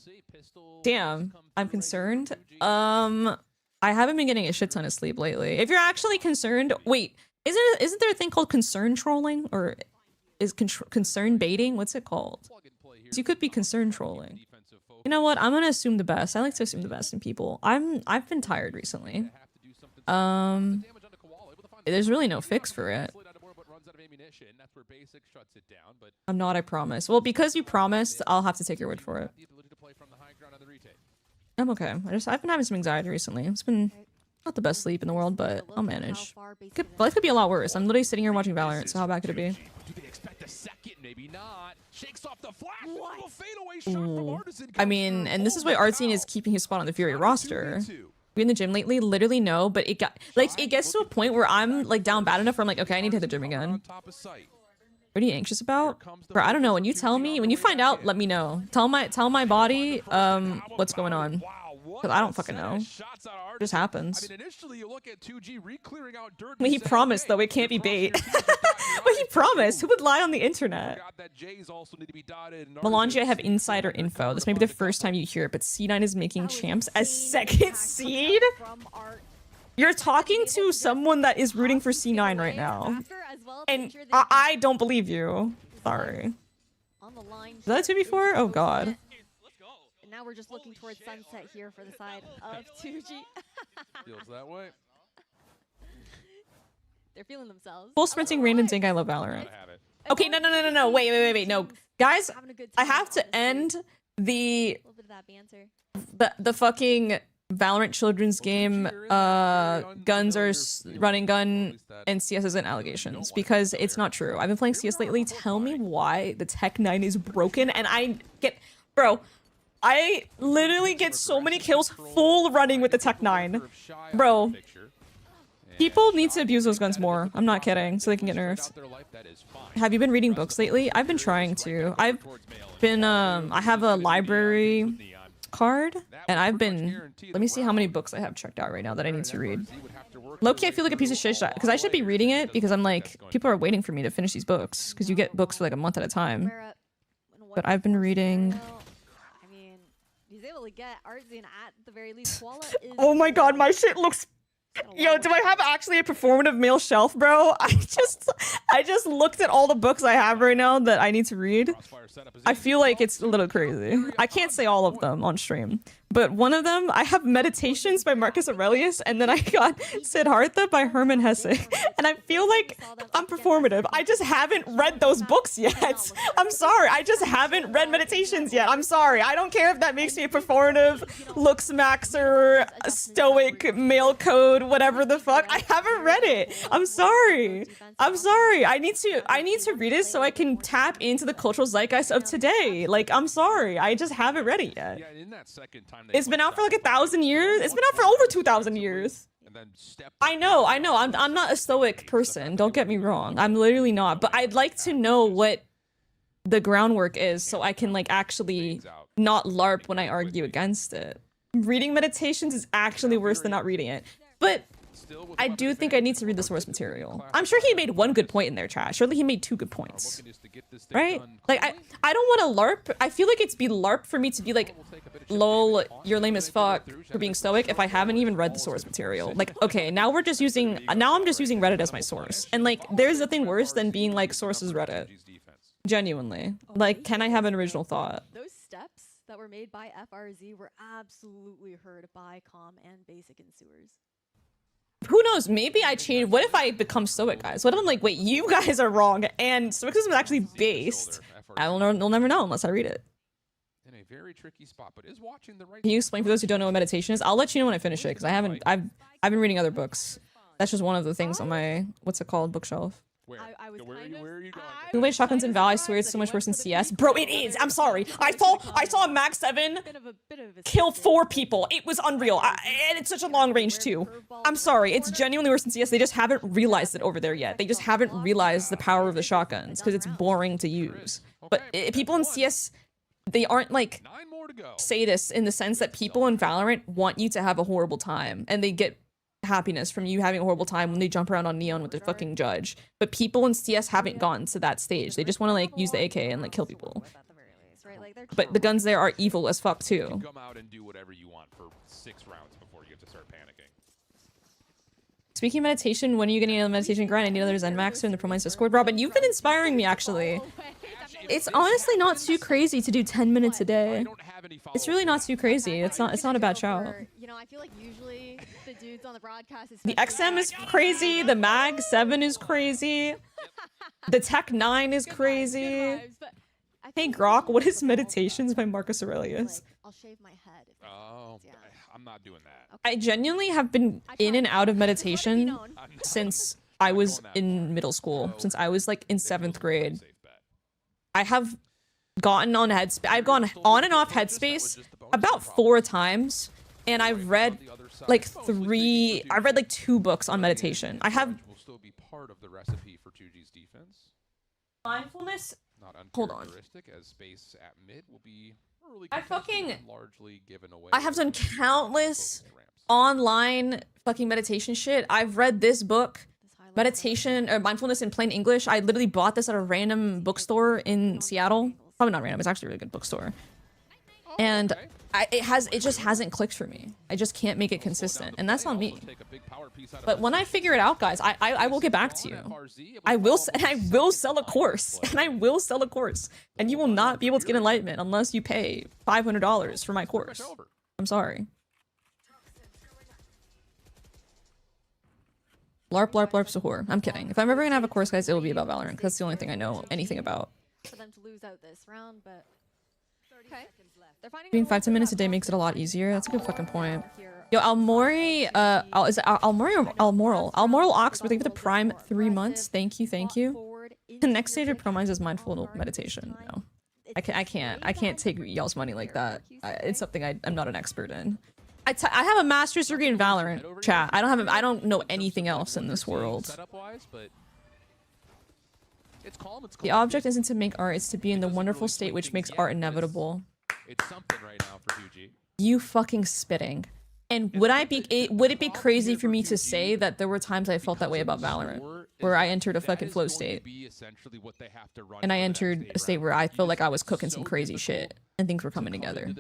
Damn, I'm concerned. I haven't been getting a shit ton of sleep lately. If you're actually concerned, wait, isn't there a thing called concern trolling, or is concern baiting? What's it called? So you could be concern trolling. You know what? I'm gonna assume the best. I like to assume the best in people. I've been tired recently. There's really no fix for it. I'm not, I promise. Well, because you promised, I'll have to take your word for it. I'm okay. I've been having some anxiety recently. It's been not the best sleep in the world, but I'll manage. Life could be a lot worse. I'm literally sitting here watching Valorant, so how bad could it be? Do they expect a second? Maybe not. Shakes off the flash. Little fadeaway shot from Artisan. I mean, and this is why Artsine is keeping his spot on the FURIA roster. You in the gym lately? Literally no, but it gets to a point where I'm like down bad enough where I'm like, okay, I need to hit the gym again. What are you anxious about? Bro, I don't know. When you tell me, when you find out, let me know. Tell my body what's going on. Because I don't fucking know. It just happens. Well, he promised, though. It can't be bait. But he promised. Who would lie on the internet? Melanji, I have insider info. This may be the first time you hear it, but C9 is making champs as second seed? You're talking to someone that is rooting for C9 right now. And I don't believe you. Sorry. Is that a 2v4? Oh, God. And now we're just looking towards sunset here for the side of 2G. Feels that way. They're feeling themselves. Full sprinting random dink. I love Valorant. Okay, no. Wait. No. Guys, I have to end the fucking Valorant children's game guns are running gun and CS isn't allegations, because it's not true. I've been playing CS lately. Tell me why the Tech 9 is broken, and I literally get so many kills full running with the Tech 9. Bro, people need to abuse those guns more. I'm not kidding, so they can get nerfed. Have you been reading books lately? I've been trying to. I've been, I have a library card, and I've been, let me see how many books I have checked out right now that I need to read. Low-key, I feel like a piece of shit, because I should be reading it, because I'm like, people are waiting for me to finish these books, because you get books for like a month at a time. But I've been reading... He's able to get Artzine at the very least. Oh my god, my shit looks... Yo, do I have actually a performative male shelf, bro? I just looked at all the books I have right now that I need to read. I feel like it's a little crazy. I can't say all of them on stream, but one of them, I have Meditations by Marcus Aurelius, and then I got Siddhartha by Hermann Hesse. And I feel like I'm performative. I just haven't read those books yet. I'm sorry. I just haven't read Meditations yet. I'm sorry. I don't care if that makes me a performative, looks maxer, stoic, male code, whatever the fuck. I haven't read it. I'm sorry. I'm sorry. I need to read it so I can tap into the cultural zeitgeist of today. Like, I'm sorry. I just haven't read it yet. Yeah, in that second time It's been out for like 1,000 years. It's been out for over 2,000 years. I know. I'm not a stoic person. Don't get me wrong. I'm literally not. But I'd like to know what the groundwork is so I can like actually not LARP when I argue against it. Reading Meditations is actually worse than not reading it. But I do think I need to read the source material. I'm sure he made one good point in there, chat. Surely he made 2 good points. Right? Like, I don't want to LARP. I feel like it's be LARP for me to be like, lol, you're lame as fuck for being stoic if I haven't even read the source material. Like, okay, now I'm just using Reddit as my source. And like, there's nothing worse than being like, source is Reddit. Genuinely. Like, can I have an original thought? Those steps that were made by FRZ were absolutely heard by Com and Basic and Sewers. Who knows? Maybe I changed. What if I become stoic, guys? What if I'm like, wait, you guys are wrong, and stoicism is actually based? I'll never know unless I read it. In a very tricky spot, but is watching the right. Can you explain for those who don't know what meditation is? I'll let you know when I finish it because I've been reading other books. That's just one of the things on my what's it called bookshelf. Where? Where are you going? Two-way shotguns in Val, I swear it's so much worse than CS. Bro, it is! I'm sorry. I saw a Max 7 kill 4 people. It was unreal. And it's such a long range too. I'm sorry. It's genuinely worse than CS. They just haven't realized it over there yet. They just haven't realized the power of the shotguns because it's boring to use. But people in CS, they aren't like sadists in the sense that people in Valorant want you to have a horrible time. And they get happiness from you having a horrible time when they jump around on Neon with the fucking judge. But people in CS haven't gotten to that stage. They just want to like use the AK and like kill people. But the guns there are evil as fuck too. Come out and do whatever you want for 6 rounds before you get to start panicking. Speaking of meditation, when are you getting a meditation grind? I need another Zen Max in the Prominence Discord. Robin, you've been inspiring me actually. It's honestly not too crazy to do 10 minutes a day. It's really not too crazy. It's not a bad shout. You know, I feel like usually the dudes on the broadcast is the XM is crazy, the Mag 7 is crazy, the Tech 9 is crazy. Hey Grok, what is Meditations by Marcus Aurelius? I'll shave my head. Oh, I'm not doing that. I genuinely have been in and out of meditation since I was in middle school, since I was like in 7th grade. I have gotten on Headspace. I've gone on and off Headspace about 4 times, and I've read like 2 books on meditation. I have will still be part of the recipe for 2G's defense. mindfulness. Not Hold on. as space at mid will be early largely given away. I have done countless online fucking meditation shit. I've read this book. Meditation or mindfulness in plain English. I literally bought this at a random bookstore in Seattle. Probably not random. It's actually a really good bookstore. And it just hasn't clicked for me. I just can't make it consistent, and that's on me. But when I figure it out, guys, I will get back to you. I will sell a course, and I will sell a course, and you will not be able to get enlightenment unless you pay $500 for my course. I'm sorry. LARP, LARP, LARP, Sahur. I'm kidding. If I'm ever gonna have a course, guys, it will be about Valorant, because that's the only thing I know anything about. For them to lose out this round, but okay. Doing 5 to 10 minutes a day makes it a lot easier. That's a good fucking point. Yo, Almori, is it Almori or Almoral? Almoral Ox, we're thank you for the prime 3 months. Thank you, thank you. The next stage of Promise is mindful meditation. No, I can't take y'all's money like that. It's something I'm not an expert in. I have a master's degree in Valorant, chat. I don't know anything else in this world. The object isn't to make art, it's to be in the wonderful state which makes art inevitable. It's something right now for 2G. You fucking spitting. And would it be crazy for me to say that there were times I felt that way about Valorant, where I entered a fucking flow state, and I entered a state where I felt like I was cooking some crazy shit and things were coming together.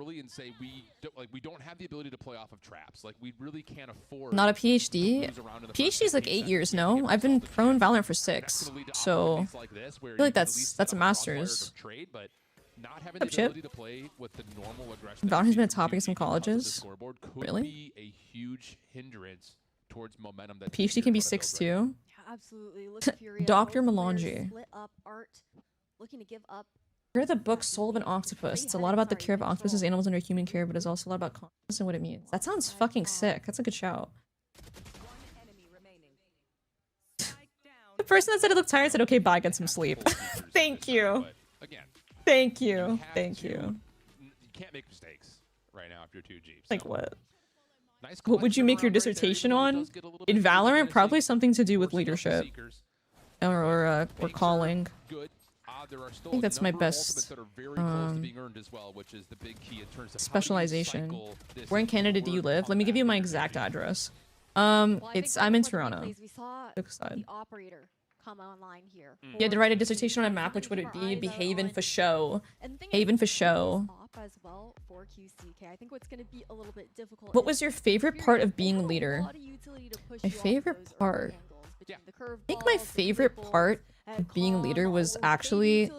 early and say we don't have the ability to play off of traps. Like we really can't afford. Not a PhD. PhD is like 8 years. No, I've been pro in Valorant for 6, so I feel like that's a master's. Not having the ability to play with the normal aggression. Valorant has been a topic in some colleges. Really? Be a huge hindrance towards momentum. That PhD can be 6 too. Yeah, absolutely. Look at FURIA. Dr. Melanji. Split up art, looking to give up. Heard the book Soul of an Octopus. It's a lot about the care of octopuses, animals under human care, but it's also a lot about consciousness and what it means. That sounds fucking sick. That's a good shout. The person that said it looked tired said, okay, bye, get some sleep. Thank you. Thank you. Thank you. You can't make mistakes right now if you're 2G. Like what? What would you make your dissertation on? In Valorant, probably something to do with leadership. Or calling. I think that's my best specialization. Where in Canada do you live? Let me give you my exact address. I'm in Toronto. The operator come online here. You had to write a dissertation on a map. Which would it be? It'd be Haven for show. Haven for show. As well for QCK. I think what's going to be a little bit difficult. What was your favorite part of being a leader? My favorite part. I think my favorite part of being a leader was actually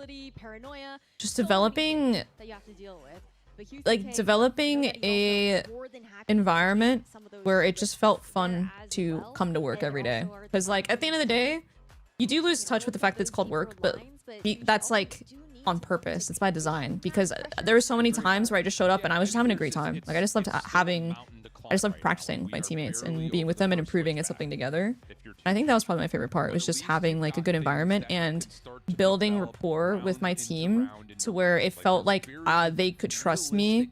just developing a environment where it just felt fun to come to work every day. Because like at the end of the day, you do lose touch with the fact that it's called work, but that's like on purpose. It's by design, because there were so many times where I just showed up and I was just having a great time. Like I just loved practicing with my teammates and being with them and improving at something together. And I think that was probably my favorite part, was just having like a good environment and building rapport with my team to where it felt like they could trust me.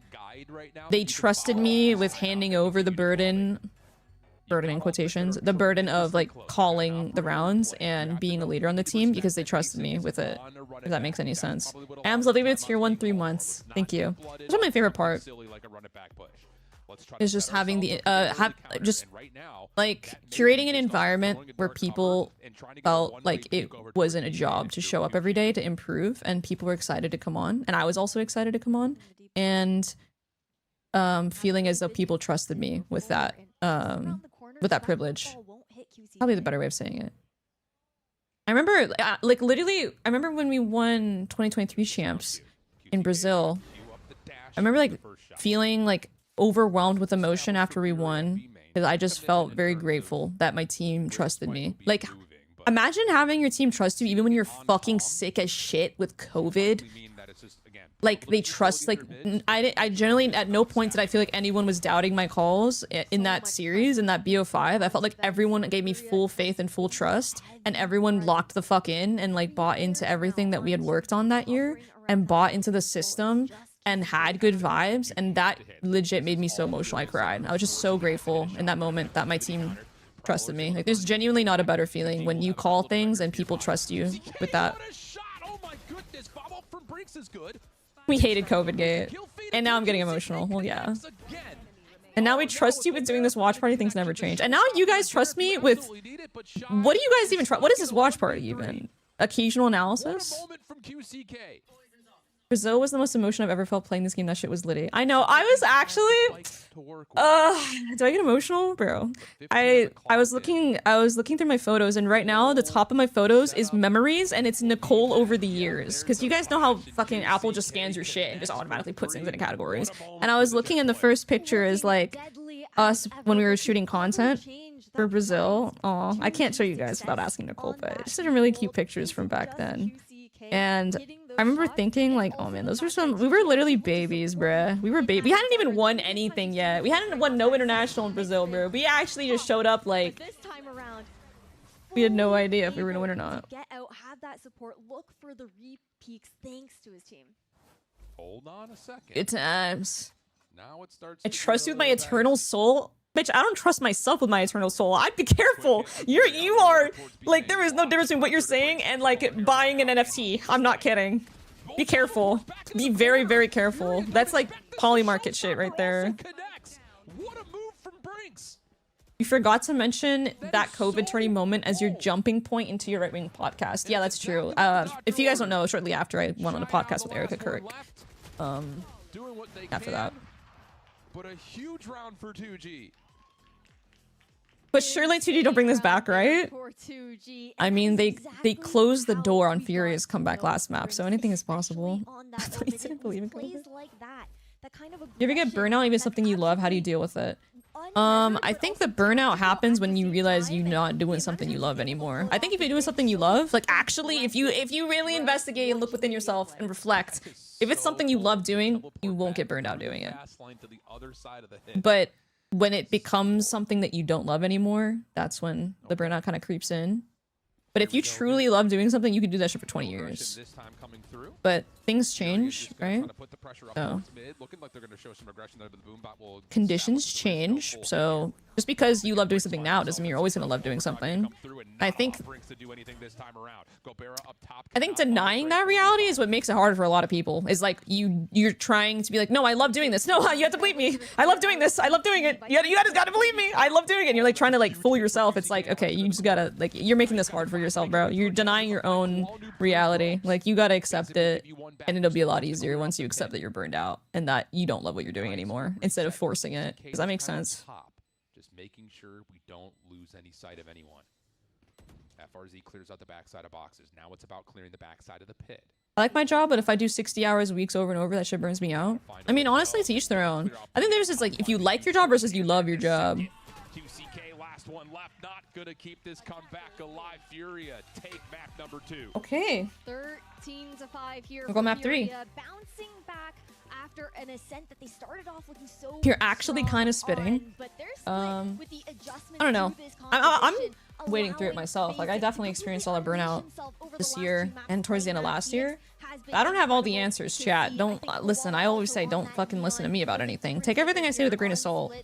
They trusted me with handing over the burden in quotations, the burden of like calling the rounds and being a leader on the team, because they trusted me with it, if that makes any sense. Am's lovely, but it's tier 1 3 months. Thank you. That's my favorite part. Is just having the just like curating an environment where people felt like it wasn't a job to show up every day to improve, and people were excited to come on, and I was also excited to come on, and feeling as though people trusted me with that privilege. Probably the better way of saying it. I remember like literally I remember when we won 2023 champs in Brazil. I remember like feeling like overwhelmed with emotion after we won, because I just felt very grateful that my team trusted me. Like imagine having your team trust you even when you're fucking sick as shit with COVID. Like they trust, like I generally at no point did I feel like anyone was doubting my calls in that series, in that BO5. I felt like everyone gave me full faith and full trust, and everyone locked the fuck in and like bought into everything that we had worked on that year and bought into the system and had good vibes, and that legit made me so emotional I cried. I was just so grateful in that moment that my team trusted me. Like there's genuinely not a better feeling when you call things and people trust you with that. We hated COVID gate, and now I'm getting emotional. Well, yeah. And now we trust you with doing this watch party. Things never change. And now you guys trust me with... What do you guys even try? What is this watch party even? Occasional analysis? Brazil was the most emotion I've ever felt playing this game. That shit was litty. I know. I was actually... do I get emotional? Bro. I was looking through my photos, and right now the top of my photos is memories, and it's Nicole over the years. Because you guys know how fucking Apple just scans your shit and just automatically puts things into categories. And I was looking, and the first picture is like us when we were shooting content for Brazil. Aw, I can't show you guys without asking Nicole, but just some really cute pictures from back then. And I remember thinking like, oh man, we were literally babies, bruh. We hadn't even won anything yet. We hadn't won no international in Brazil, bro. We actually just showed up like, this time around, we had no idea if we were gonna win or not. Get out, have that support, look for the re-peaks thanks to his team. Hold on a second. Good times. Now it starts. I trust you with my eternal soul. Bitch, I don't trust myself with my eternal soul. I'd be careful. You are like, there is no difference between what you're saying and like buying an NFT. I'm not kidding. Be careful. Be very, very careful. That's like poly market shit right there. You forgot to mention that COVID tourney moment as your jumping point into your right wing podcast. Yeah, that's true. If you guys don't know, shortly after I went on a podcast with Erica Kirk. doing what they after can, that. but a huge round for 2G. But surely 2G don't bring this back, right? For 2G. I mean, they Exactly closed the how door on we FURIA's got comeback to last know map, so Brings, anything is especially possible. on I that thought you open. didn't believe in Plays COVID. like that kind of You ever get aggression burnout even that's something you love? How do you deal with it? unmeasured, I but think the also burnout tactical happens at when the you same realize time, you're and not doing the something you amount love of anymore. people I think if you're doing it's something you so love, like actually, if you really aggressive, investigate and look within yourself and reflect, if it's something you love doing, you won't get burned out doing it. But when it becomes something that you don't love anymore, that's when the burnout kind of creeps in. But if you truly love doing something, you can do that shit for 20 years. But things change, right? So conditions change. So just because you love doing something now doesn't mean you're always going to love doing something. I think denying that reality is what makes it harder for a lot of people. Is like you're trying to be like, no, I love doing this. No, you have to believe me. I love doing this. I love doing it. You guys gotta believe me. I love doing it. And you're like trying to like fool yourself. It's like, okay, you just gotta like, you're making this hard for yourself, bro. You're denying your own reality. Like you gotta accept it, and it'll be a lot easier once you accept that you're burned out and that you don't love what you're doing anymore instead of forcing it. Does that make sense? Just making sure we don't lose any sight of anyone. FRZ clears out the backside of boxes. Now it's about clearing the backside of the pit. I like my job, but if I do 60 hours weeks over and over, that shit burns me out. I mean, honestly, to each their own. I think there's just like, if you like your job versus you love your job. QCK, last one left, not gonna keep this comeback alive. FURIA take map number 2. Okay. 13-5 here. We'll go map 3. FURIA bouncing back after an ascent that they started off looking so You're actually kind of spitting. on, but they're split with the adjustment I don't know. to this I'm competition, wading through it myself. Like I definitely experienced all that burnout this year and towards the end of last year. I don't have all the answers, chat. Don't listen. I always say don't fucking listen to me about anything. Take everything I say with a grain of salt.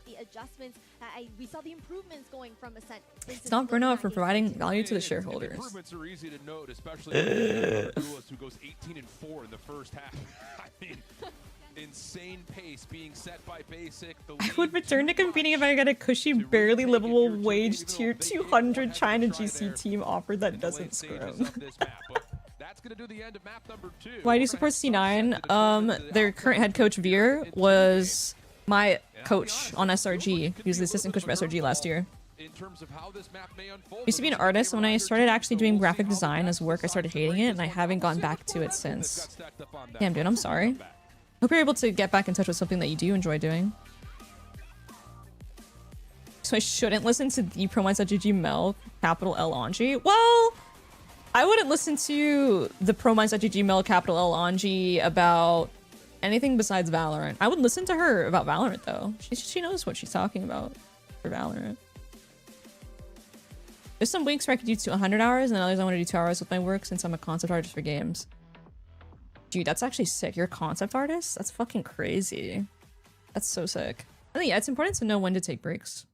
We saw the improvements going from ascent. It's not burnout for providing value to the shareholders. Improvements are easy to note, especially when duelist who goes 18-4 in the first half. I mean, insane pace being set by Basic. I would return to competing if I got a cushy, barely livable wage tier 200 China GC team offer that doesn't scrum. Why do you support C9? Their current head coach Veer was my coach on SRG. He was the assistant coach for SRG last year. I used to be an artist. When I started actually doing graphic design as work, I started hating it, and I haven't gone back to it since. Damn, dude, I'm sorry. Hope you're able to get back in touch with something that you do enjoy doing. So I shouldn't listen to the ProMinds.gg Mel, capital L Anji. Well, I wouldn't listen to the ProMinds.gg Mel, capital L Anji about anything besides Valorant. I would listen to her about Valorant though. She knows what she's talking about for Valorant. There's some weeks where I could do 100 hours, and others I want to do 2 hours with my work since I'm a concept artist for games. Dude, that's actually sick. You're a concept artist? That's fucking crazy. That's so sick. I think, yeah, it's important to know when to take breaks.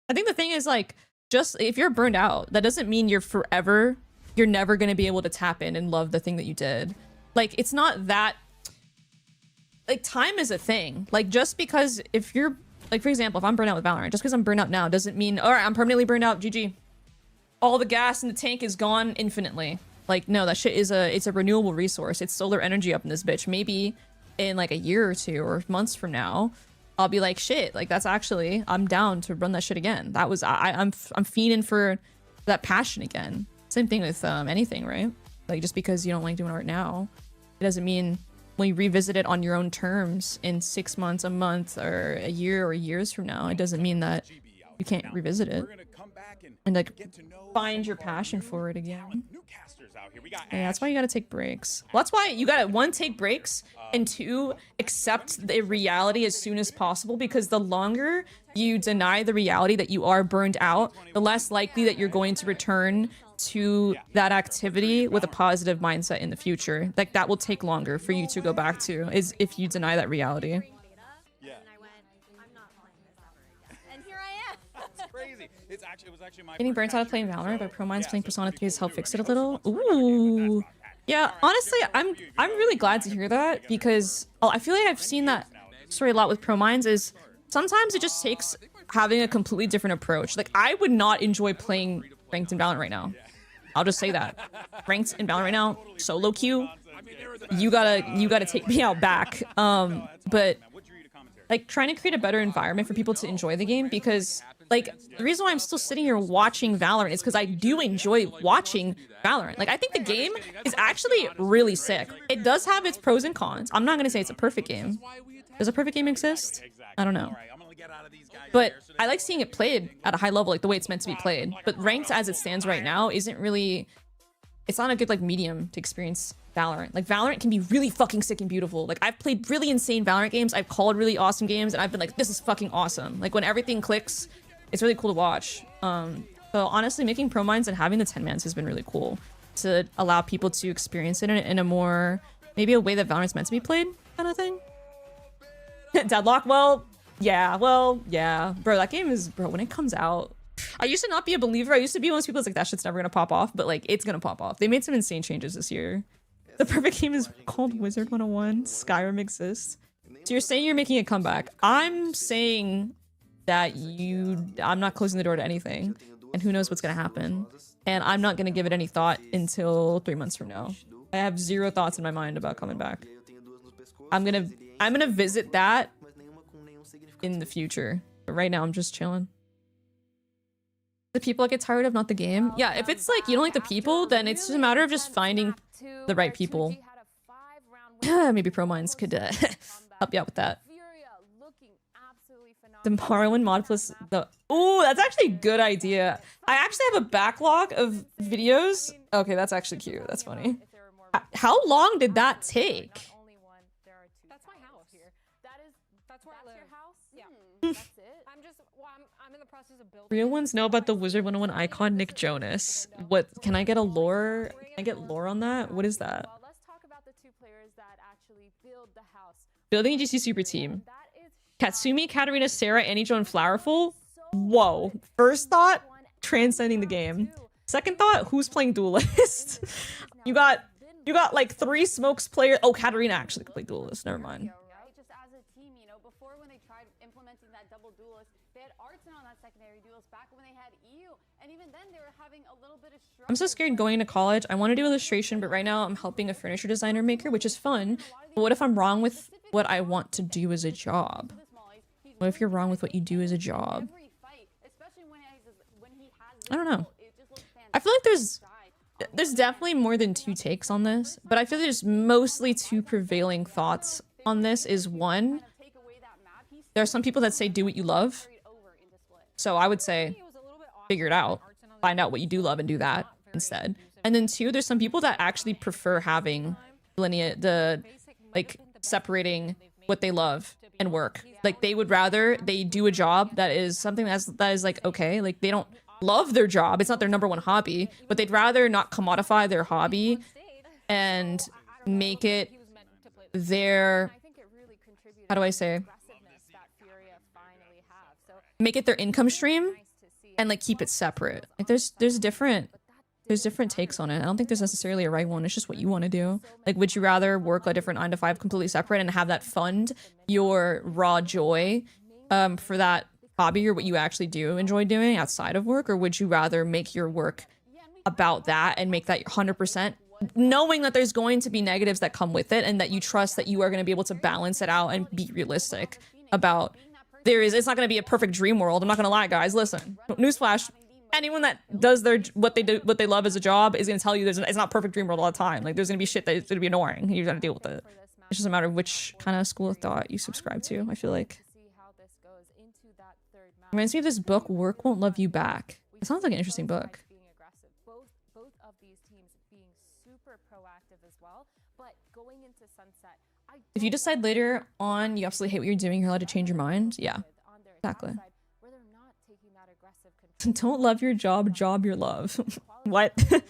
I think the thing is, like, just if you're burned out, that doesn't mean you're never going to be able to tap in and love the thing that you did. Like, it's not that... Like, time is a thing. Like, just because if you're... Like, for example, if I'm burned out with Valorant, just because I'm burned out now doesn't mean, all right, I'm permanently burned out, GG. All the gas in the tank is gone infinitely. Like, no, that shit is it's a renewable resource. It's solar energy up in this bitch. Maybe in like a year or two or months from now, I'll be like, shit, like that's actually, I'm down to run that shit again. That was, I'm fiending for that passion again. Same thing with anything, right? Like just because you don't like doing art now, it doesn't mean when you revisit it on your own terms in 6 months, a month, or a year or years from now, it doesn't mean that you can't revisit it and like find your passion for it again. Yeah, that's why you gotta take breaks. Well, that's why you gotta, 1, take breaks, and 2, accept the reality as soon as possible, because the longer you deny the reality that you are burned out, the less likely that you're going to return to that activity with a positive mindset in the future. Like that will take longer for you to go back to, is if you deny that reality. Yeah. And here I am. That's crazy. It was actually my Getting burnt out of playing Valorant, but ProMinds playing Persona 3 has helped fix it a little. Ooh. Yeah, honestly, I'm really glad to hear that, because I feel like I've seen that story a lot with ProMinds, is sometimes it just takes having a completely different approach. Like I would not enjoy playing ranked in Valorant right now. I'll just say that. Ranked in Valorant right now, solo queue, you gotta take me out back. But like trying to create a better environment for people to enjoy the game, because like the reason why I'm still sitting here watching Valorant is because I do enjoy watching Valorant. Like I think the game is actually really sick. It does have its pros and cons. I'm not gonna say it's a perfect game. Does a perfect game exist? I don't know. But I like seeing it played at a high level, like the way it's meant to be played. But ranked as it stands right now isn't really, it's not a good like medium to experience Valorant. Like Valorant can be really fucking sick and beautiful. Like I've played really insane Valorant games. I've called really awesome games and I've been like, this is fucking awesome. Like when everything clicks, it's really cool to watch. So honestly, making pro mines and having the 10-mans has been really cool to allow people to experience it in a more, maybe a way that Valorant's meant to be played kind of thing. Deadlock, well, yeah. Bro, that game is, bro, when it comes out, I used to not be a believer. I used to be one of those people that's like, that shit's never gonna pop off, but like, it's gonna pop off. They made some insane changes this year. The perfect game is called Wizard 101. Skyrim exists. So you're saying you're making a comeback. I'm saying that I'm not closing the door to anything. And who knows what's gonna happen. And I'm not gonna give it any thought until 3 months from now. I have zero thoughts in my mind about coming back. I'm gonna visit that in the future. But right now I'm just chilling. The people I get tired of, not the game. Yeah, if it's like you don't like the people, then it's just a matter of just finding the right people. Maybe pro mines could help you out with that. The Morrowind mod plus the... Ooh, that's actually a good idea. I actually have a backlog of videos. Okay, that's actually cute. That's funny. How long did that take? That's my house here. That's where I live. Your house? Yeah. That's it. I'm in the process of building. Real ones know about the Wizard 101 icon, Nick Jonas. What, can I get a lore? Can I get lore on that? What is that? Well, let's talk about the two players that actually build the house. Building a GC super team. Katsumi, Katarina, Sarah, Annie Jo, and Flowerful. Whoa. First thought, transcending the game. Second thought, who's playing Duelist? you got like 3 smokes players. Oh, Katarina actually could play Duelist. Never mind. Just as a team, you know, before when they tried implementing that double Duelist, they had Arson on that secondary Duelist back when they had EU, and even then they were having a little bit of struggle. I'm so scared going into college. I want to do illustration, but right now I'm helping a furniture designer maker, which is fun. But what if I'm wrong with what I want to do as a job? What if you're wrong with what you do as a job? I don't know. I feel like there's definitely more than 2 takes on this, but I feel there's mostly 2 prevailing thoughts on this. Is one, there are some people that say do what you love. So I would say figure it out. Find out what you do love and do that instead. And then 2, there's some people that actually prefer having separating what they love and work. Like they would rather they do a job that is something that is like, okay, like they don't love their job. It's not their #1 hobby, but they'd rather not commodify their hobby and make it their, how do I say? Make it their income stream and like keep it separate. Like there's different takes on it. I don't think there's necessarily a right one. It's just what you want to do. Like, would you rather work a different 9 to 5 completely separate and have that fund your raw joy for that hobby or what you actually do enjoy doing outside of work? Or would you rather make your work about that and make that 100%, knowing that there's going to be negatives that come with it and that you trust that you are going to be able to balance it out and be realistic about it's not going to be a perfect dream world. I'm not going to lie, guys. Listen, newsflash. Anyone that does what they love as a job is going to tell you it's not perfect dream world all the time. Like there's going to be shit that's going to be annoying. You got to deal with it. It's just a matter of which kind of school of thought you subscribe to. I feel like reminds me of this book, Work Won't Love You Back. It sounds like an interesting book. Both of these teams being super proactive as well, but going into sunset. If you decide later on you absolutely hate what you're doing, you're allowed to change your mind. Yeah, exactly. Don't love your job, job your love. What?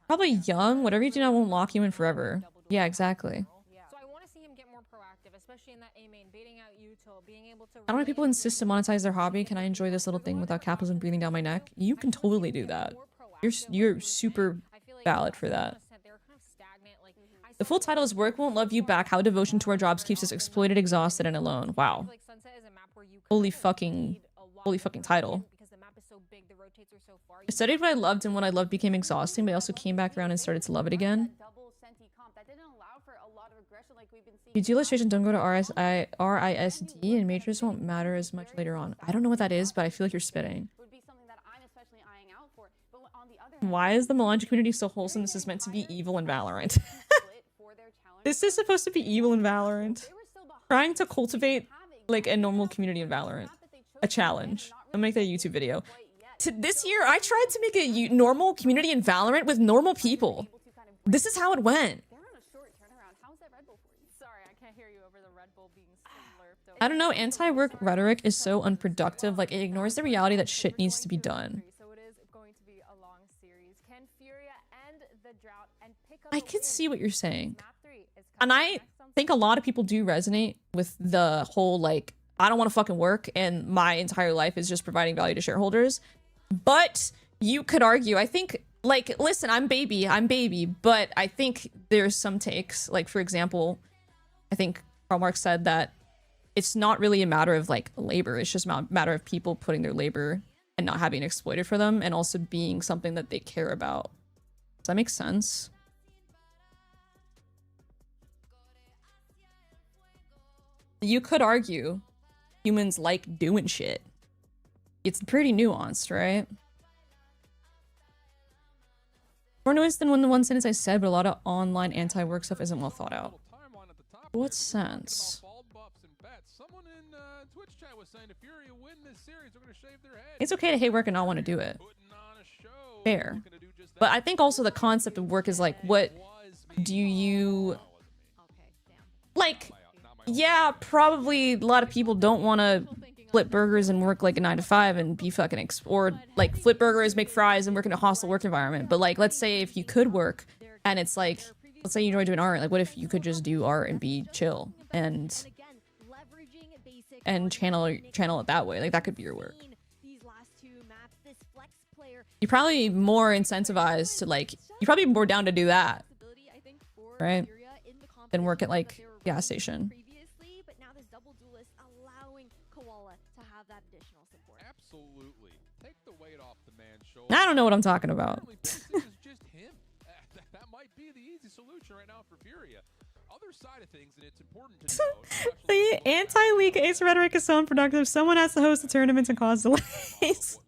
Probably young. Whatever you do now won't lock you in forever. Yeah, exactly. So I want to see him get more proactive, especially in that A main, baiting out util, being able to. I don't know if people insist to monetize their hobby. Can I enjoy this little thing without capitalism breathing down my neck? You can totally do that. You're super valid for that. The full title is Work Won't Love You Back, How Devotion to Our Jobs Keeps Us Exploited, Exhausted, and Alone. Wow. Holy fucking title. I studied what I loved, and what I loved became exhausting, but I also came back around and started to love it again. You do illustration, don't go to RISD, and majors won't matter as much later on. I don't know what that is, but I feel like you're spitting. Why is the melanji community so wholesome? This is meant to be evil in Valorant. This is supposed to be evil in Valorant. Trying to cultivate like a normal community in Valorant. A challenge. I'll make that a YouTube video. This year, I tried to make a normal community in Valorant with normal people. This is how it went. I don't know, anti-work rhetoric is so unproductive. Like, it ignores the reality that shit needs to be done. I can see what you're saying. And I think a lot of people do resonate with the whole, like, I don't want to fucking work and my entire life is just providing value to shareholders. But you could argue, I think, like, listen, I'm baby, but I think there's some takes. Like, for example, I think Karl Marx said that it's not really a matter of, like, labor. It's just a matter of people putting their labor and not having it exploited for them, and also being something that they care about. Does that make sense? You could argue humans like doing shit. It's pretty nuanced, right? More noise than the one sentence I said, but a lot of online anti-work stuff isn't well thought out. What sense? It's okay to hate work and not want to do it. Fair. But I think also the concept of work is like, what do you... Like, yeah, probably a lot of people don't want to flip burgers and work like a 9 to 5 and be fucking or like flip burgers, make fries, and work in a hostile work environment. But like, let's say if you could work and it's like, let's say you enjoy doing art, like what if you could just do art and be chill and channel it that way? Like that could be your work. You're probably more incentivized to like, you're probably more down to do that, right? Than work at like gas station. Absolutely. Take the weight off the man's shoulder. I don't know what I'm talking about. Just him. That might be the easy solution right now for FURIA. Other side of things, and it's important to note. The anti-league ace rhetoric is so unproductive. Someone has to host the tournaments and cause delays.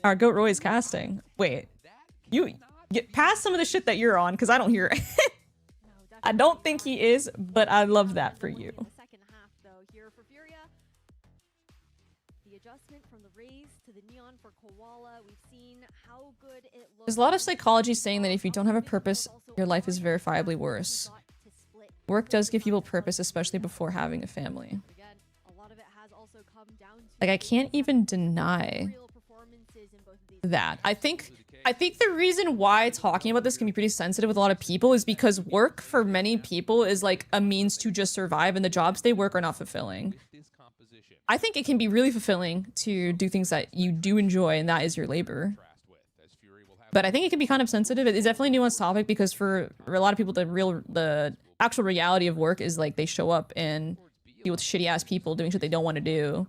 Our Goat Roy is casting. Wait, you get past some of the shit that you're on, because I don't hear it. I don't think he is, but I love that for you. There's a lot of psychology saying that if you don't have a purpose, your life is verifiably worse. Work does give people purpose, especially before having a family. Like, I can't even deny that. I think the reason why talking about this can be pretty sensitive with a lot of people is because work for many people is like a means to just survive, and the jobs they work are not fulfilling. I think it can be really fulfilling to do things that you do enjoy, and that is your labor. But I think it can be kind of sensitive. It's definitely a nuanced topic, because for a lot of people, the actual reality of work is like they show up and deal with shitty ass people doing shit they don't want to do,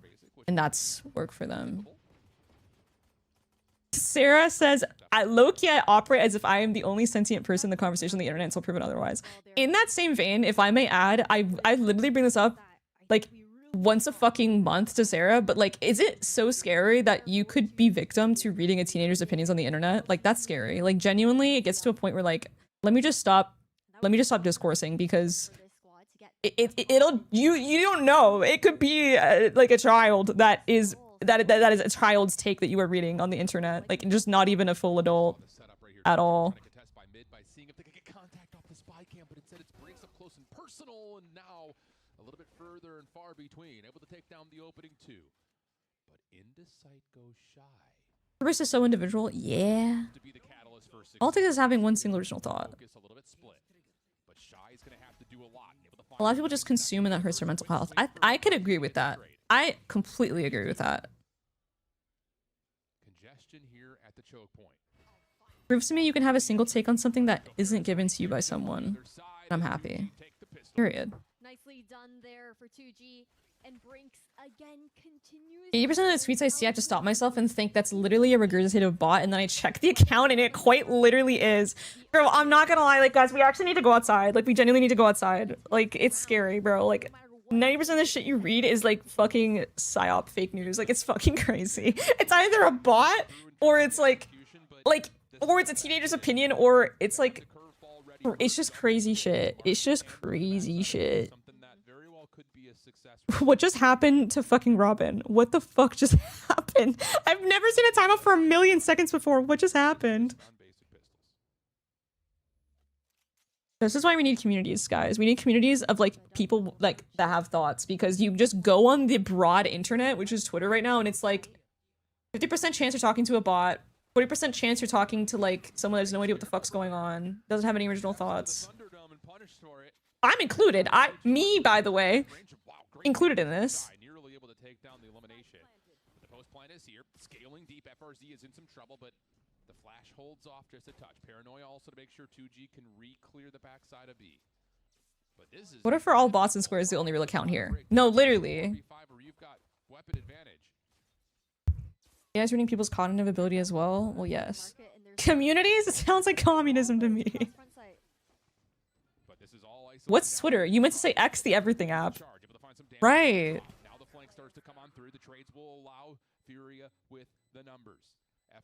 and that's work for them. Sarah says, low-key, I operate as if I am the only sentient person in the conversation on the internet until proven otherwise. In that same vein, if I may add, I literally bring this up like once a fucking month to Sarah, but like, is it so scary that you could be victim to reading a teenager's opinions on the internet? Like, that's scary. Like, genuinely, it gets to a point where like, let me just stop discoursing, because it'll you don't know, it could be like a child that is a child's take that you are reading on the internet, like just not even a full adult at all. A little bit further and far between, able to take down the opening two, but into sight goes Shy. Purpose is so individual, yeah. All things is having one single original thought. A lot of people just consume, and that hurts their mental health. I could agree with that. I completely agree with that. Congestion here at the choke point. Proves to me you can have a single take on something that isn't given to you by someone. I'm happy. Period. Nicely done there for 2G. And Brinks again continues. 80% of the tweets I see, I have to stop myself and think that's literally a regurgitative bot, and then I check the account and it quite literally is. Bro, I'm not gonna lie, like guys, we actually need to go outside. Like we genuinely need to go outside. Like it's scary, bro. Like 90% of the shit you read is like fucking psyop fake news. Like it's fucking crazy. It's either a bot or it's like or it's a teenager's opinion, or it's like it's just crazy shit. It's just crazy shit. What just happened to fucking Robin? What the fuck just happened? I've never seen a timeout for 1,000,000 seconds before. What just happened? This is why we need communities, guys. We need communities of like people like that have thoughts, because you just go on the broad internet, which is Twitter right now, and it's like 50% chance you're talking to a bot, 40% chance you're talking to like someone that has no idea what the fuck's going on, doesn't have any original thoughts. I'm included. Me, by the way, included in this. Nearly able to take down the elimination. The post plan is here. Scaling deep. FRZ is in some trouble, but the flash holds off just a touch. Paranoia also to make sure 2G can re-clear the backside of B. But this is What if for all bots and squares the only real account here? No, literally. You've got weapon advantage. You guys reading people's cognitive ability as well? Well, yes. Communities? It sounds like communism to me. What's Twitter? You meant to say X, the everything app. Right. Now the flank starts to come on through. The trades will allow FURIA with the numbers.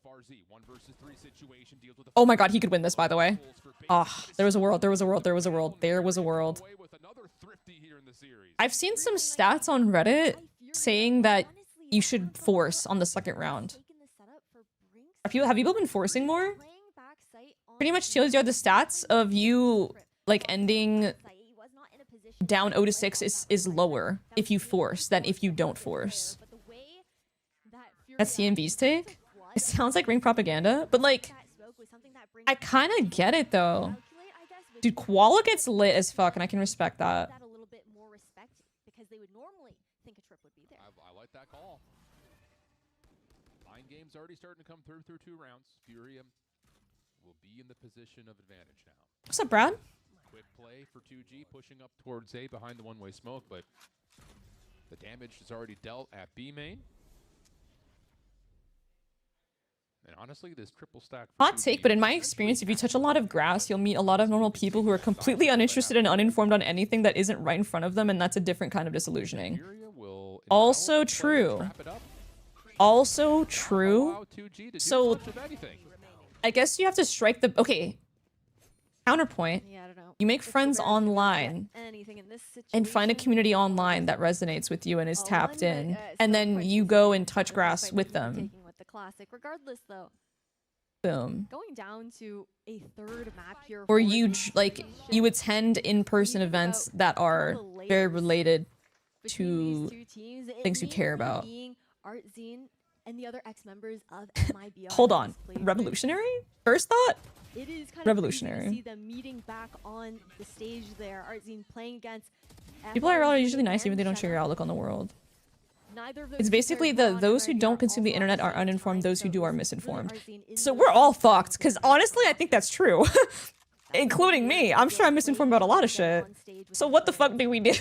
FRZ 1 versus 3 situation deals with. Oh my god, he could win this, by the way. Ah, there was a world, there was a world, there was a world, there was a world. I've seen some stats on Reddit saying that you should force on the second round. Have people been forcing more? Pretty much tells you the stats of you like ending down 0-6 is lower if you force than if you don't force. That's CMV's take? It sounds like ring propaganda, but like, I kind of get it though. Dude, Koala gets lit as fuck, and I can respect that. I like that call. Mind game's already starting to come through 2 rounds. FURIA will be in the position of advantage now. What's up, Brad? Quick play for 2G, pushing up towards A behind the one-way smoke, but the damage is already dealt at B main. And honestly, this triple stack. Hot take, but in my experience, if you touch a lot of grass, you'll meet a lot of normal people who are completely uninterested and uninformed on anything that isn't right in front of them, and that's a different kind of disillusioning. Also true. Also true. So, I guess you have to strike the... Okay. Counterpoint. You make friends online and find a community online that resonates with you and is tapped in, and then you go and touch grass with them. The classic, regardless though. Boom. Going down to a third map here. Or you you attend in-person events that are very related to things you care about. And the other ex-members of MIBR. Hold on. Revolutionary? First thought? It is kind revolutionary. of to see them meeting back on the stage there. Artzine playing against people are usually nice even if they don't share your outlook on the world. It's basically those who don't consume the internet are uninformed, those who do are misinformed. So we're all fucked, because honestly, I think that's true. Including me. I'm sure I'm misinformed about a lot of shit. So what the fuck do we do?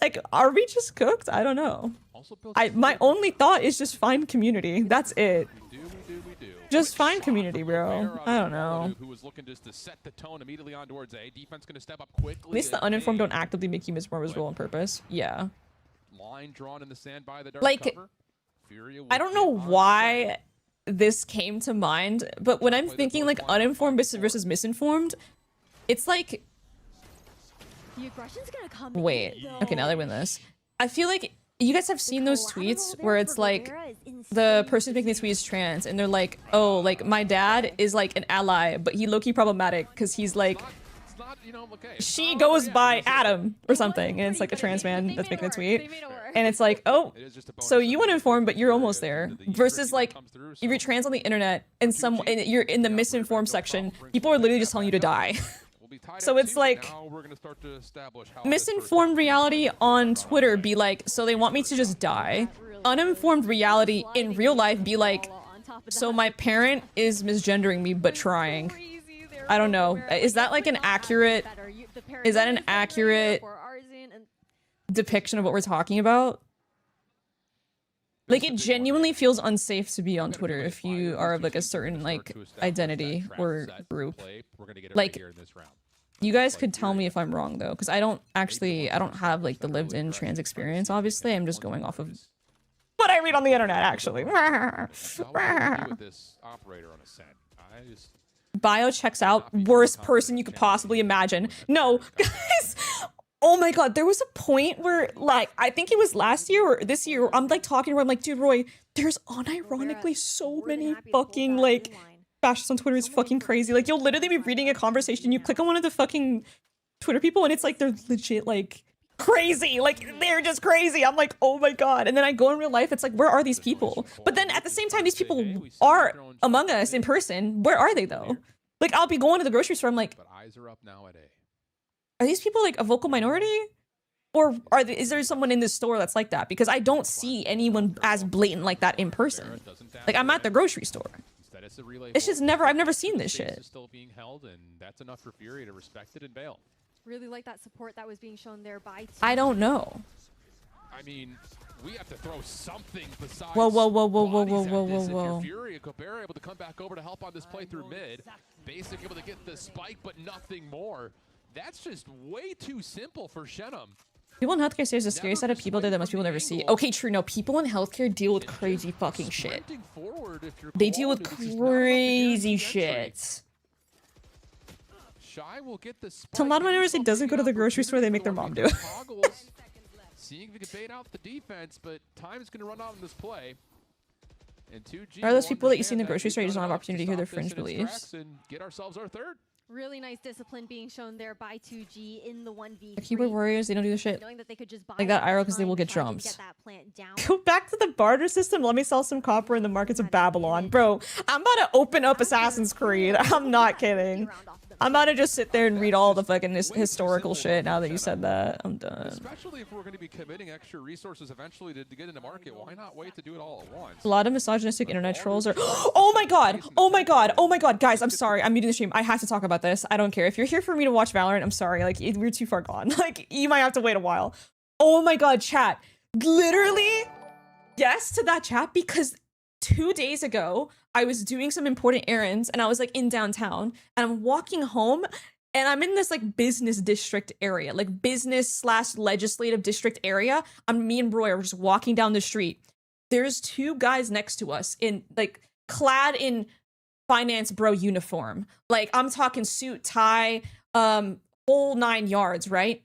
Like, are we just cooked? I don't know. My only thought is just find community. That's it. Just find community, bro. I don't know. Who was looking just to set the tone immediately on towards A. Defense going to step up quickly. At least the uninformed don't actively make you misinform his role on purpose. Yeah. Line drawn in the sand by the dark like, cover. I don't know why this came to mind, but when I'm thinking like uninformed versus misinformed, it's like... The aggression's gonna come wait. Okay, now they win this. I feel like you guys have seen those tweets where it's like the person making the tweet is trans and they're like, oh, like my dad is like an ally, but he low-key problematic because he's like, she goes by Adam or something, and it's like a trans man that's making a tweet, and it's like, oh, so you uninformed, but you're almost there. Versus like, if you're trans on the internet and you're in the misinformed section, people are literally just telling you to die. So it's like, misinformed reality on Twitter be like, so they want me to just die. Uninformed reality in real life be like, so my parent is misgendering me but trying. I don't know. Is that like an accurate... Is that an accurate depiction of what we're talking about. Like, it genuinely feels unsafe to be on Twitter if you are of like a certain like identity or group. Like, you guys could tell me if I'm wrong though, because I don't have like the lived-in trans experience. Obviously, I'm just going off of what I read on the internet. Actually, bio checks out. Worst person you could possibly imagine. No, guys. Oh my god, there was a point where, like, I think it was last year or this year, I'm like talking to her, I'm like, dude, Roy, there's unironically so many fucking, like, bashes on Twitter is fucking crazy. Like, you'll literally be reading a conversation, you click on one of the fucking Twitter people, and it's like, they're legit, like, crazy. Like, they're just crazy. I'm like, oh my god. And then I go in real life, it's like, where are these people? But then at the same time, these people are among us in person. Where are they, though? Like, I'll be going to the grocery store, I'm like, but eyes are up now at A. Are these people like a vocal minority? Or is there someone in this store that's like that? Because I don't see anyone as blatant like that in person. Like, I'm at the grocery store. It's just I've never seen this shit. Still being held, and that's enough for FURIA to respect it and bail. Really like that support that was being shown there by I don't know. I mean, we have to throw something besides. Whoa. FURIA, Cabrera able to come back over to help on this play through mid. Basic able to get the spike, but nothing more. That's just way too simple for Shenum. People in healthcare say there's a scary set of people there that most people never see. Okay, true. No, people in healthcare deal with crazy fucking shit. They deal with crazy shit. Shy will get the spike. To a lot of my neighbors, it doesn't go to the grocery store. They make their mom do it. Seeing if we can bait out the defense, but time's going to run out on this play. And 2G Are those people that you see in the grocery store, you just don't have opportunity to hear their fringe beliefs? And get ourselves our third. Really nice discipline being shown there by 2G in the 1v3. The keyboard warriors, they don't do the shit. Knowing that they could just buy like that IRL because they will get jumps. jumps. Go back to the barter system. Let me sell some copper in the markets of Babylon. Bro, I'm about to open up Assassin's Creed. I'm not kidding. I'm about to just sit there and read all the fucking historical shit now that you said that. I'm done. Especially if we're going to be committing extra resources eventually to get into market, why not wait to do it all at once? A lot of misogynistic internet trolls are oh my god, oh my god, oh my god, guys, I'm sorry, I'm muting the stream. I have to talk about this. I don't care. If you're here for me to watch Valorant, I'm sorry, like, we're too far gone. Like, you might have to wait a while. Oh my god, chat. Literally, yes to that chat, because 2 days ago, I was doing some important errands and I was like in downtown and I'm walking home and I'm in this like business district area, like business/legislative district area. Me and Roy are just walking down the street. There's two guys next to us in like clad in finance bro uniform. Like, I'm talking suit, tie, whole 9 yards, right?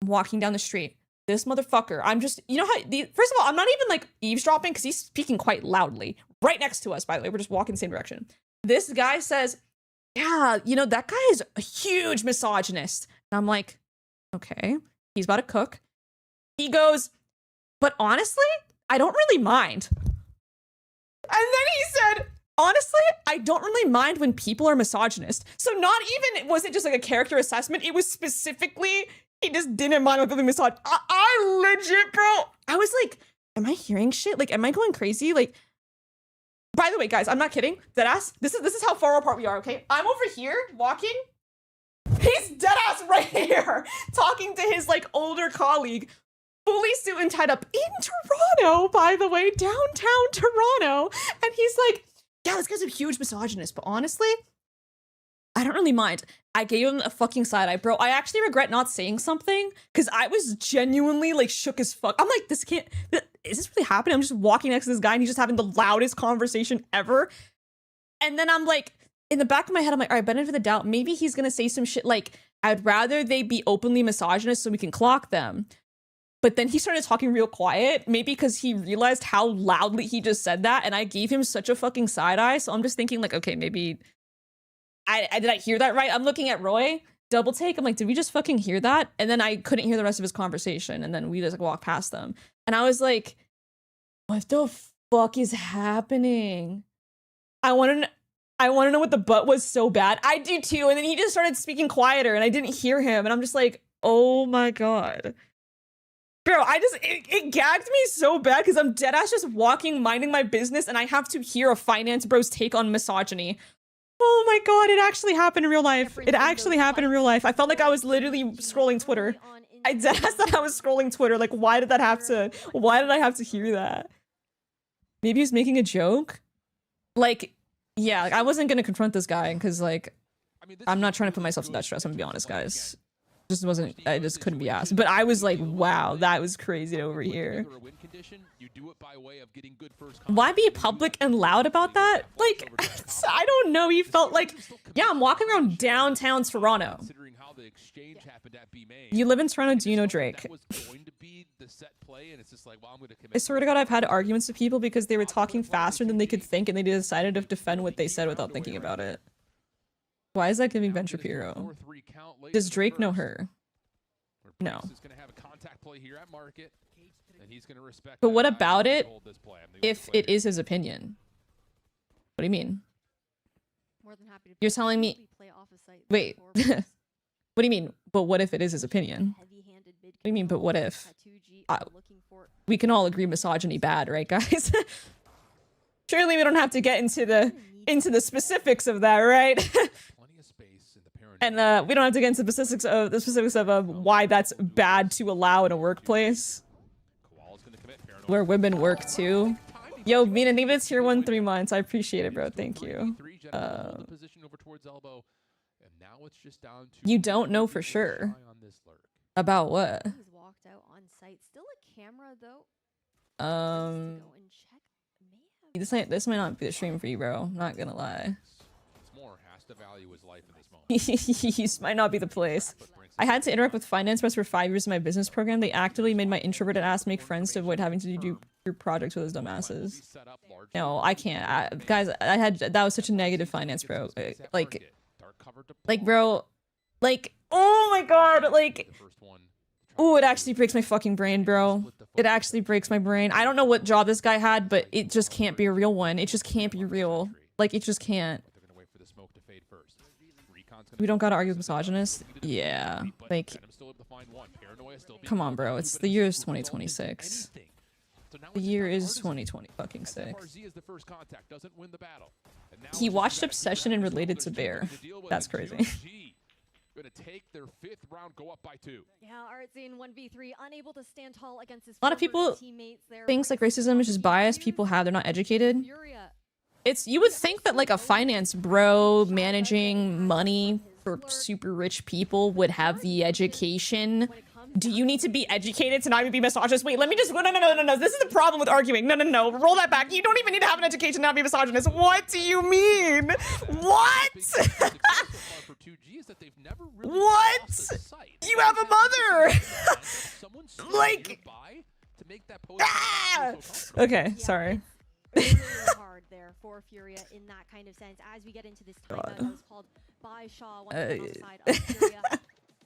I'm walking down the street. This motherfucker, I'm just, you know how, first of all, I'm not even like eavesdropping because he's speaking quite loudly. Right next to us, by the way, we're just walking the same direction. This guy says, yeah, you know, that guy is a huge misogynist. And I'm like, okay, he's about to cook. He goes, but honestly, I don't really mind. And then he said, honestly, I don't really mind when people are misogynist. So not even, was it just like a character assessment? It was specifically, he just didn't mind with the misogynist. I legit, bro. I was like, am I hearing shit? Like, am I going crazy? Like, by the way, guys, I'm not kidding. Deadass, this is how far apart we are, okay? I'm over here walking. He's deadass right here, talking to his like older colleague, fully suit and tied up in Toronto, by the way, downtown Toronto. And he's like, yeah, this guy's a huge misogynist, but honestly, I don't really mind. I gave him a fucking side eye, bro. I actually regret not saying something because I was genuinely like shook as fuck. I'm like, is this really happening? I'm just walking next to this guy and he's just having the loudest conversation ever. And then I'm like, in the back of my head, I'm like, all right, benefit of the doubt. Maybe he's gonna say some shit like, I'd rather they be openly misogynist so we can clock them. But then he started talking real quiet, maybe because he realized how loudly he just said that. And I gave him such a fucking side eye. So I'm just thinking like, okay, maybe did I hear that right? I'm looking at Roy, double take. I'm like, did we just fucking hear that? And then I couldn't hear the rest of his conversation. And then we just like walked past them. And I was like, what the fuck is happening? I want to know what the butt was so bad. I do too. And then he just started speaking quieter and I didn't hear him. And I'm just like, oh my God. Bro, it gagged me so bad because I'm deadass just walking, minding my business, and I have to hear a finance bro's take on misogyny. Oh my god, it actually happened in real life. It actually happened in real life. I felt like I was literally scrolling Twitter. I deadass that I was scrolling Twitter. Like, why did I have to hear that? Maybe he's making a joke? Like, yeah, like, I wasn't gonna confront this guy because, like, I'm not trying to put myself to that stress, I'm gonna be honest, guys. Just wasn't, I just couldn't be asked. But I was like, wow, that was crazy over here. Why be public and loud about that? Like, I don't know, he felt like, yeah, I'm walking around downtown Toronto. You live in Toronto, do you know Drake? I swear to God, I've had arguments with people because they were talking faster than they could think and they decided to defend what they said without thinking about it. Why is that giving Ben Shapiro? Does Drake know her? No. But what about it if it is his opinion? What do you mean? You're telling me... Wait. What do you mean? But what if it is his opinion? What do you mean, but what if? We can all agree misogyny bad, right, guys? Surely we don't have to get into the specifics of that, right? And we don't have to get into the specifics of why that's bad to allow in a workplace where women work too. Yo, Mina, leave it here 3 months. I appreciate it, bro. Thank you. You don't know for sure. About what? This might not be the stream for you, bro. I'm not gonna lie. This might not be the place. I had to interact with finance press for 5 years in my business program. They actively made my introverted ass make friends to avoid having to do group projects with those dumbasses. No, I can't. Guys, that was such a negative finance, bro. Like, bro, like, oh my god, like, ooh, it actually breaks my fucking brain, bro. It actually breaks my brain. I don't know what job this guy had, but it just can't be a real one. It just can't be real. Like, it just can't. We don't gotta argue with misogynists? Yeah. Like, come on, bro. It's the year is 2026. The year is 2020 fucking 6. He watched Obsession and related to Bear. That's crazy. Gonna take their 5th round, go up by 2. Yeah, Artsy in 1v3, unable to stand tall against his a lot of people thinks like racism is just bias people have. They're not educated. You would think that like a finance bro managing money for super rich people would have the education. Do you need to be educated to not even be misogynist? Wait, let me just... No. This is the problem with arguing. No. Roll that back. You don't even need to have an education to not be misogynist. What do you mean? What? What? You have a mother! Like... Ah! Okay, sorry. Really hard there for FURIA in that kind of sense. As we get into this timeout that was called by Shaw, one offside of FURIA.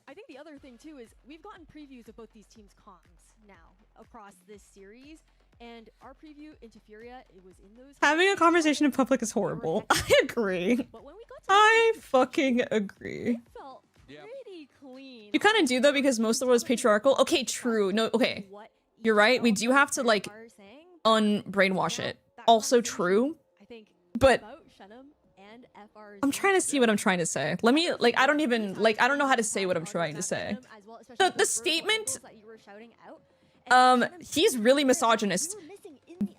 I think the other thing too is we've gotten previews of both these teams' comms now across this series, and our preview into FURIA, it was in those. Having a conversation in public is horrible. I agree. But when we got to I fucking agree. it felt pretty clean. You kind of do though, because most of the world is patriarchal. Okay, true. No, okay. You're right. We do have to like unbrainwash it. Also true. But I'm trying to see what I'm trying to say. Let me, like, I don't know how to say what I'm trying to say. The statement, he's really misogynist.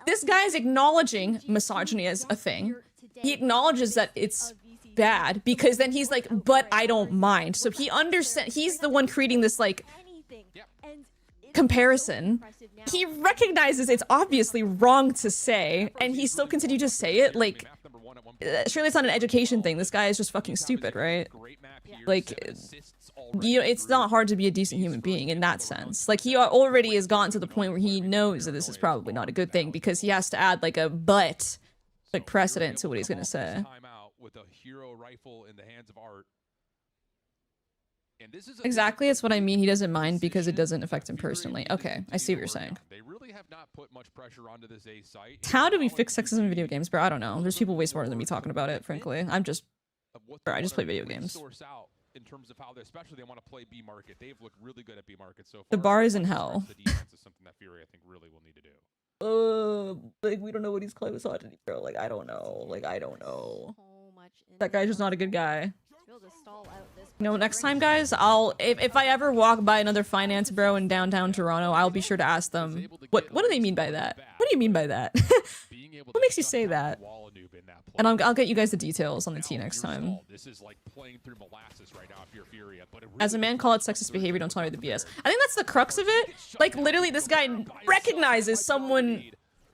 This guy's acknowledging misogyny as a thing. He acknowledges that it's bad because then he's like, but I don't mind. So he understands, he's the one creating this, like, comparison. He recognizes it's obviously wrong to say, and he still continued to say it. Like, surely it's not an education thing. This guy is just fucking stupid, right? Like, you know, it's not hard to be a decent human being in that sense. Like, he already has gotten to the point where he knows that this is probably not a good thing because he has to add like a but, like, precedent to what he's gonna say. Exactly, it's what I mean. He doesn't mind because it doesn't affect him personally. Okay, I see what you're saying. How do we fix sexism in video games, bro? I don't know. There's people way smarter than me talking about it, frankly. I'm just... Bro, I just play video games. In terms of how they, especially they want to play B market. They've looked really good at B market so far. The bar is in hell. The defense is something that FURIA, I think, really will need to do. Like, we don't know what he's calling misogyny, bro. Like, I don't know. Like, I don't know. That guy's just not a good guy. You know, next time, guys, if I ever walk by another finance bro in downtown Toronto, I'll be sure to ask them, what do they mean by that? What do you mean by that? What makes you say that? And I'll get you guys the details on the tea next time. As a man, call it sexist behavior, don't tolerate the BS. I think that's the crux of it. Like, literally, this guy recognizes someone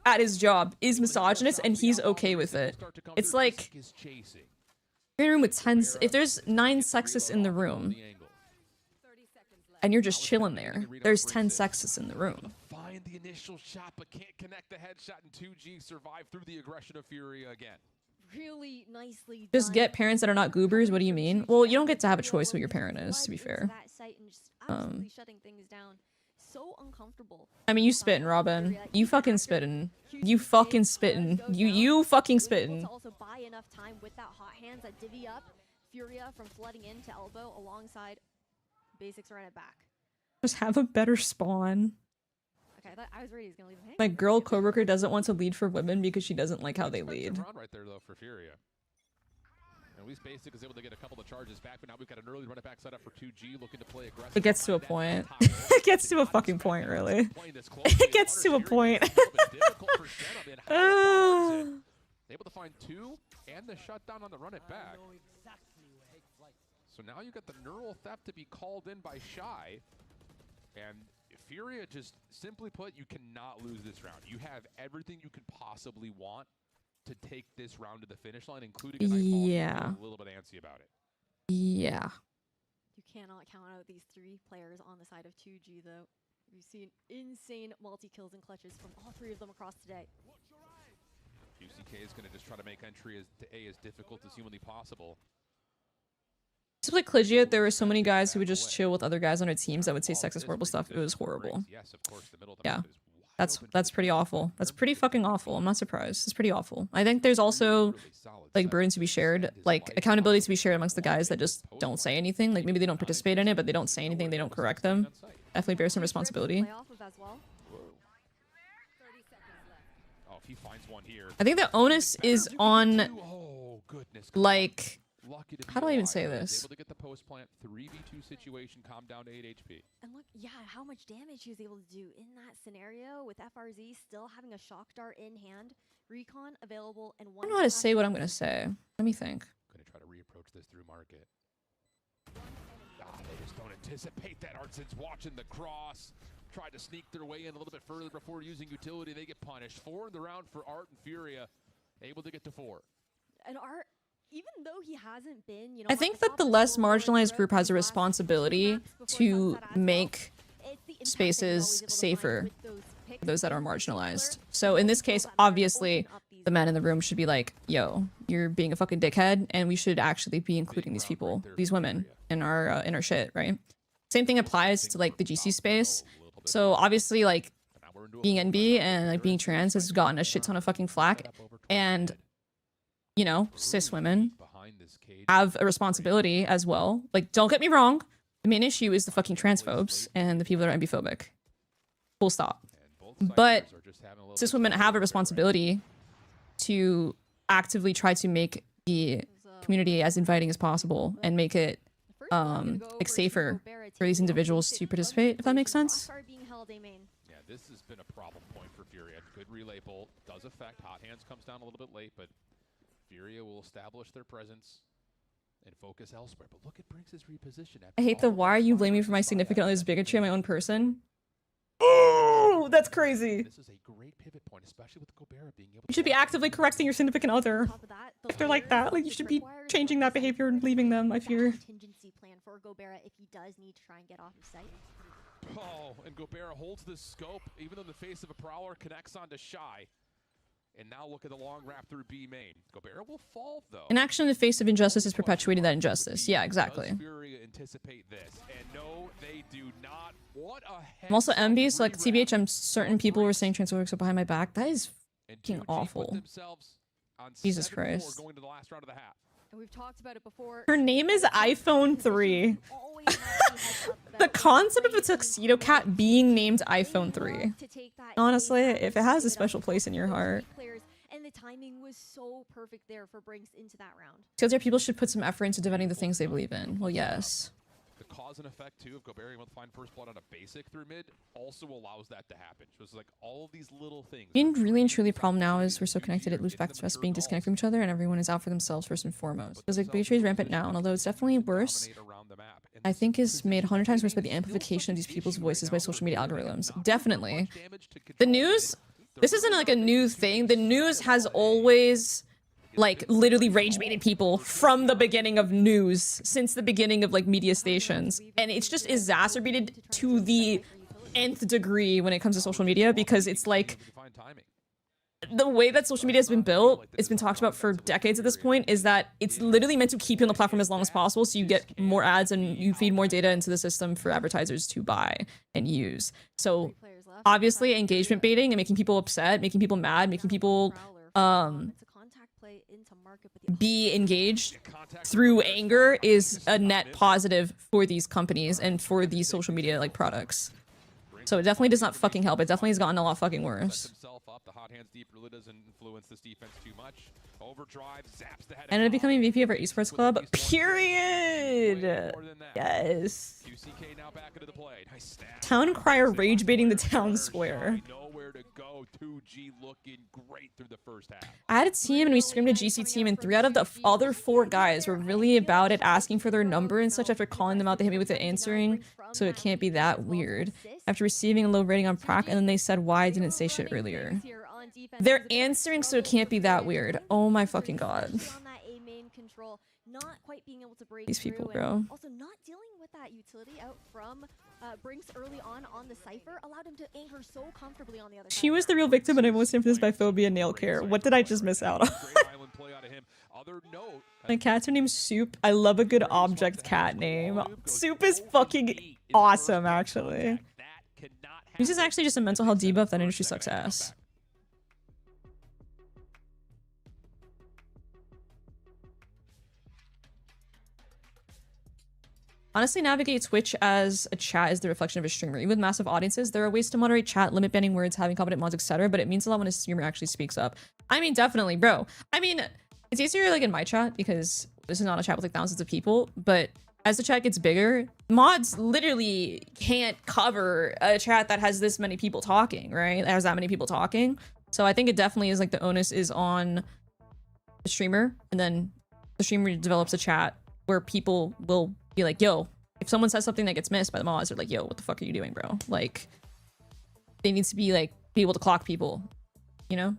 at his job is misogynist, and he's okay with it. It's like, you're in a room with 10, if there's 9 sexists in the room, and you're just chilling there, there's 10 sexists in the room. Find the initial shot, but can't connect the headshot, and 2G survive through the aggression of FURIA again. Really nicely Just get parents that are not goobers. What do you mean? Well, you don't get to have a choice what your parent is, to be fair. So uncomfortable. I mean, you spitting, Robin. You fucking spitting. You fucking spitting. You fucking spitting. Also buy enough time with that hot hands that divvy up FURIA from flooding into elbow alongside basics right at back. Just have a better spawn. Okay, I was worried he was gonna leave him hanging. My girl coworker doesn't want to lead for women because she doesn't like how they lead. Right there though for FURIA. At least Basic is able to get a couple of charges back, but now we've got an early run it back set up for 2G looking to play aggressive. It gets to a point. It gets to a fucking point, really. It gets to a point. Able to find 2 and the shutdown on the run it back. So now you got the neural theft to be called in by Shy. And FURIA, just simply put, you cannot lose this round. You have everything you could possibly want to take this round to the finish line, including a yeah. a little bit antsy about it. Yeah. You cannot count out these 3 players on the side of 2G, though. We've seen insane multi-kills and clutches from all 3 of them across today. UCK is going to just try to make entry to A as difficult as humanly possible. Just like Collegiate, there were so many guys who would just chill with other guys on their teams that would say sexist, horrible stuff. It was horrible. Yeah. That's pretty awful. That's pretty fucking awful. I'm not surprised. It's pretty awful. I think there's also like burden to be shared, like accountability to be shared amongst the guys that just don't say anything. Like maybe they don't participate in it, but they don't say anything. They don't correct them. Definitely bear some responsibility. I think the onus is on like, how do I even say this? Able to get the post plant 3v2 situation, calm down to 8 HP. And look, yeah, how much damage he was able to do in that scenario with FRZ still having a shock dart in hand, recon available, and one. I don't know how to say what I'm gonna say. Let me think. Gonna try to reapproach this through market. They just don't anticipate that. Artson's watching the cross. Tried to sneak their way in a little bit further before using utility. They get punished. 4 in the round for Art and FURIA. Able to get to 4. And Art, even though he hasn't been, you know, I think that the less marginalized group has a responsibility to make spaces safer for those that are marginalized. So in this case, obviously, the men in the room should be like, yo, you're being a fucking dickhead, and we should actually be including these people, these women, in our shit, right? Same thing applies to like the GC space. So obviously, like, being NB and like being trans has gotten a shit ton of fucking flack, and you know, cis women have a responsibility as well. Like, don't get me wrong, the main issue is the fucking transphobes and the people that are NB-phobic. Full stop. But cis women have a responsibility to actively try to make the community as inviting as possible and make it like safer for these individuals to participate, if that makes sense. Yeah, this has been a problem point for FURIA. Good relay bolt does affect. Hot hands comes down a little bit late, but FURIA will establish their presence and focus elsewhere. But look at Brinks' reposition. I hate the why are you blaming me for my significant other's bigotry on my own person? Oh, that's crazy. This is a great pivot point, especially with Gobera being able to. You should be actively correcting your significant other. If they're like that, like you should be changing that behavior and leaving them, I fear. Contingency plan for Gobera if he does need to try and get off of sight. Oh, and Gobera holds the scope, even though the face of a Prowler connects onto Shy. And now look at the long wrap through B main. Gobera will fall, though. Inaction in the face of injustice is perpetuating that injustice. Yeah, exactly. Does FURIA anticipate this? And no, they do not. What a I'm also MB, so like TBH, I'm certain people were saying transphobia behind my back. That is fucking awful. Jesus Christ. Going to the last round of the half. And we've talked about it before. Her name is iPhone 3. The concept of a tuxedo cat being named iPhone 3. Honestly, if it has a special place in your heart. And the the timing was so perfect there for Brinks into that round. So other people should put some effort into defending the things they believe in. Well, yes. The cause and effect too of Gobert being able to find first blood on a basic through mid also allows that to happen. So it's like all of these little things. Being really and truly problem now is we're so connected it loops back to us being disconnected from each other and everyone is out for themselves first and foremost. Because like bigotry is rampant now, and although it's definitely worse, I think is made 100 times worse by the amplification of these people's voices by social media algorithms. Definitely. The news, this isn't like a new thing. The news has always like literally rage baited people from the beginning of news, since the beginning of like media stations, and it's just exacerbated to the nth degree when it comes to social media, because it's like the way that social media has been built, it's been talked about for decades at this point, is that it's literally meant to keep you on the platform as long as possible so you get more ads and you feed more data into the system for advertisers to buy and use. So obviously engagement baiting and making people upset, making people mad, making people be engaged through anger is a net positive for these companies and for these social media like products. So it definitely does not fucking help. It definitely has gotten a lot fucking worse. The hot hands deep really doesn't influence this defense too much. Overdrive zaps the head. Ended up becoming VP of our esports club. Period. Yes. QCK now back into the play. Nice snap. Town crier rage baiting the town square. Nowhere to go. 2G looking great through the first half. I had a team and we screamed a GC team, and 3 out of the other 4 guys were really about it, asking for their number and such. After calling them out, they hit me with the answering, so it can't be that weird. After receiving a low rating on proc, and then they said why I didn't say shit earlier. They're answering, so it can't be that weird. Oh my fucking god. Not quite being able to break These people, through, bro. Also not dealing with that utility out from Brinks early on the Cypher allowed him to anchor so comfortably on the other side. She was the real victim, and I was him for this by phobia nail care. What did I just miss out on? My cats are named Soup. I love a good object cat name. Soup is fucking awesome, actually. This is actually just a mental health debuff. That industry sucks ass. Honestly, navigate Twitch as a chat is the reflection of a streamer. Even with massive audiences, there are ways to moderate chat, limit banning words, having competent mods, etc. But it means a lot when a streamer actually speaks up. I mean, definitely, bro. I mean, it's easier like in my chat because this is not a chat with like thousands of people. But as the chat gets bigger, mods literally can't cover a chat that has this many people talking, right? That has that many people talking. So I think it definitely is like the onus is on the streamer, and then the streamer develops a chat where people will be like, yo, if someone says something that gets missed by the mods, they're like, yo, what the fuck are you doing, bro? Like, they need to be like, be able to clock people, you know?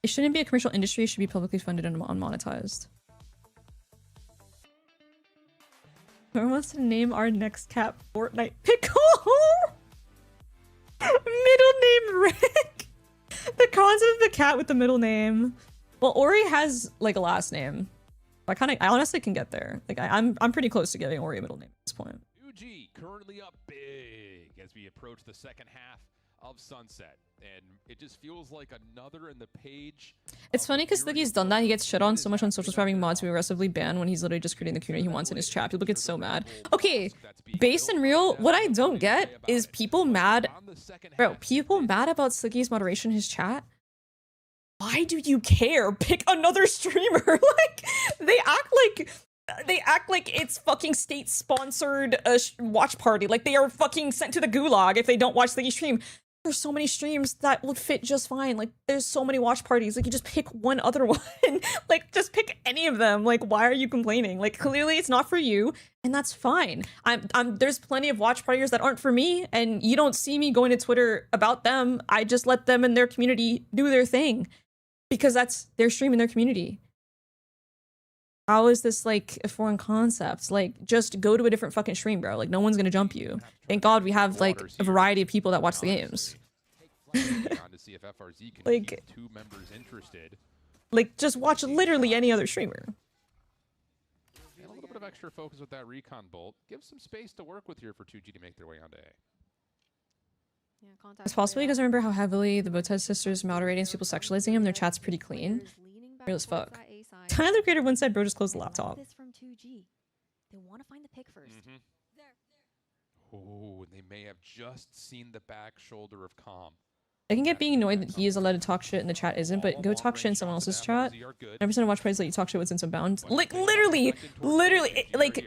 It shouldn't be a commercial industry. It should be publicly funded and unmonetized. Whoever wants to name our next cat Fortnite Pickle? Middle name Rick. The concept of the cat with the middle name. Well, Ori has like a last name. I honestly can get there. Like I'm pretty close to getting Ori a middle name at this point. 2G currently up big as we approach the second half of Sunset, and it just feels like another in the page. It's funny because Sliggy's done that. He gets shit on so much on socials for having mods to be aggressively banned when he's literally just creating the community he wants in his chat. People get so mad. Okay, based and real, what I don't get is people mad. Bro, people mad about Sliggy's moderation in his chat. Why do you care? Pick another streamer. Like, they act like it's fucking state-sponsored watch party. Like, they are fucking sent to the gulag if they don't watch the stream. There's so many streams that would fit just fine. Like, there's so many watch parties. Like, you just pick one other one. Like, just pick any of them. Like, why are you complaining? Like, clearly it's not for you, and that's fine. There's plenty of watch partiers that aren't for me, and you don't see me going to Twitter about them. I just let them and their community do their thing. Because that's their stream in their community. How is this like a foreign concept? Like, just go to a different fucking stream, bro. Like, no one's gonna jump you. Thank God we have like a variety of people that watch the games. Like, just watch literally any other streamer. And a little bit of extra focus with that recon bolt. Give some space to work with here for 2G to make their way onto A. It's possible because I remember how heavily the Botez sisters moderating people sexualizing him. Their chat's pretty clean. Real as fuck. Tyler Creator once said, bro, just close the laptop. They want to find the pick first. Oh, they may have just seen the back shoulder of Calm. I can get being annoyed that he is allowed to talk shit and the chat isn't, but go talk shit in someone else's chat. 9% of watch parties let you talk shit within some bounds. Like, literally, like,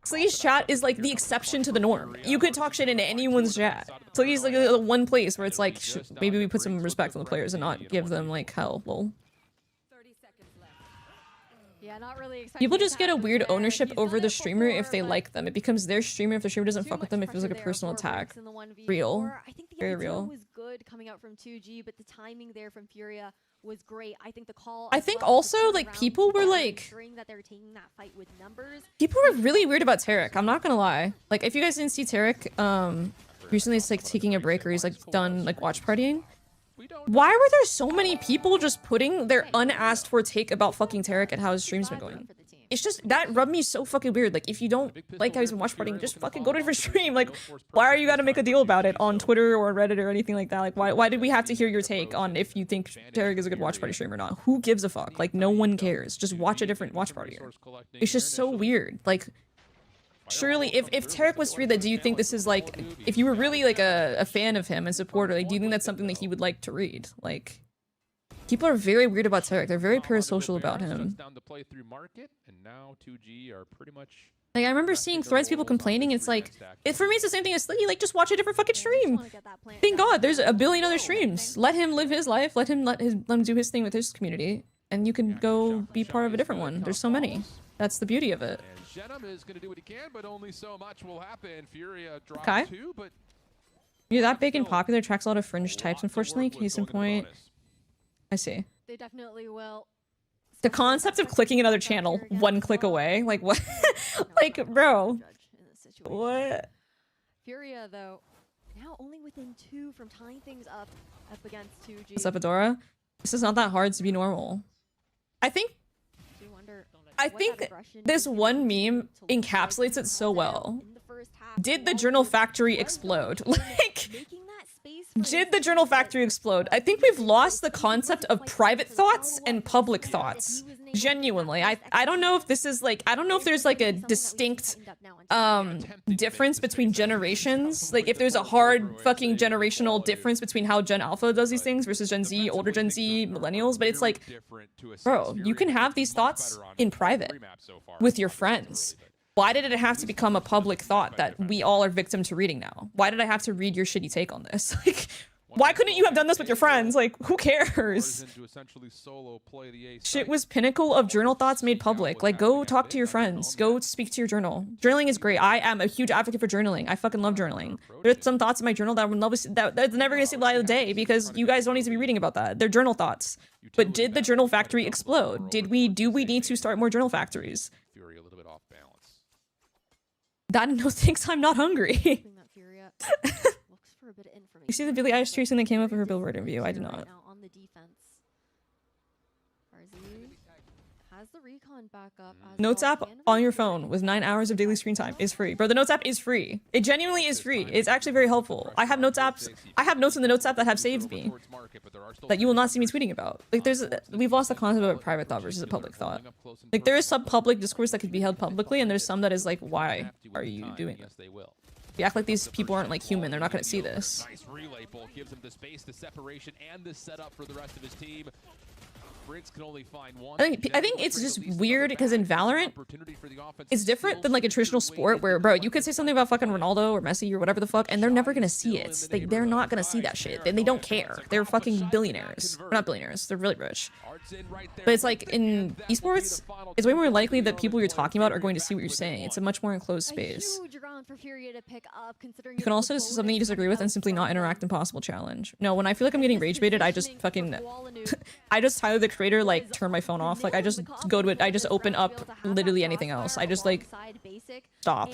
Slee's chat is like the exception to the norm. You could talk shit in anyone's chat. Slee's like the one place where it's like, maybe we put some respect on the players and not give them like hell. Lol. Yeah, not really People just get a weird ownership over the streamer if they like them. It becomes their streamer. If the streamer doesn't fuck with them, it feels like a personal attack. Real. I think the Very idea real. was good coming out from 2G, but the timing there from FURIA was great. I think the call. I think also like people were like, that they were taking that fight with numbers. people were really weird about Tarek. I'm not gonna lie. Like if you guys didn't see Tarek, recently he's like taking a break or he's like done like watch partying. Why were there so many people just putting their unasked for take about fucking Tarek and how his stream's been going? It's just, that rubbed me so fucking weird. Like, if you don't like how he's been watch partying, just fucking go to a different stream. Like, why are you gotta make a deal about it on Twitter or Reddit or anything like that? Like, why did we have to hear your take on if you think Tarek is a good watch party streamer or not? Who gives a fuck? Like, no one cares. Just watch a different watch party. It's just so weird. Like, surely, if Tarek was free, that do you think this is like, if you were really like a fan of him and supporter, like, do you think that's something that he would like to read? Like, people are very weird about Tarek. They're very parasocial about him. Like, I remember seeing threads, people complaining, and it's like, for me, it's the same thing as Sliggy. Like, just watch a different fucking stream. Thank God, there's a billion other streams. Let him live his life. Let him do his thing with his community, and you can go be part of a different one. There's so many. That's the beauty of it. Shenum is going to do what he can, but only so much will happen. FURIA drops Okay. 2, but You're that big and popular, attracts a lot of fringe types, unfortunately. Case in point. I see. They definitely will. The concept of clicking another channel one click away, like what? Like, bro, what? FURIA though, now only within 2 from tying things up against 2G. What's up, Adora? This is not that hard to be normal. I think this one meme encapsulates it so well. Did the journal factory explode? Like, did the journal factory explode? I think we've lost the concept of private thoughts and public thoughts. Genuinely. I don't know if this is like, I don't know if there's like a distinct difference between generations. Like if there's a hard fucking generational difference between how Gen Alpha does these things versus Gen Z, older Gen Z, millennials, but it's like, bro, you can have these thoughts in private with your friends. Why did it have to become a public thought that we all are victim to reading now? Why did I have to read your shitty take on this? Like, why couldn't you have done this with your friends? Like, who cares? Shit was pinnacle of journal thoughts made public. Like, go talk to your friends. Go speak to your journal. Journaling is great. I am a huge advocate for journaling. I fucking love journaling. There's some thoughts in my journal that that's never gonna see the light of the day because you guys don't need to be reading about that. They're journal thoughts. But did the journal factory explode? Do we need to start more journal factories? That no thanks, I'm not hungry. You see the Billie Eilish tracing that came up with her Billboard interview? I did not. On the defense. Has the recon back up. Notes app on your phone with 9 hours of daily screen time is free. Bro, the Notes app is free. It genuinely is free. It's actually very helpful. I have Notes apps. I have notes in the Notes app that have saved me that you will not see me tweeting about. Like we've lost the concept of a private thought versus a public thought. Like there is some public discourse that could be held publicly and there's some that is like, why are you doing it? You act like these people aren't like human. They're not going to see this. Nice relay ball gives him the space, the separation, and the setup for the rest of his team. Can only find one. I think it's just weird because in Valorant, it's different than like a traditional sport where, bro, you could say something about fucking Ronaldo or Messi or whatever the fuck, and they're never gonna see it. They're not gonna see that shit. They don't care. They're fucking billionaires. Or not billionaires. They're really rich. But it's like in esports, it's way more likely that people you're talking about are going to see what you're saying. It's a much more enclosed space. You can also say something you disagree with and simply not interact in possible challenge. No, when I feel like I'm getting rage baited, I just fucking I just Tyler the Creator like turn my phone off. Like I just go to it. I just open up literally anything else. I just like stop.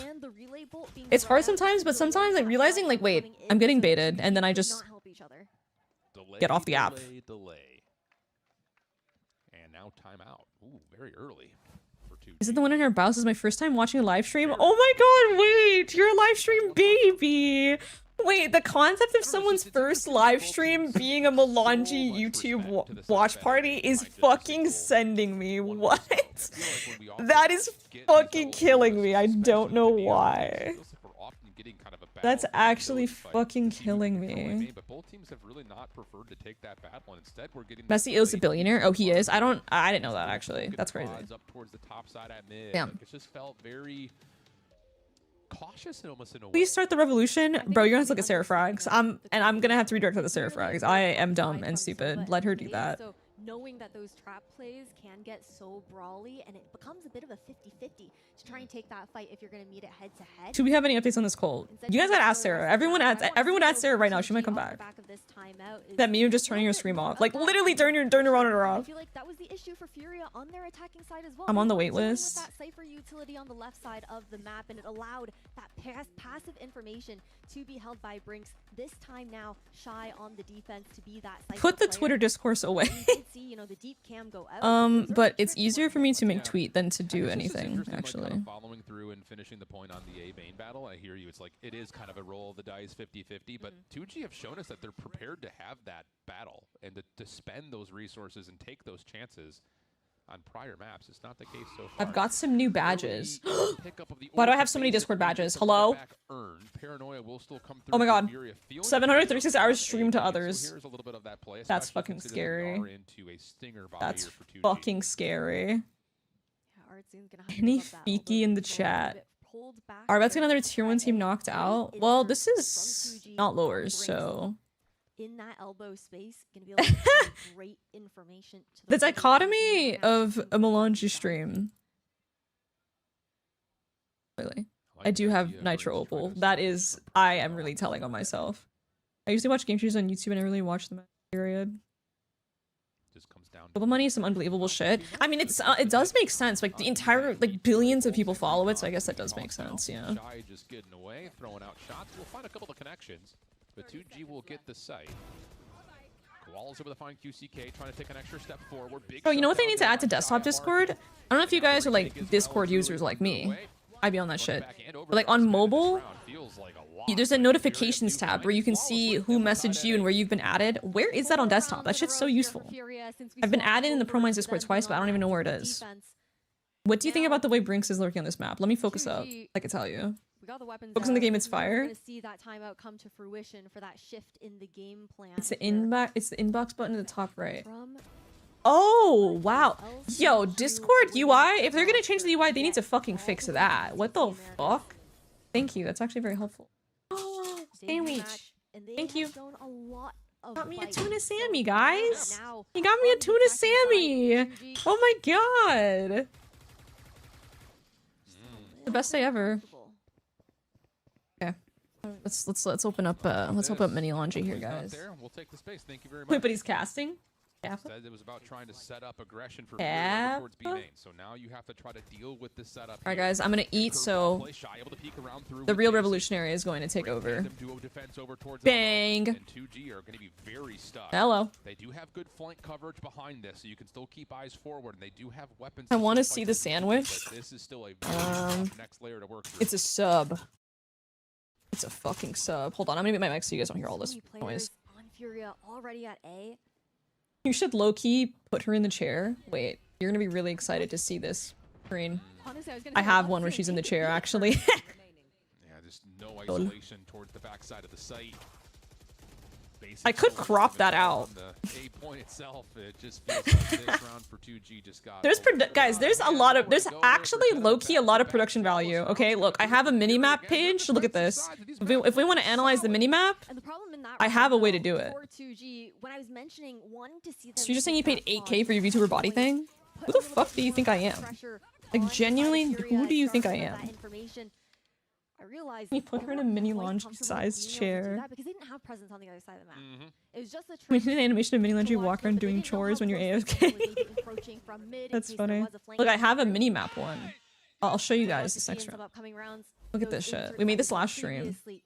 It's hard sometimes, but sometimes like realizing like, wait, I'm getting baited, and then I just get off the app. And now timeout. Ooh, very early. Is it the one in her bows? This is my first time watching a live stream. Oh my god, wait, you're a live stream baby. Wait, the concept of someone's first live stream being a melanji YouTube watch party is fucking sending me. What? That is fucking killing me. I don't know why. That's actually fight. fucking It's a huge killing control me. lane, but both teams have really not preferred to take that battle, and instead we're getting Messi is a billionaire. Oh, he is. I didn't know that actually. That's crazy. Up towards the top side at mid. Damn. Like, it just felt very cautious and almost in a way. Please start the revolution, bro. You're gonna have to look at Sarah Frags. I'm gonna have to redirect her to Sarah Frags. I am dumb and stupid. Let her do that. So knowing that those trap plays can get so brawly, and it becomes a bit of a 50-50 to try and take that fight if you're going to meet it head to head. Do we have any updates on this Colt? You guys gotta ask Sarah. Everyone ask Sarah right now. She might come back. That meme just turning your stream off. Like literally turn your monitor I off. feel like that was the issue for FURIA on their attacking side as well. I'm on the They wait were dealing list. with that Cypher utility on the left side of the map, and it allowed that passive information to be held by Brinks. This time now, Shy on the defense to be that Cypher Put the player. Twitter discourse away. And you did see, you know, the deep cam go out. But it's easier for me to make tweet than to do This is anything, interesting, like, actually. kind of following through and finishing the point on the A main battle. I hear you. It's like it is kind of a roll of the dice 50-50, but 2G have shown us that they're prepared to have that battle and to spend those resources and take those chances on prior maps. It's not the case so far. I've got some new badges. Early pickup of the Why do I order have so many basis Discord means badges? the Hello? back earned. Paranoia will still come Oh my through for god. Furia. Feeling 736 hours streamed to so others. here's a little bit of that play, That's especially fucking considering we scary. are into a stinger buy That's here for 2G. fucking scary. Yeah, Artzine's gonna have to Any give up that Fiki elbow in the control, a chat? bit pulled back Are we about to get there. another tier 1 team knocked out? Great Well, insert this is from 2G not on lowers, Brinks. so... In that elbow space, gonna be able to give great information to The opponent. dichotomy of a melanji stream. Really. I do have Nitro Opal. That is... I am really telling on myself. I usually watch game streams on YouTube and I really watch them, period. Just comes down Global money is some unbelievable shit. I mean, it does make sense. Like, the entire... Like, billions of people follow it, so I guess that does make sense, yeah. Shy just getting away, throwing out shots. We'll find a couple of connections, but 2G will get the site. Koala's over the fine QCK, trying to take an extra step forward. Big Bro, you know what they shutdown need to there add to by desktop Shy. Discord? I don't know if you guys are, like, Discord users like me. I'd be on that shit. But, like, on mobile... There's a notifications tab where you can see who messaged you and where you've been added. Where is that on desktop? That shit's so useful. I've been added in the Pro Mines Discord twice, but I don't even know where it is. What do you think about the way Brinks is lurking on this map? Let me focus up. I can tell you. We got the weapons Focus on the out. game, it's We're fire. gonna see that timeout come to fruition for that shift in the game plan. It's the here inbox button in the top right. from Oh, wow. Yo, Discord UI, if they're gonna change the UI, they need to fucking fix that. What the fuck? Thank you, that's actually very helpful. Sandwich. Thank you. Got me a tuna Sammy, guys. You got me a tuna Sammy. Oh my god. The best day ever. Okay. Let's open up mini laundry here, guys. We'll take the space. Thank you very much. Wait, but he's casting? Instead, it was about trying to set up aggression for Kappa? towards B main. So now you have to try to deal with this setup. Alright guys, I'm gonna eat, so the real revolutionary is going to take over. Bang! And 2G are going to be very stuck. Hello. They do have good flank coverage behind this, so you can still keep eyes forward, and they do have weapons. I want to still see fight the this game, sandwich. but this is still a very next layer to work through. It's a sub. It's a fucking sub. Hold on, I'm gonna mute my mic so you guys don't hear all this noise. on Furia already at A. You should low-key put her in the chair. Wait, you're gonna be really excited to see this screen. Honestly, I have one where she's in the chair, actually. Yeah, just no isolation towards the backside of the site. I could crop that out. The A point itself, it just feels like this round for 2G just got. Guys, there's actually low-key a lot of production value. Okay, look, I have a mini-map page. Look at this. If we want to analyze the mini-map, And the problem in that I have a way to do it. for 2G, when I was mentioning wanting to see them So you're just saying you paid 8K for your VTuber body thing? Who the fuck do you think I am? Like, genuinely, who do you think I am? I realized You put her in a mini laundry-sized chair. because they didn't have presence on the other side of the map. It was just a We need an animation of mini laundry walk around doing chores when you're AFK. That's funny. Look, I have a mini-map one. I'll show you guys this next round. Look at this shit. We made this last stream. If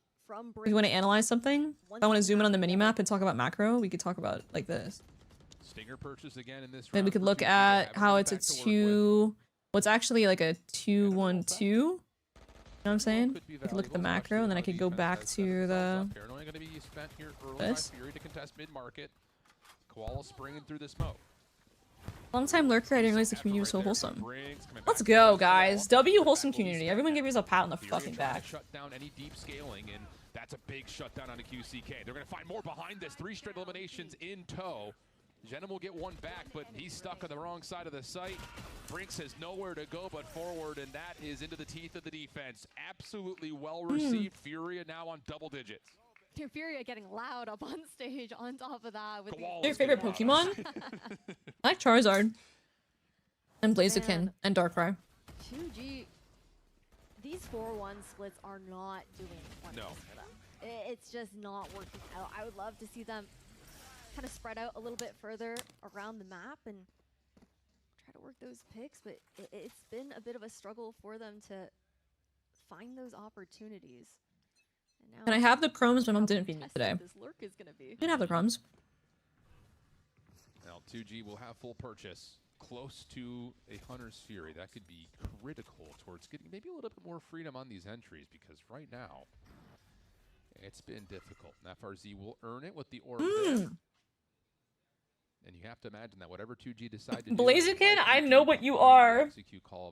you want to analyze something, if I want to zoom in on the mini-map and talk about macro, we could talk about it like this. Stinger purchase again in this Then we could look at how it's a 2... What's actually like a 2-1-2. You know what I'm saying? We could look at the macro, and then I could go back to the... This. Koala springing through the smoke. Long time lurker, I didn't realize the community was so wholesome. Let's go, guys. W wholesome community. Everyone give yourself a pat on the fucking back. Shut down any deep scaling, and That's a big shutdown on a QCK. They're going to find more behind this. 3 straight eliminations in tow. Jenem will get one back, but he's stuck on the wrong side of the site. Brinks has nowhere to go but forward, and that is into the teeth of the defense. Absolutely well received. Furia now on double digits. Furia getting loud up on stage on top of that. With your favorite Pokemon? I like Charizard. And Blaziken and Darkrai. 2G, these 4-1 splits are not doing wonders for them. It's just not working out. I would love to see them kind of spread out a little bit further around the map and try to work those picks, but it's been a bit of a struggle for them to find those opportunities. And now Can I have the crumbs? My mom didn't feed me today. This lurk is gonna be. You can have the crumbs. Now 2G will have full purchase. Close to a Hunter's Fury. That could be critical towards getting maybe a little bit more freedom on these entries, because right now it's been difficult. And FRZ will earn it with the orb there. And you have to imagine that whatever 2G decide to do, Blaziken, I know what you are.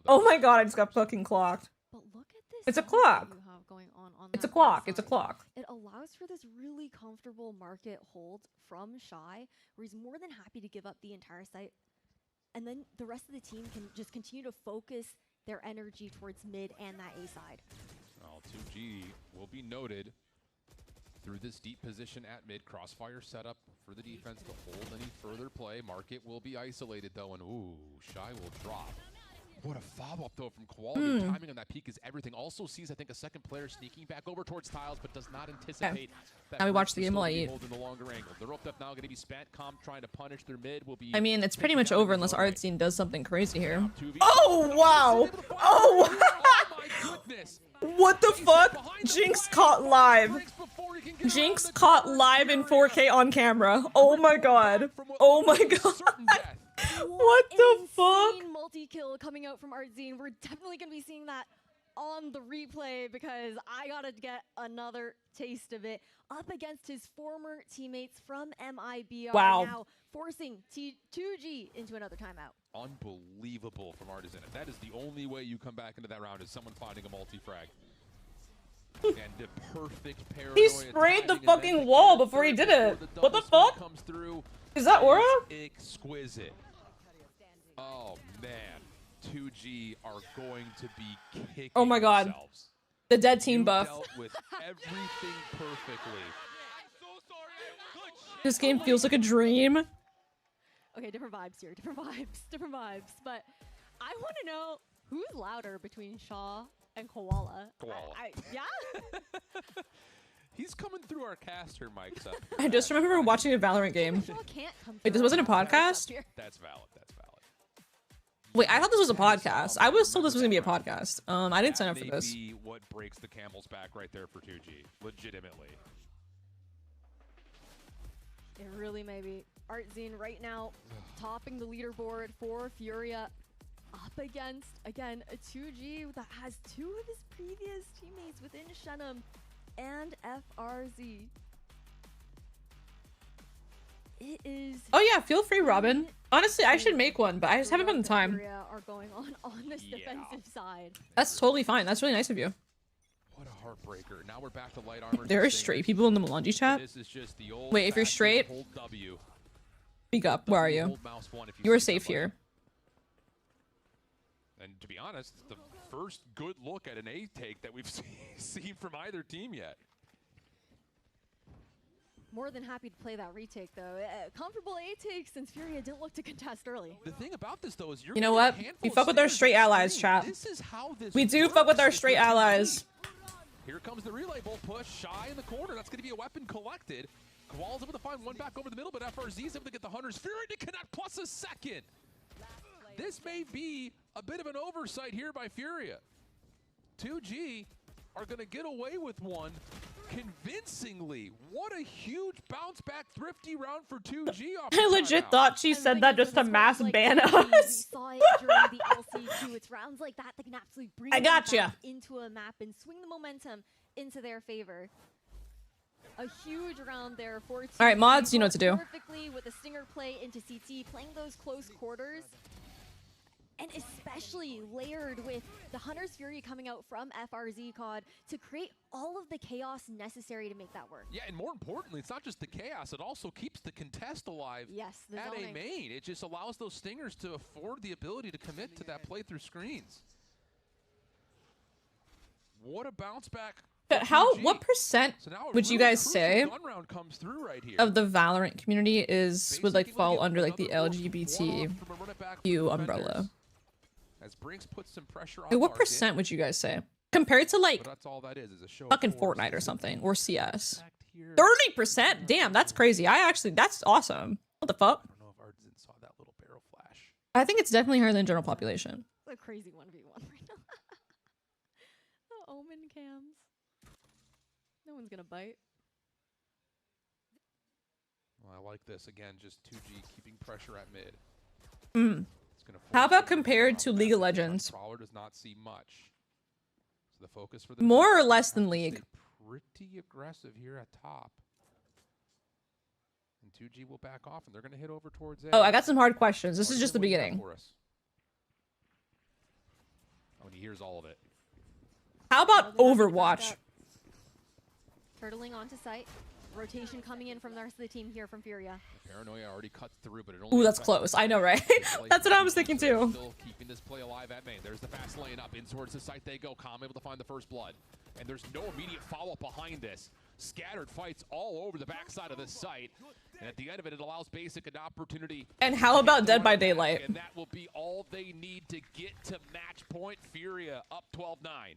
Oh my god, I just got fucking clocked. But look at this. It's a clock. You have going on It's a that clock. side. It's a clock. It allows for this really comfortable market hold from Shy, where he's more than happy to give up the entire site. And then the rest of the team can just continue to focus their energy towards mid and that A side. Well, 2G will be noted through this deep position at mid. Crossfire set up for the defense to hold any further play. Market will be isolated though, and ooh, Shy will drop. What a follow-up though from Koala. The timing on that peak is everything. Also sees, I think, a second player sneaking back over towards tiles, but does not anticipate that. Now we watch the game while I eat. In the longer angle. The roped up now going to be spent. Comp trying to punish their mid will be. I mean, it's pretty much over unless Artscene does something crazy here. Oh, wow. Oh, my goodness. What the fuck? Jinx caught live. Jinx caught live in 4K on camera. Oh my god. Oh my god. What the fuck? Multi-kill coming out from Artzine. We're definitely going to be seeing that on the replay, because I got to get another taste of it up against his former teammates from MIBR. Wow. Now forcing 2G into another timeout. Unbelievable from Artisan. If that is the only way you come back into that round, is someone finding a multi-frag. And the perfect paranoia. He sprayed the fucking wall before he did it. What the fuck? Comes through. Is that Aura? Exquisite. Oh man, 2G are going to be kicking Oh my god. themselves. The dead team You buff. dealt with everything perfectly. This game feels like a dream. Okay, different vibes here. Different vibes. But I want to know who's louder between Shaw and Koala. Koala. Yeah? He's coming through our caster mics up here. I just remember watching a Valorant game. Shaw can't come Wait, this through wasn't a our casters podcast? up here. That's valid. That's valid. Wait, I thought this was a podcast. I was told this was gonna be a podcast. I didn't sign up for this. That may be what breaks the camel's back right there for 2G. Legitimately. It really may be. Artzine right now topping the leaderboard for Furia, up against, again, a 2G that has 2 of his previous teammates within Jenem and FRZ. It is... Oh yeah, feel free, Robin. Honestly, I should make one, but I just haven't found the time. Furia are going on this defensive side. That's totally fine. That's really nice of you. What a heartbreaker. Now we're back to light armor. There are straight people in the Melanji chat. This is just the old Wait, if you're straight, hold W. speak up. Where are you? Hold mouse 1 if You are see safe somebody. here. And to be honest, it's the first good look at an A take that we've seen from either team yet. More than happy to play that retake, though. Comfortable A take since Furia didn't look to contest early. The thing about this, though, is You know what? We fuck with our straight allies, chat. This is how this We do fuck with our straight allies. Here comes the relay bolt push. Shy in the corner. That's going to be a weapon collected. Koala's able to find one back over the middle, but FRZ's able to get the Hunter's Fury to connect plus a second. This may be a bit of an oversight here by Furia. 2G are going to get away with one convincingly. What a huge bounce back thrifty round for 2G. I legit thought she said that just to mass ban us. We saw it during the LCQ. It's rounds like that that can absolutely bring I them gotcha. back into a map and swing the momentum into their favor. A huge round there for 2G. All right, mods, you know what to do. Perfectly with a stinger play into CT, playing those close quarters. and especially layered with the Hunter's Fury coming out from FRZ COD to create all of the chaos necessary to make that work. Yeah, and more importantly, it's not just the chaos, it also keeps the contest alive Yes, the at zoning. a main. It just allows those Stingers to afford the ability to commit to that play through screens. What a bounce back. But what percent would you guys say of the Valorant community would like fall under like the LGBTQ umbrella? As Brinks puts some pressure on Like, what percent would you guys say compared to like that's all that is a show fucking Fortnite or something or CS? 30%? Damn, that's crazy. That's awesome. What the fuck? I don't know if Artisan saw that little barrel flash. I think it's definitely higher than general population. It's a crazy 1v1 right now. The Omen cams. No one's gonna bite. Well, I like this again. Just 2G keeping pressure at mid. How about compared to League of Legends? Prowler does not see much. So the focus for the More or less than League? Pretty aggressive here at top. And 2G will back off, and they're going to hit over towards A. Oh, I got some hard questions. This is just the beginning. Oh, and he hears all of it. How about Overwatch? Turtling onto site. Rotation coming in from the rest of the team here from FURIA. Paranoia already cut through, but it only. Ooh, that's close. I know, right? That's what I was thinking too. Still keeping this play alive at main. There's the fast lane up in towards the site they go. Calm able to find the first blood, and there's no immediate follow-up behind this. Scattered fights all over the backside of the site, and at the end of it, it allows Basic an opportunity. And how about Dead by Daylight? And that will be all they need to get to match point. FURIA up 12-9.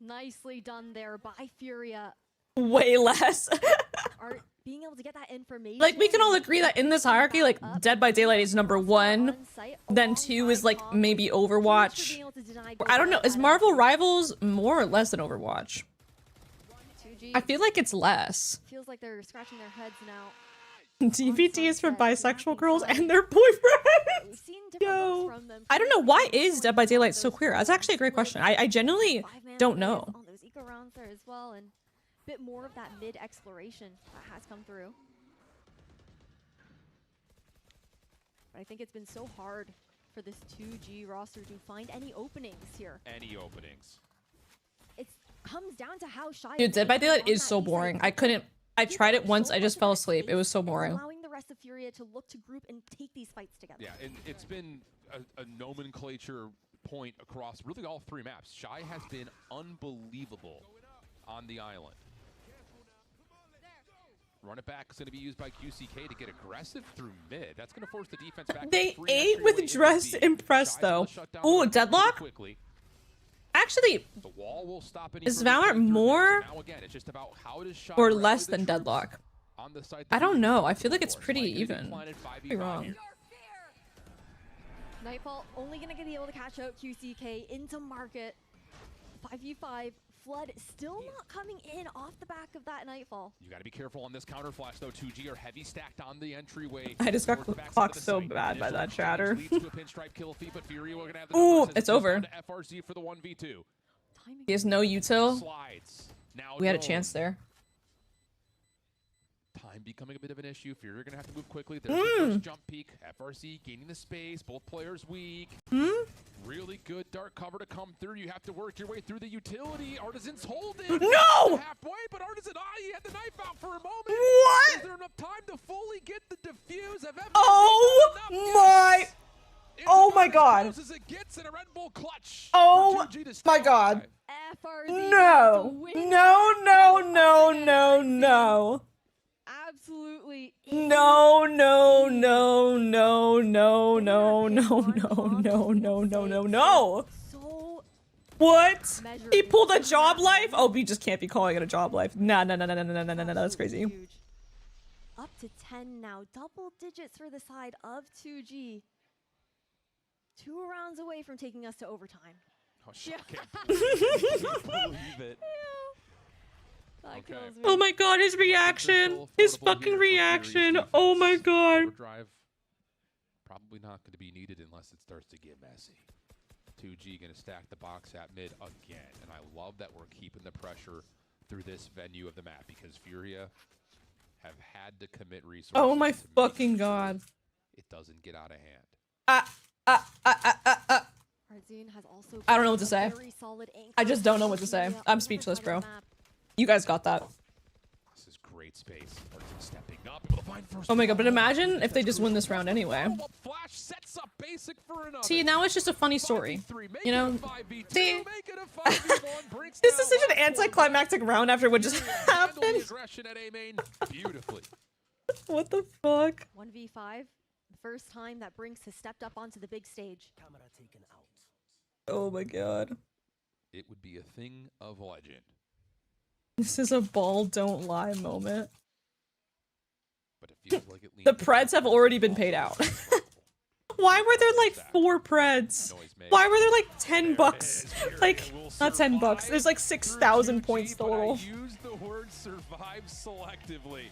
Nicely done there by FURIA. Way less. Are being able to get that information. Like, we can all agree that in this hierarchy, like, Dead by Daylight is number 1. Then 2 is, like, maybe Overwatch. I don't know. Is Marvel Rivals more or less than Overwatch? 2G I feel like it's less. feels like they're scratching their heads now. DVT is for bisexual girls and their boyfriends. We've seen different looks Yo. from them. I don't know. Why is Dead by Daylight so queer? That's actually a great question. I genuinely don't know. On those eco rounds there as well, and a bit more of that mid exploration that has come through. But I think it's been so hard for this 2G roster to find any openings here. Any openings. It comes down to how shy. Dude, Dead by Daylight is so boring. I tried it once. I just fell asleep. It was so boring. Allowing the rest of FURIA to look to group and take these fights together. Yeah, and it's been a nomenclature point across really all 3 maps. Shy has been unbelievable on the island. Run it back is going to be used by QCK to get aggressive through mid. That's going to force the defense back. They ate with Dress Impress, though. Ooh, Deadlock? Actually, the wall will stop is Valorant more now again, it's just about how does Shy or less than Deadlock? on the site I don't know. I feel like it's pretty even. Could be wrong. Nightfall only going to be able to catch out QCK into market. 5v5. Flood still not coming in off the back of that Nightfall. You got to be careful on this counter flash though. 2G are heavy stacked on the entryway. I just got clocked so bad by that chatter. Ooh, it's over. FRZ for the 1v2. He has no util. Slides. Now We had a chance there. Time becoming a bit of an issue. FURIA are going to have to move quickly. There's the first jump peak. FRZ gaining the space. Both players weak. Really good dark cover to come through. You have to work your way through the utility. Artisan's holding. No! Halfway, but Artisan, he had the knife out for a moment. What? Is there enough time to fully get the defuse? Oh my! Oh my god! As it gets in a Red Bull clutch. Oh my god! FRZ No! No! No! No! No! No! Absolutely. No, no, no, no, no, no, no, no, no, no, no, no, no. So what? He pulled a job life? Oh, we just can't be calling it a job life. Nah, nah, nah, nah, nah, nah, nah, nah, nah, that's crazy. Huge. Up to 10 now. Double digits for the side of 2G. 2 rounds away from taking us to overtime. Oh, shit. I can't believe it. Okay. Oh my god, his reaction. His fucking reaction. Oh my god. Drive probably not going to be needed unless it starts to get messy. 2G going to stack the box at mid again. And I love that we're keeping the pressure through this venue of the map because FURIA have had to commit resources. Oh my fucking god. It doesn't get out of hand. I don't know what to say. I just don't know what to say. I'm speechless, bro. You guys got that. This is great space. Stepping up, able to find first. Oh my god, but imagine if they just win this round anyway. Flash sets up basic for another. See, now it's just a funny story. You know? See? This is such an anticlimactic round after what just happened. Beautifully. What the fuck? 1v5, the first time that Brinks has stepped up onto the big stage. Camera taken out. Oh my god. It would be a thing of legend. This is a ball don't lie moment. But it feels like it The Preds have already been paid out. Why were there like 4 Preds? Why were there like 10 bucks? Like, not 10 bucks. There's like 6,000 points total. Use the word survive selectively.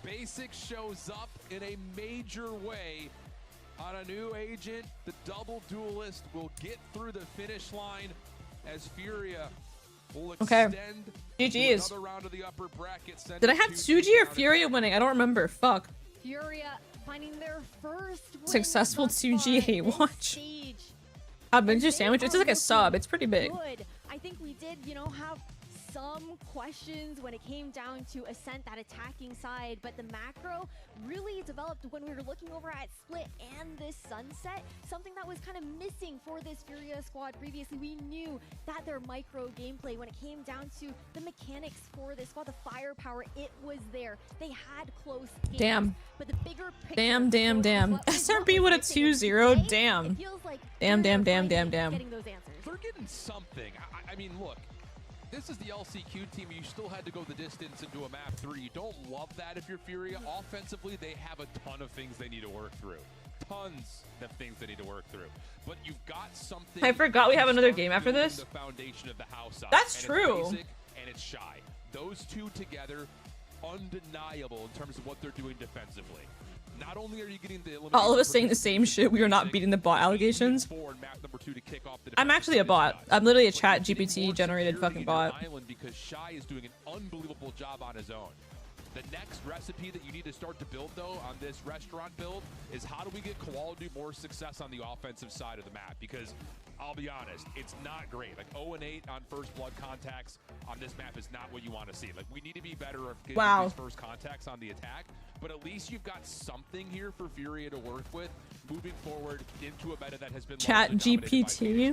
Basic shows up in a major way on a new agent. The double duelist will get through the finish line as FURIA will extend GG's. another round of the upper bracket. Did I have Tsuji or FURIA winning? I don't remember. Fuck. FURIA finding their first win Successful thus 2G far hate this watch. stage. A Benji sandwich. It's like a sub. It's pretty big. Good. I think we did, you know, have some questions when it came down to Ascent, that attacking side, but the macro really developed when we were looking over at Split and this Sunset, something that was kind of missing for this FURIA squad previously. We knew that their micro gameplay, when it came down to the mechanics for this squad, the firepower, it was there. They had close games, Damn. but the bigger picture Damn. SRB with a 2-0. Damn. Damn. Getting those answers. They're getting something. I mean, look. This is the LCQ team. You still had to go the distance into a map 3. You don't love that if you're FURIA. Offensively, they have a ton of things they need to work through. Tons of things they need to work through. But you've got something. I forgot we have another game after this. The foundation of the house up. That's and true. It's basic and it's shy. Those two together, undeniable in terms of what they're doing defensively. Not only are you getting the all of us saying the same shit. We are not beating the bot allegations. I'm actually a bot. I'm literally a chat GPT generated fucking bot. Because Shy is doing an unbelievable job on his own. The next recipe that you need to start to build, though, on this restaurant build is how do we get Koala to do more success on the offensive side of the map? Because I'll be honest, it's not great. Like 0-8 on first blood contacts on this map is not what you want to see. Like we need to be better at getting these first contacts on the attack. But at least you've got something here for FURIA to work with moving forward into a meta that has been Chat GPT.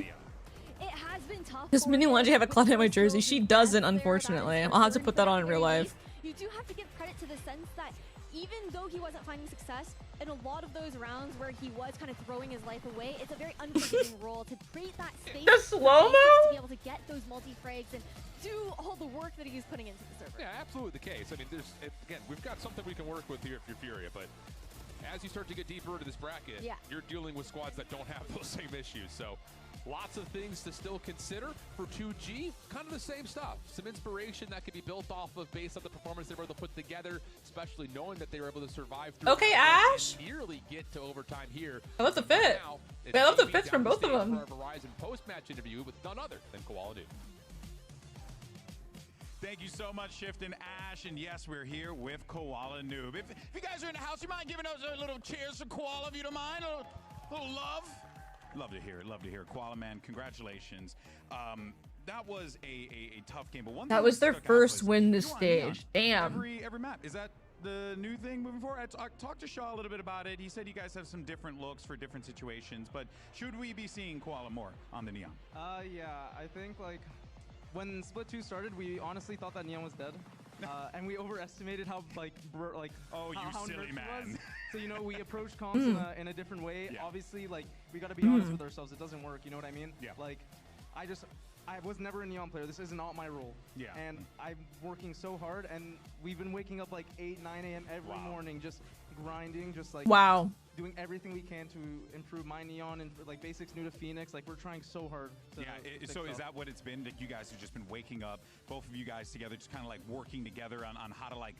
It has been tough. Does melanji have a cloud in my jersey? She doesn't, unfortunately. I'll have to put that on in real life. You do have to give credit to the sense that even though he wasn't finding success in a lot of those rounds where he was kind of throwing his life away, it's a very unforgiving role to create that space the slow-mo to be able to get those multi-frags and do all the work that he's putting into the server. Yeah, absolutely the case. I mean, again, we've got something we can work with here if you're FURIA, but as you start to get deeper into this bracket, you're dealing with squads that don't have those same issues. So lots of things to still consider for 2G. Kind of the same stuff. Some inspiration that could be built off of based on the performance they were able to put together, especially knowing that they were able to survive through Ash. Nearly get to overtime here. I love the fit. I love the fits from both of them. For our Verizon post-match interview with none other than Koala Dude. Thank you so much, Shiftin' Ash. And yes, we're here with Koala Noob. If you guys are in the house, you mind giving us a little cheers for Koala, if you don't mind? A little love? Love to hear it. Love to hear it. Koala, man, congratulations. That was a tough game. But that was their first win this stage. Damn. Every map. Is that the new thing moving forward? I talked to Shaw a little bit about it. He said you guys have some different looks for different situations. But should we be seeing Koala more on the Neon? Yeah, I think like when Split 2 started, we honestly thought that Neon was dead. And we overestimated how oh, you silly man. So you know, we approached comps in a different way. Yeah. Obviously, like we got to be honest with ourselves. It doesn't work. You know what I mean? Yeah. Like, I was never a Neon player. This is not my role. Yeah. And I'm working so hard, and we've been waking up like 8, 9 a.m. every morning, just grinding, just like doing everything we can to improve my Neon and like basics new to Phoenix. Like we're trying so hard. So is that what it's been? That you guys have just been waking up, both of you guys together, just kind of like working together on how to like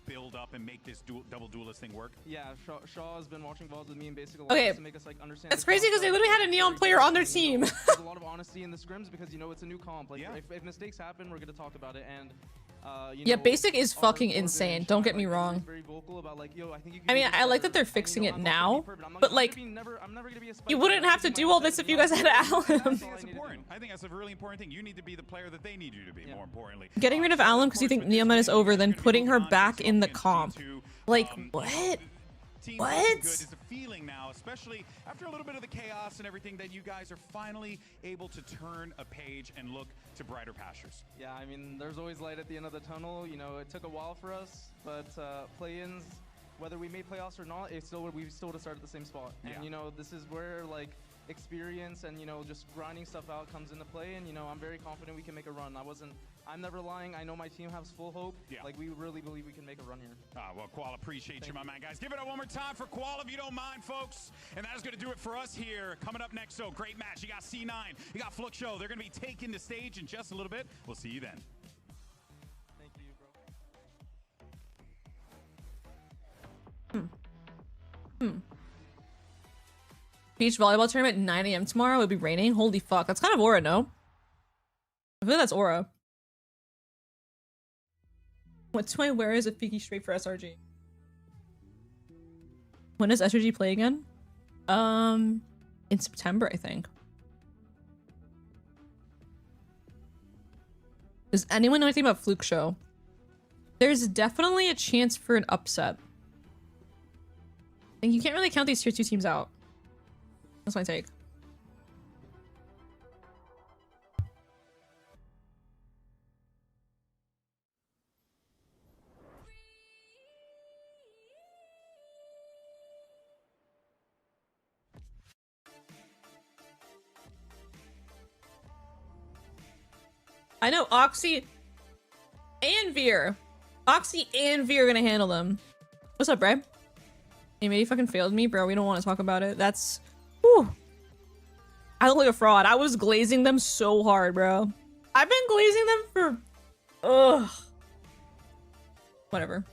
build up and make this double duelist thing work? Yeah, Shaw has been watching VODs with me and basically to make us like understand. That's crazy because they literally had a Neon player on their team. There's a lot of honesty in the scrims because you know it's a new comp. Like if mistakes happen, we're gonna talk about it. And You Yeah, know, basic is our fucking motivation, insane. Don't get me like, wrong. very vocal about, like, yo, I think you I mean, can do I like that better. they're And, fixing you know, it I'm not gonna now, be perfect. I'm but not like, gonna be I'm never gonna be a you spider. wouldn't have to do all this if you guys had Alum. I think that's important. I think that's a really important thing. You need to be the player that they need you to be, more importantly. Getting rid of Alum because you think Neoman is over, then putting her back in the comp. Like, what? What? It's a feeling now, especially after a little bit of the chaos and everything, that you guys are finally able to turn a page and look to brighter pastures. Yeah, I mean, there's always light at the end of the tunnel. You know, it took a while for us, but play-ins, whether we made playoffs or not, we still would have started at the same spot. Yeah. And you know, this is where like experience and, you know, just grinding stuff out comes into play. And you know, I'm very confident we can make a run. I'm never lying. I know my team has full hope. Yeah. Like, we really believe we can make a run here. Well, Koala, appreciate you, my man. Guys, give it up one more time for Koala, if you don't mind, folks. And that is going to do it for us here. Coming up next, so great match. You got C9, you got FLUXO. They're going to be taking the stage in just a little bit. We'll see you then. Thank you, bro. Beach volleyball tournament 9 AM tomorrow. It would be raining. Holy fuck. That's kind of aura, no? I feel like that's aura. What do I wear as a Fiki straight for SRG? When does SRG play again? In September, I think. Does anyone know anything about FLUXO? There's definitely a chance for an upset. And you can't really count these tier 2 teams out. That's my take. I know Oxy and Veer. Oxy and Veer are gonna handle them. What's up, bro? Hey, maybe fucking failed me, bro. We don't want to talk about it. That's... Whew. I look like a fraud. I was glazing them so hard, bro. I've been glazing them for... Ugh. Whatever.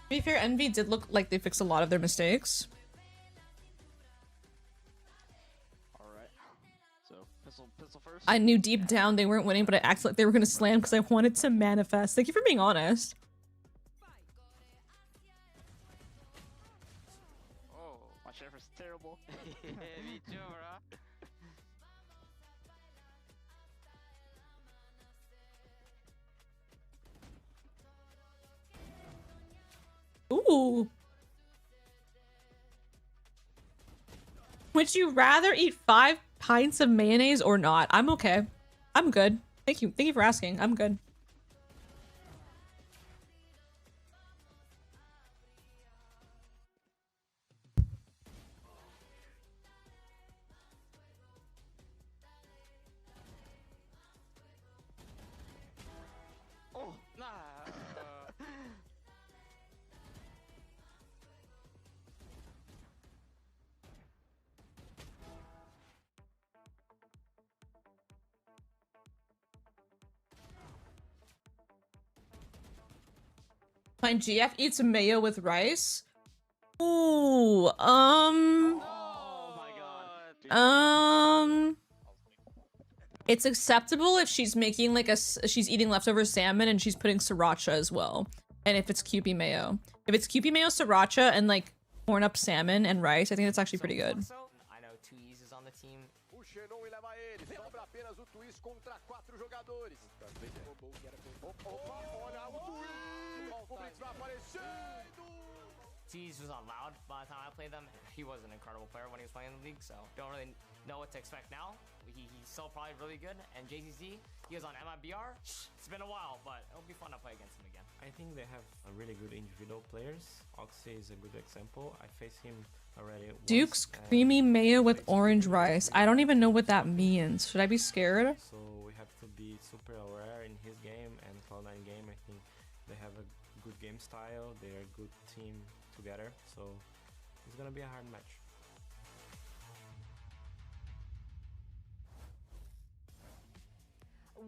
To be fair, Envy did look like they fixed a lot of their mistakes. Alright. So, pistol first. I knew deep down they weren't winning, but I acted like they were gonna slam because I wanted to manifest. Thank you for being honest. Oh, my sheriff is terrible. Me too, bro. Ooh. Would you rather eat 5 pints of mayonnaise or not? I'm okay. I'm good. Thank you. Thank you for asking. I'm good. Oh, nah. My GF eats mayo with rice. Ooh, Oh my god. It's acceptable if she's making like she's eating leftover salmon and she's putting sriracha as well. And if it's Kewpie mayo. If it's Kewpie mayo, sriracha, and like corn up salmon and rice, I think that's actually pretty good. I know 2 E's on the team. Tease was not loud by the time I played them. He was an incredible player when he was playing in the league, so don't really know what to expect now. He's still probably really good. And JZZ, he was on MIBR. It's been a while, but it'll be fun to play against him again. I think they have a really good individual players. Oxy is a good example. I faced him already. Duke's creamy mayo with orange rice. I don't even know what that means. Should I be scared? So we have to be super aware in his game and Cloud9 game. I think they have a good game style. They're a good team together. So it's gonna be a hard match.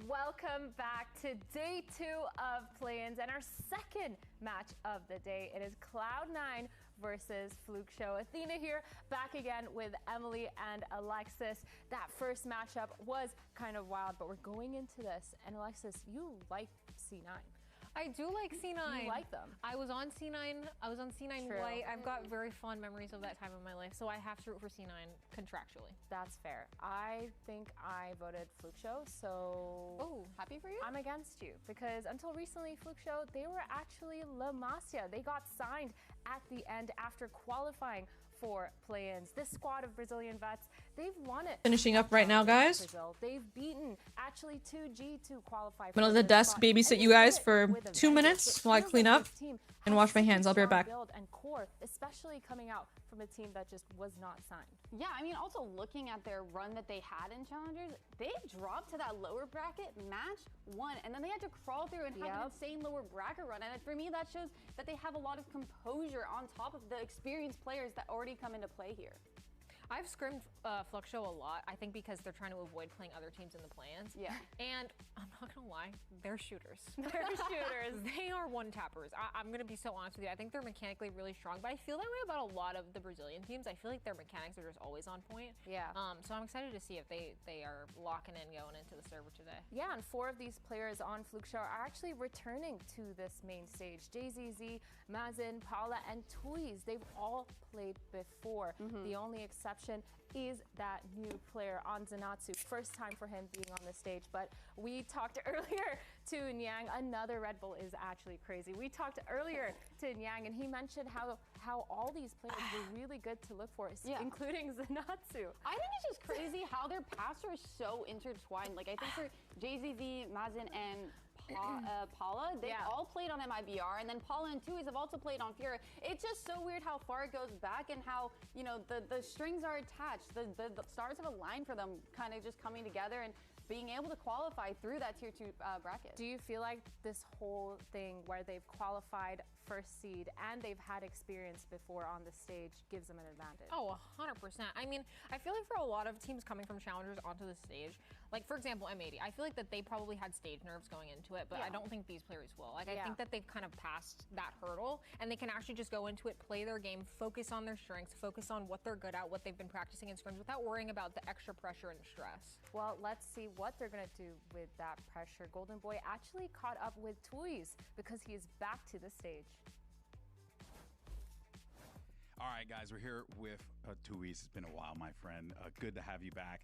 welcome back to day 2 of play-ins and our second match of the day. It is Cloud9 versus FLUXO. Athena here, back again with Emily and Alexis. That first matchup was kind of wild, but we're going into this. And Alexis, you like C9. I do like C9. You like them. I was on C9 True. White. I've got very fond memories of that time in my life, so I have to root for C9 contractually. That's fair. I think I voted FLUXO, so... Oh, happy for you? I'm against you, because until recently, FLUXO, they were actually La Masia. They got signed at the end after qualifying for play-ins. This squad of Brazilian vets, they've won it. Finishing up right now, guys. Brazil. They've beaten actually 2G to qualify. I'm gonna let the desk babysit you guys for 2 minutes while I clean up and wash my hands. I'll be right back. And core, especially coming out from a team that just was not signed. Yeah, I mean, also looking at their run that they had in Challengers, they dropped to that lower bracket, match one, and then they had to crawl through and have an insane lower bracket run. And for me, that shows that they have a lot of composure on top of the experienced players that already come into play here. I've scrimmed FLUXO a lot, I think because they're trying to avoid playing other teams in the play-ins. Yeah. And I'm not gonna lie, they're shooters. They're shooters. They are one-tappers. I'm gonna be so honest with you. I think they're mechanically really strong, but I feel that way about a lot of the Brazilian teams. I feel like their mechanics are just always on point. Yeah. So I'm excited to see if they are locking in going into the server today. Yeah, and 4 of these players on FLUXO are actually returning to this main stage. JZZ, Mazin, Paula, and Tuiz, they've all played before. The only exception is that new player on Zanatsu. First time for him being on the stage, but we talked earlier to Nyang. Another Red Bull is actually crazy. We talked earlier to Nyang, and he mentioned how all these players were really good to look for, including Zanatsu. I think it's just crazy how their paths are so intertwined. Like, I think for JZZ, Mazin, and Paula, they all played on MIBR, and then Paula and Tuiz have also played on FURIA. It's just so weird how far it goes back and how, you know, the strings are attached. The stars have aligned for them, kind of just coming together and being able to qualify through that tier 2 bracket. Do you feel like this whole thing where they've qualified first seed and they've had experience before on the stage gives them an advantage? Oh, 100%. I mean, I feel like for a lot of teams coming from challengers onto the stage, like for example M80, I feel like that they probably had stage nerves going into it, but I don't think these players will. Like I think that they've kind of passed that hurdle and they can actually just go into it, play their game, focus on their strengths, focus on what they're good at, what they've been practicing in scrims without worrying about the extra pressure and stress. Well, let's see what they're gonna do with that pressure. Golden Boy actually caught up with Tuiz because he is back to the stage. All right, guys, we're here with Tuiz. It's been a while, my friend. Good to have you back.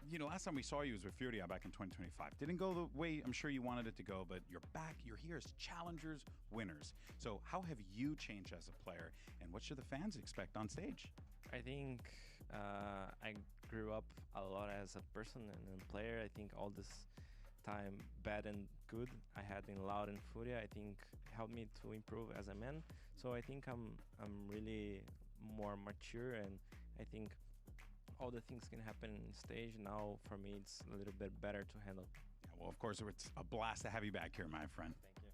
You know, last time we saw you was with FURIA back in 2025. Didn't go the way I'm sure you wanted it to go, but you're back. You're here as challengers winners. So how have you changed as a player, and what should the fans expect on stage? I think I grew up a lot as a person and a player. I think all this time, bad and good, I had in Loud and FURIA, I think helped me to improve as a man. So I think I'm really more mature, and I think all the things can happen on stage. Now for me it's a little bit better to handle. Yeah, well, of course, it's a blast to have you back here, my friend. Thank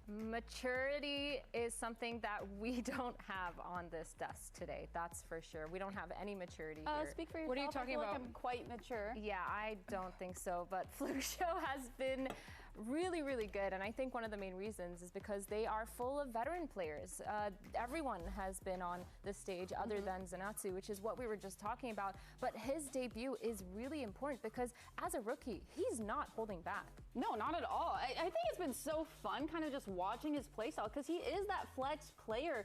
you. Maturity is something that we don't have on this desk today. That's for sure. We don't have any maturity here. Speak for yourself. What are you talking about? Like I'm quite mature. Yeah, I don't think so, but FLUXO has been really, really good, and I think one of the main reasons is because they are full of veteran players. Everyone has been on the stage other than Zanatsu, which is what we were just talking about, but his debut is really important because as a rookie, he's not holding back. No, not at all. I think it's been so fun kind of just watching his playstyle because he is that flex player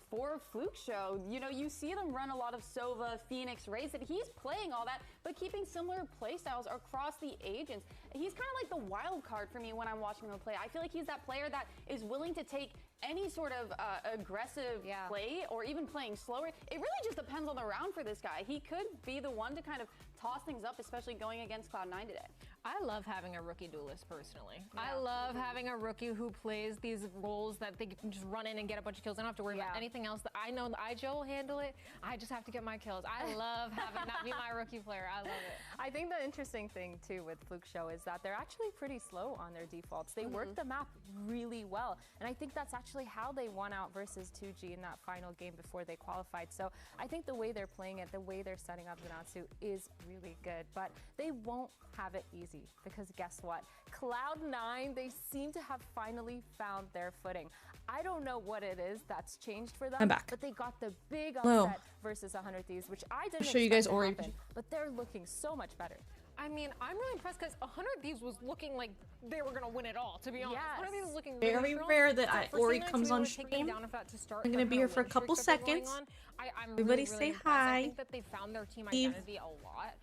for FLUXO. You know, you see them run a lot of Sova, Phoenix, Raze, and he's playing all that, but keeping similar playstyles across the agents. He's kind of like the wild card for me when I'm watching him play. I feel like he's that player that is willing to take any sort of aggressive play or even playing slower. It really just depends on the round for this guy. He could be the one to kind of toss things up, especially going against Cloud9 today. I love having a rookie duelist personally. I love having a rookie who plays these roles that they can just run in and get a bunch of kills. I don't have to worry about anything else. That I know the IJO will handle it. I just have to get my kills. I love having that be my rookie player. I love it. I think the interesting thing too with FLUXO is that they're actually pretty slow on their defaults. They work the map really well, and I think that's actually how they won out versus 2G in that final game before they qualified. So I think the way they're playing it, the way they're setting up Zanatsu is really good, but they won't have it easy because guess what? Cloud9, they seem to have finally found their footing. I don't know what it is that's changed for them. I'm back. But they got the big Hello. upset versus 100 Thieves, which I didn't I'll show you guys expect to Ori. happen, but they're looking so much better. I mean, I'm really impressed because 100 Thieves was looking like they were going to win it all, to be honest. Yes. 100 Thieves was looking Very really strong. rare that So for Ori C9 to comes be able on to take them stream. down if that to start I'm their gonna be kind here of for a win couple streak that they're going seconds. on, I'm Everybody really, say really impressed. hi. I think that they found their team Steve. identity a lot.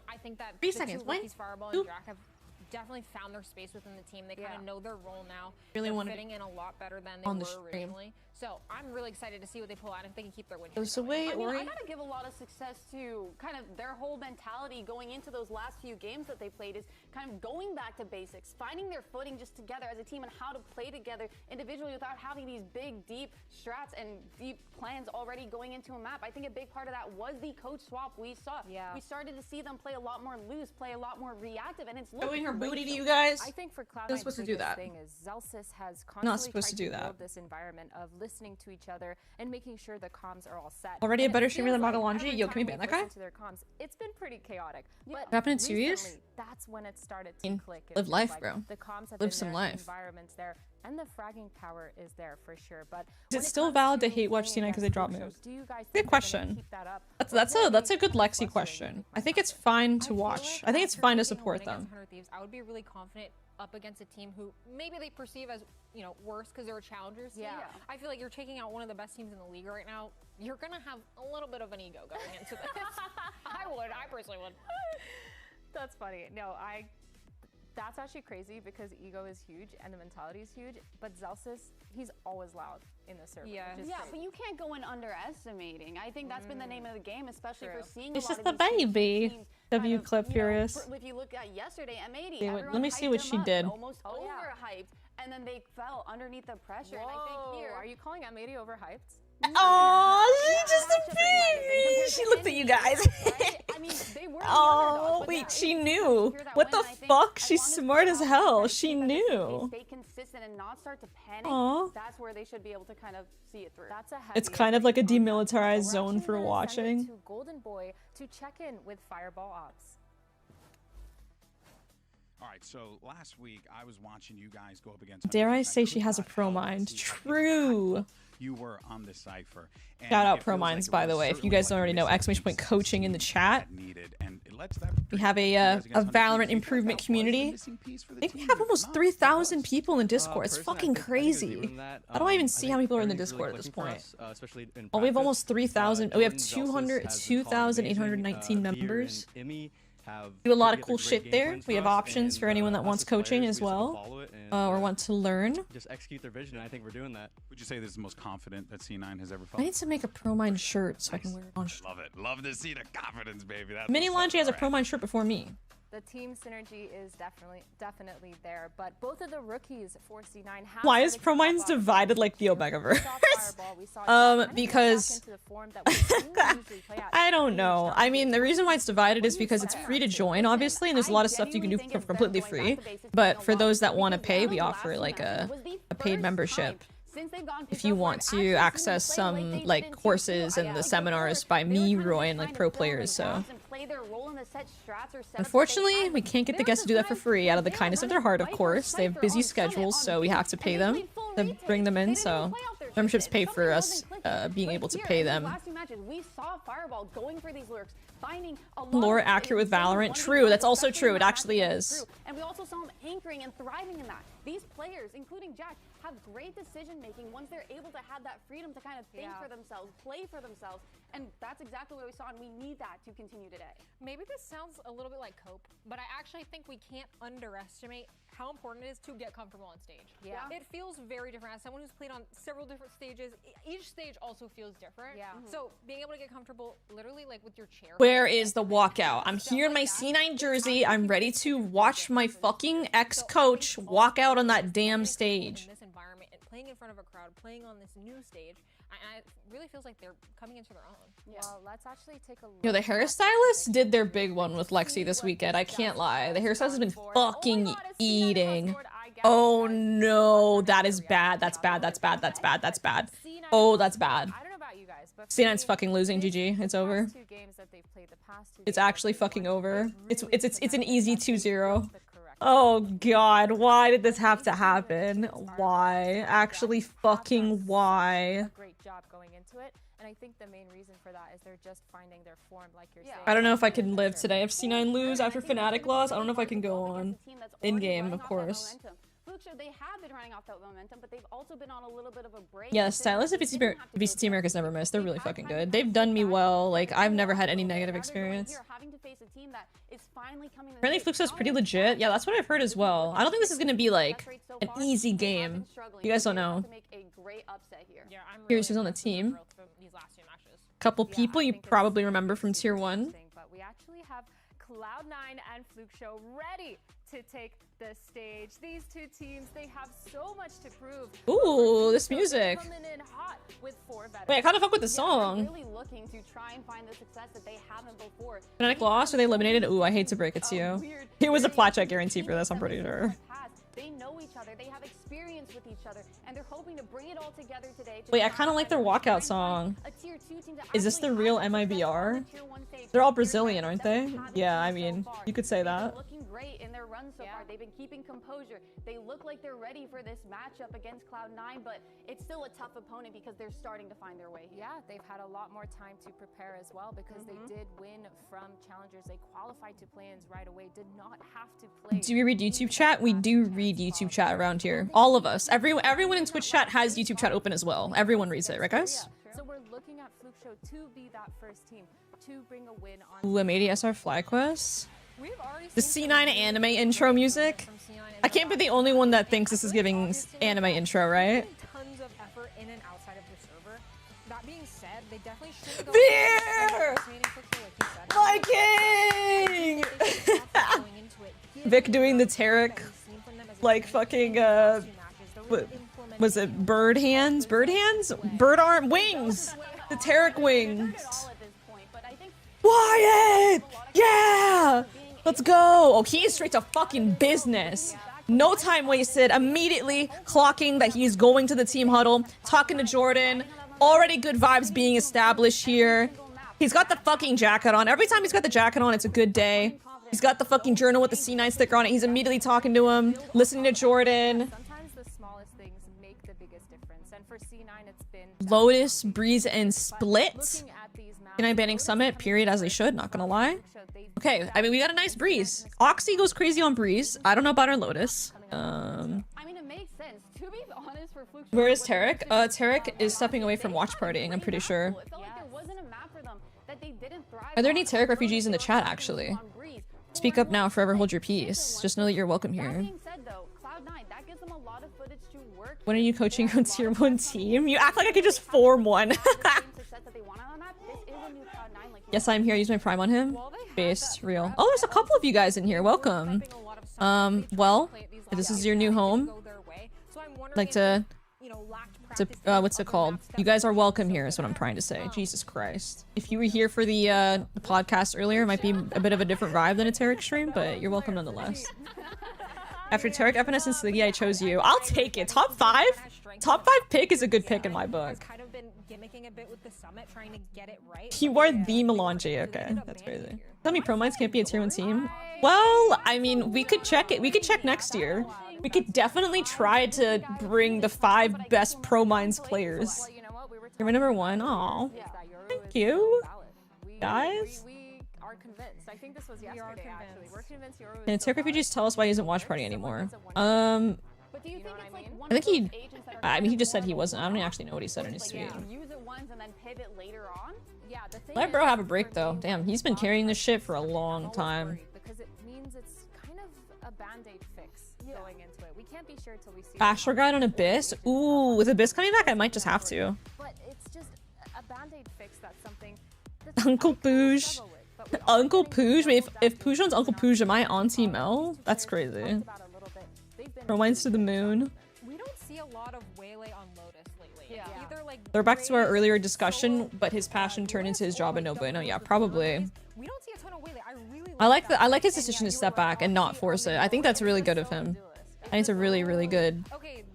I think that 3 the seconds. two 1, rookies, Fireball 2. and Drac, have definitely found their space within the team. They kind of know their role now. Really They're wanna fitting in a lot better than they on the were stream. originally. So I'm really excited to see what they pull out if they can keep their win. Goes away, I mean, Ori. I gotta give a lot of success to kind of their whole mentality going into those last few games that they played is kind of going back to basics, finding their footing just together as a team and how to play together individually without having these big, deep strats and deep plans already going into a map. I think a big part of that was the coach swap we saw. Yeah. We started to see them play a lot more loose, play a lot more reactive, and it's Showing looking her great booty to so you far. guys. I think for Cloud9, Not supposed to do that. thing is Zelsis has Not constantly supposed to tried do to that. build this environment of listening to each other and making sure the comms are all set. Already a And it better streamer feels than like melanji? every Yo, can we time ban we've that guy? listened to their comms, it's been pretty chaotic. But What happened in Serious? recently, that's when it started to mean, click. live feels life, like bro. The comms have Live been some there, life. the environment's there, and the fragging power is there for sure. But Is it when still comes valid to to hate watch playing C9 because they against drop FLUXO, moves? do you guys think Good they're gonna question. keep that up? That's a good Lexi question. I think it's fine to watch. I think it's fine to support them. Thieves, I would be really confident up against a team who maybe they perceive as, you know, worse because they're a challengers team. Yeah. I feel like you're taking out one of the best teams in the league right now. You're gonna have a little bit of an ego going into this. I personally would. That's funny. No, that's actually crazy because ego is huge and the mentality is huge. But Zelsis, he's always loud in the server. Yeah. which is Yeah, great. but you can't go in underestimating. I think that's been the name of the game, especially for seeing It's a lot just of the these teams baby. kind W of, clip you know, furious. if you look at yesterday, M80, Okay, wait, everyone let me see hyped what them she up, did. almost Oh, yeah. overhyped, and then they fell underneath the pressure. And I Whoa, think here, are you calling M80 overhyped? Oh, Yeah, she's just a that's just baby. compared She to looked at you any guys. team, right? I mean, they were the Oh, underdogs, but wait, yeah, she it's knew. secure that What win, the and I think fuck? as She's long as smart as Cloud9 hell. can She keep that knew. Stay consistent and not start to panic. Aw. That's where they should be able to kind of see it through. That's a It's heavy kind of like a agreement. demilitarized We're zone actually for gonna send it watching. to Golden Boy to check in with Fireball Ops. All right, so last week I was watching you guys go up against. Dare I and say could she has a not pro help but mind? see how True. you were on the cipher. And Shout out it Pro feels like Minds, it by the was way. If you certainly guys like don't a already know, missing exclamation point piece coaching in the chat. that needed, and it lets that We have a Valorant improvement community. I think we have almost 3,000 people in Discord. It's fucking crazy. I don't even see how many people are in the Discord at this point. Oh, we have almost 3,000. We have 2,819 members. Do a lot of cool shit there. We have options for anyone that wants coaching as well, or want to learn. Just execute their vision. I think we're doing that. Would you say this is the most confident that C9 has ever I felt? need to make a Pro Mind shirt so I can wear it on. Love it. Love to see the confidence, baby. That's Mini what's up. Lanchi has a All Pro right. Mind shirt before me. The team synergy is definitely there, but both of the rookies for C9 have Why is started to Pro pop Minds up. divided like the We Omegaverse? saw Fireball, we saw Jack kind of go because back into the form that we've seen them usually play at. I don't know. I mean, the reason why it's divided is because it's free to join, obviously, and there's a lot of stuff you can do for completely free. But for those that want to pay, we offer like a paid membership. If you want to access some like courses and the seminars by me, Roy, and like pro players, so. Unfortunately, we can't get the guests to do that for free out of the kindness of their heart, of course. They have busy schedules, so we have to pay them to bring them in, so memberships pay for us being able to pay them. We saw Fireball going for these lurks, finding a lot Lore of accurate with insane Valorant? 1v1, True, that's also especially true. It when actually Jack came is. through. And we also saw him anchoring and thriving in that. These players, including Jack, have great decision making once they're able to have that freedom to kind of think for themselves, play for themselves, and that's exactly what we saw, and we need that to continue today. Maybe this sounds a little bit like cope, but I actually think we can't underestimate how important it is to get comfortable on stage. Yeah. It feels very different. As someone who's played on several different stages, each stage also feels different. Yeah. So being able to get comfortable literally like with your chair. Where is the walkout? I'm here in my C9 jersey. I'm ready to watch my fucking ex-coach walk out on that damn stage. In this environment and playing in front of a crowd, playing on this new stage, I really feels like they're coming into their own. Yeah. Well, let's actually take a look. Yo, the hairstylists did their big one with Lexi this weekend. I can't lie. The hairstylist has been fucking eating. Oh no, that is bad. That's bad. That's bad. That's bad. That's bad. Oh, that's bad. I don't know about you guys, but C9's fucking losing, GG. It's over. It's actually fucking over. It's an easy 2-0. Oh god, why did this have to happen? Why? Actually fucking why? Great job going into it. And I think the main reason for that is they're just finding their form, like you're saying. I don't know if I can live today. If C9 lose after Fnatic loss, I don't know if I can go on. In-game, of course. FLUXO, they have been running off that momentum, but they've also been on a little bit of a break. Yeah, stylistic VCT America's never missed. They're really fucking good. They've done me well. Like, I've never had any negative experience. Apparently FLUXO's pretty legit. Yeah, that's what I've heard as well. I don't think this is gonna be like an easy game. You guys don't know. Here's who's on the team. Couple people you probably remember from tier 1. But we actually have Cloud9 and FLUXO ready to take the stage. These two teams, they have so much to prove. Ooh, this music. Coming in hot with 4 veterans. Wait, I kind of fuck with the song. Really looking to try and find the success that they haven't before. Fnatic lost or they eliminated? Ooh, I hate to break it to you. It was a plat check guarantee for this, I'm pretty sure. They know each other, they have experience with each other, and they're hoping to bring it all together today. Wait, I kind of like their walkout song. Is this the real MIBR? They're all Brazilian, aren't they? Yeah, I mean, you could say that. Looking great in their run so far. They've been keeping composure. They look like they're ready for this matchup against Cloud9, but it's still a tough opponent because they're starting to find their way here. Yeah, they've had a lot more time to prepare as well because they did win from challengers. They qualified to play-ins right away, did not have to play. Do we read YouTube chat? We do read YouTube chat around here. All of us. Everyone in Twitch chat has YouTube chat open as well. Everyone reads it, right guys? So we're looking at FLUXO to be that first team to bring a win on. Ooh, M80SR FlyQuest. The C9 anime intro music. I can't be the only one that thinks this is giving anime intro, right? Tons of effort in and outside of the server. That being said, they definitely should go. Veer! My king! Vic doing the Tarek, like fucking was it bird hands? Bird hands? Bird arm wings! The Tarek wings. Wyatt! Yeah! Let's go! Oh, he is straight to fucking business. No time wasted. Immediately clocking that he's going to the team huddle, talking to Jordan. Already good vibes being established here. He's got the fucking jacket on. Every time he's got the jacket on, it's a good day. He's got the fucking journal with the C9 sticker on it. He's immediately talking to him, listening to Jordan. Sometimes the smallest things make the biggest difference. And for C9, it's been Lotus, Breeze, and Split. Can I banning Summit? Period, as they should. Not gonna lie. Okay, I mean, we got a nice Breeze. Oxy goes crazy on Breeze. I don't know about our Lotus. I mean, it makes sense. To be honest, for FLUXO, Where is Tarek? Tarek is stepping away from watch partying, I'm pretty sure. It felt like there wasn't a map for them that they didn't thrive. Are there any Tarek refugees in the chat, actually? Speak up now, forever hold your peace. Just know that you're welcome here. That being said, though, Cloud9, that gives them a lot of footage to work. When are you coaching your own tier 1 team? You act like I could just form one. Yes, I'm here. Use my prime on him. Based, real. Oh, there's a couple of you guys in here. Welcome. Well, if this is your new home, like to what's it called? You guys are welcome here is what I'm trying to say. Jesus Christ. If you were here for the podcast earlier, it might be a bit of a different vibe than a Tarek stream, but you're welcome nonetheless. After Tarek, FNS, and Sliggy, I chose you. I'll take it. Top 5? Top 5 pick is a good pick in my book. Gimmicking a bit with the summit, trying to get it right. You are the melanji. Okay, that's crazy. Tell me pro mines can't be a tier 1 team. Well, I mean, we could check it. We could check next year. We could definitely try to bring the 5 best pro mines players. You're my number 1. Aw, thank you, guys. We are convinced. I think this was yesterday, actually. We're convinced Euro Can Tarek refugees tell us why he isn't watch party anymore? But do you think it's like one I think of he. those agents that are I mean, he just said he wasn't. I don't actually know what he said in his tweet. use it once and then pivot later on? Yeah, the thing Let bro have a break though. Damn, he's been carrying this shit for a long time. because it means it's kind of a band-aid fix going into it. We can't be sure till we see. Astro guide on Abyss. Ooh, with Abyss coming back, I might just have to. But it's just a band-aid fix. That's something. Uncle Pooge. Uncle Pooge? Wait, if Pooge owns Uncle Pooge, am I Auntie Mel? That's crazy. Rewinds to the moon. We don't see a lot of Waylay on Lotus lately. Yeah. Either like They're back to our earlier discussion, but his passion turned into his job at No Bueno. Yeah, probably. we don't see a ton of Waylay. I like his decision to step back and not force it. I think that's really good of him. I think it's a really, really good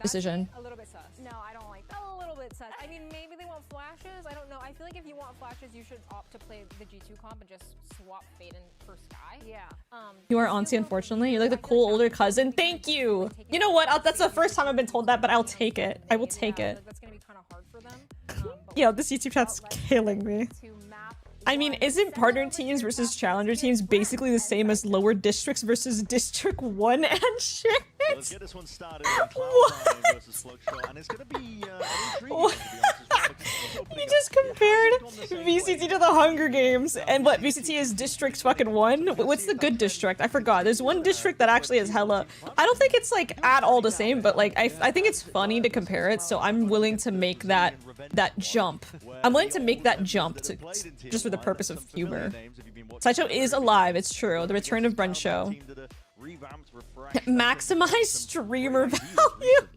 decision. A little bit sus. No, I don't like that. A little bit sus. process. I mean, maybe they want flashes. I don't know. I feel like if you want flashes, you should opt to play the G2 comp and just swap Faden for Sky. Yeah. You are auntie, unfortunately. You're like the cool older cousin. Thank you. You know what? That's the first time I've been told that, but I'll take it. I will take it. Like, that's gonna be kind of hard for them. Yo, this YouTube chat's killing me. I mean, isn't partner teams versus challenger teams basically the same as lower districts versus District 1 and shit? Let's get this one started. Cloud9 versus FLUXO, and it's gonna be intriguing, to be honest. You just compared VCT to the Hunger Games, and what, VCT is District fucking 1? What's the good district? I forgot. There's one district that actually has hella... I don't think it's like at all the same, but like I think it's funny to compare it, so I'm willing to make that jump. I'm willing to make that jump to just for the purpose of humor. Sideshow is alive, it's true. The return of Brent Show. Maximize streamer value.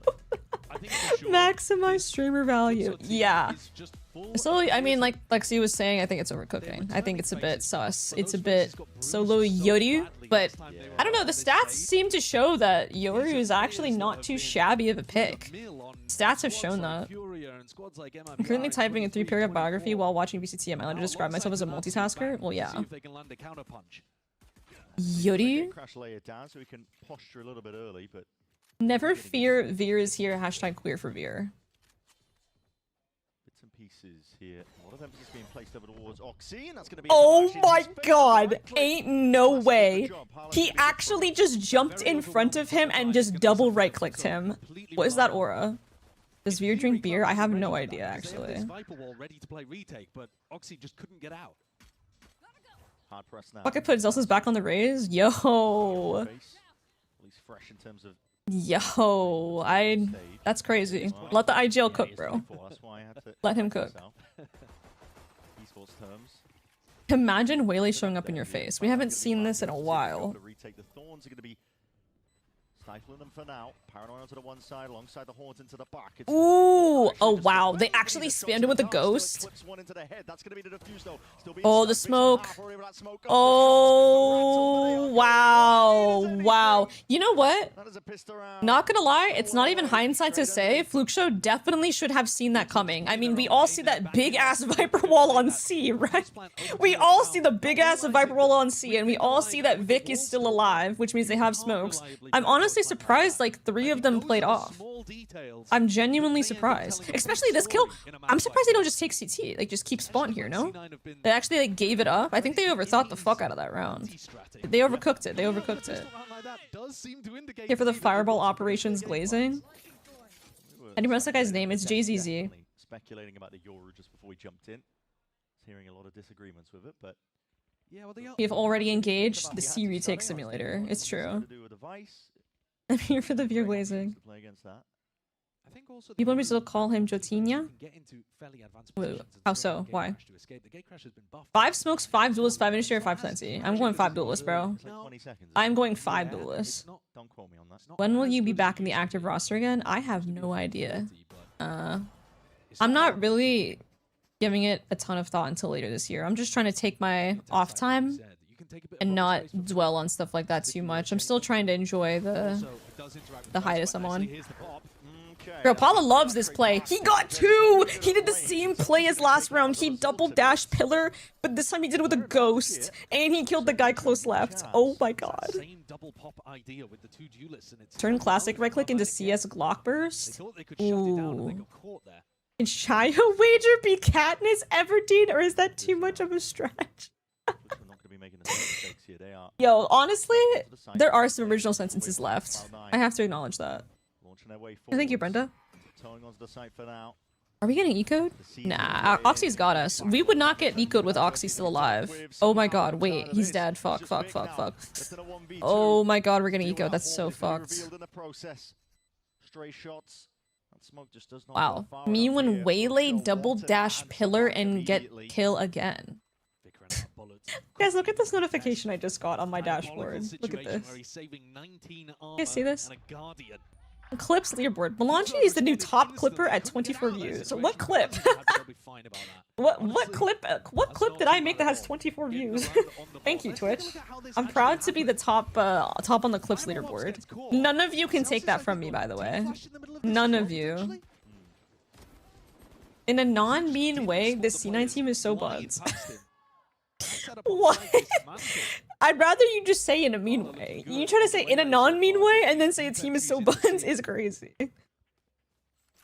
Maximize streamer value. Yeah. So, I mean, like Lexi was saying, I think it's overcooking. I think it's a bit sus. It's a bit solo Yoru, but I don't know. The stats seem to show that Yoru is actually not too shabby of a pick. Stats have shown that. I'm currently typing a 3-paragraph biography while watching VCT. Am I allowed to describe myself as a multitasker? Well, yeah. Yoru? Never fear, Veer is here. Hashtag queer for Veer. Pieces here. A lot of emphasis being placed over towards Oxy, and that's going to be oh my god! Ain't no way. He actually just jumped in front of him and just double right-clicked him. What is that aura? Does Veer drink beer? I have no idea, actually. Fuck, I put Zelsa's back on the raise? Yo! Yo, that's crazy. Let the IGL cook, bro. Let him cook. Imagine Waylay showing up in your face. We haven't seen this in a while. Stifling them for now. Paranoia to the one side, alongside the horns into the back. Ooh! Oh wow, they actually spammed him with a ghost. Oh, the smoke. Oh, wow. Wow. You know what? Not gonna lie, it's not even hindsight to say. FLUXO definitely should have seen that coming. I mean, we all see that big-ass Viper wall on C, right? We all see the big-ass Viper wall on C, and we all see that Vic is still alive, which means they have smokes. I'm honestly surprised like 3 of them played off. I'm genuinely surprised. Especially this kill. I'm surprised they don't just take CT. Like, just keep spawn here, no? They actually like gave it up. I think they overthought the fuck out of that round. They overcooked it. They overcooked it. Here for the fireball operations glazing. I didn't pronounce that guy's name. It's JZZ. Speculating about the Yoru just before we jumped in. Hearing a lot of disagreements with it, but We've already engaged the C retake simulator. It's true. I'm here for the Veer glazing. People still call him Jotinia? Wait, how so? Why? 5 smokes, 5 duelists, 5 initiator, 5 plenty. I'm going 5 duelists, bro. I'm going 5 duelists. When will you be back in the active roster again? I have no idea. I'm not really giving it a ton of thought until later this year. I'm just trying to take my off time and not dwell on stuff like that too much. I'm still trying to enjoy the hiatus I'm on. Bro, Paula loves this play. He got 2! He did the same play as last round. He double dashed pillar, but this time he did it with a ghost. And he killed the guy close left. Oh my god. Turn classic right click into CS Glock burst. Ooh. Can Shio wager be Katniss Everdeen, or is that too much of a stretch? Yo, honestly, there are some original sentences left. I have to acknowledge that. Thank you, Brenda. Are we getting eco'd? Nah, Oxy's got us. We would not get eco'd with Oxy still alive. Oh my god, wait, he's dead. Fuck, fuck, fuck, fuck. Oh my god, we're getting eco'd. That's so fucked. Wow. Me when Waylay double dash pillar and get kill again. Guys, look at this notification I just got on my dashboard. Look at this. You guys see this? Clips leaderboard. Melanji is the new top clipper at 24 views. What clip? What clip did I make that has 24 views? Thank you, Twitch. I'm proud to be the top on the clips leaderboard. None of you can take that from me, by the way. None of you. In a non-mean way, this C9 team is so buns. What? I'd rather you just say in a mean way. You try to say in a non-mean way and then say a team is so buns is crazy.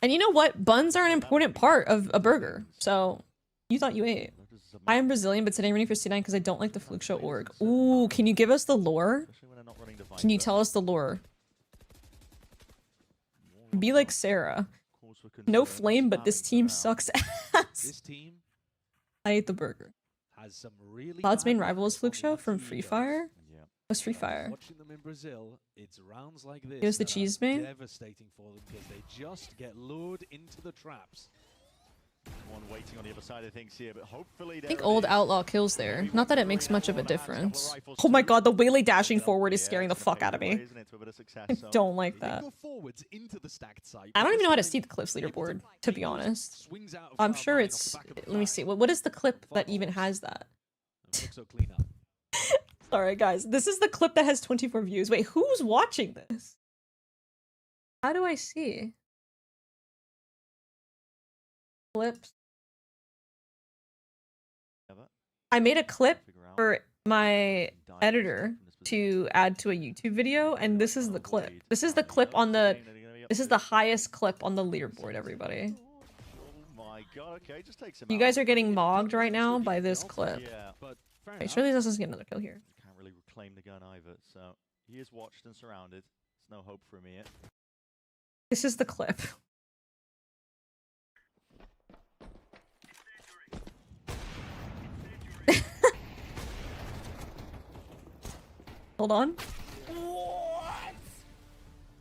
And you know what? Buns are an important part of a burger. So, you thought you ate. I am Brazilian, but today I'm running for C9 because I don't like the FLUXO org. Ooh, can you give us the lore? Can you tell us the lore? Be like Sarah. No flame, but this team sucks ass. I ate the burger. Cloud's main rival is FLUXO from Free Fire? What's Free Fire? Watching them in Brazil, it's rounds like this. Here's the cheese main? Devastating for them because they just get lured into the traps. One waiting on the other side of things here, but hopefully I think old outlaw kills there. Not that it makes much of a difference. Oh my god, the Waylay dashing forward is scaring the fuck out of me. I don't like that. I don't even know how to see the clips leaderboard, to be honest. I'm sure it's... Let me see. What is the clip that even has that? Alright guys, this is the clip that has 24 views. Wait, who's watching this? How do I see? Clips. I made a clip for my editor to add to a YouTube video, and this is the clip. This is the clip on the... This is the highest clip on the leaderboard, everybody. You guys are getting mogged right now by this clip. Wait, surely this doesn't get another kill here. Can't really reclaim the gun either, so he is watched and surrounded. There's no hope for him yet. This is the clip. Hold on. What?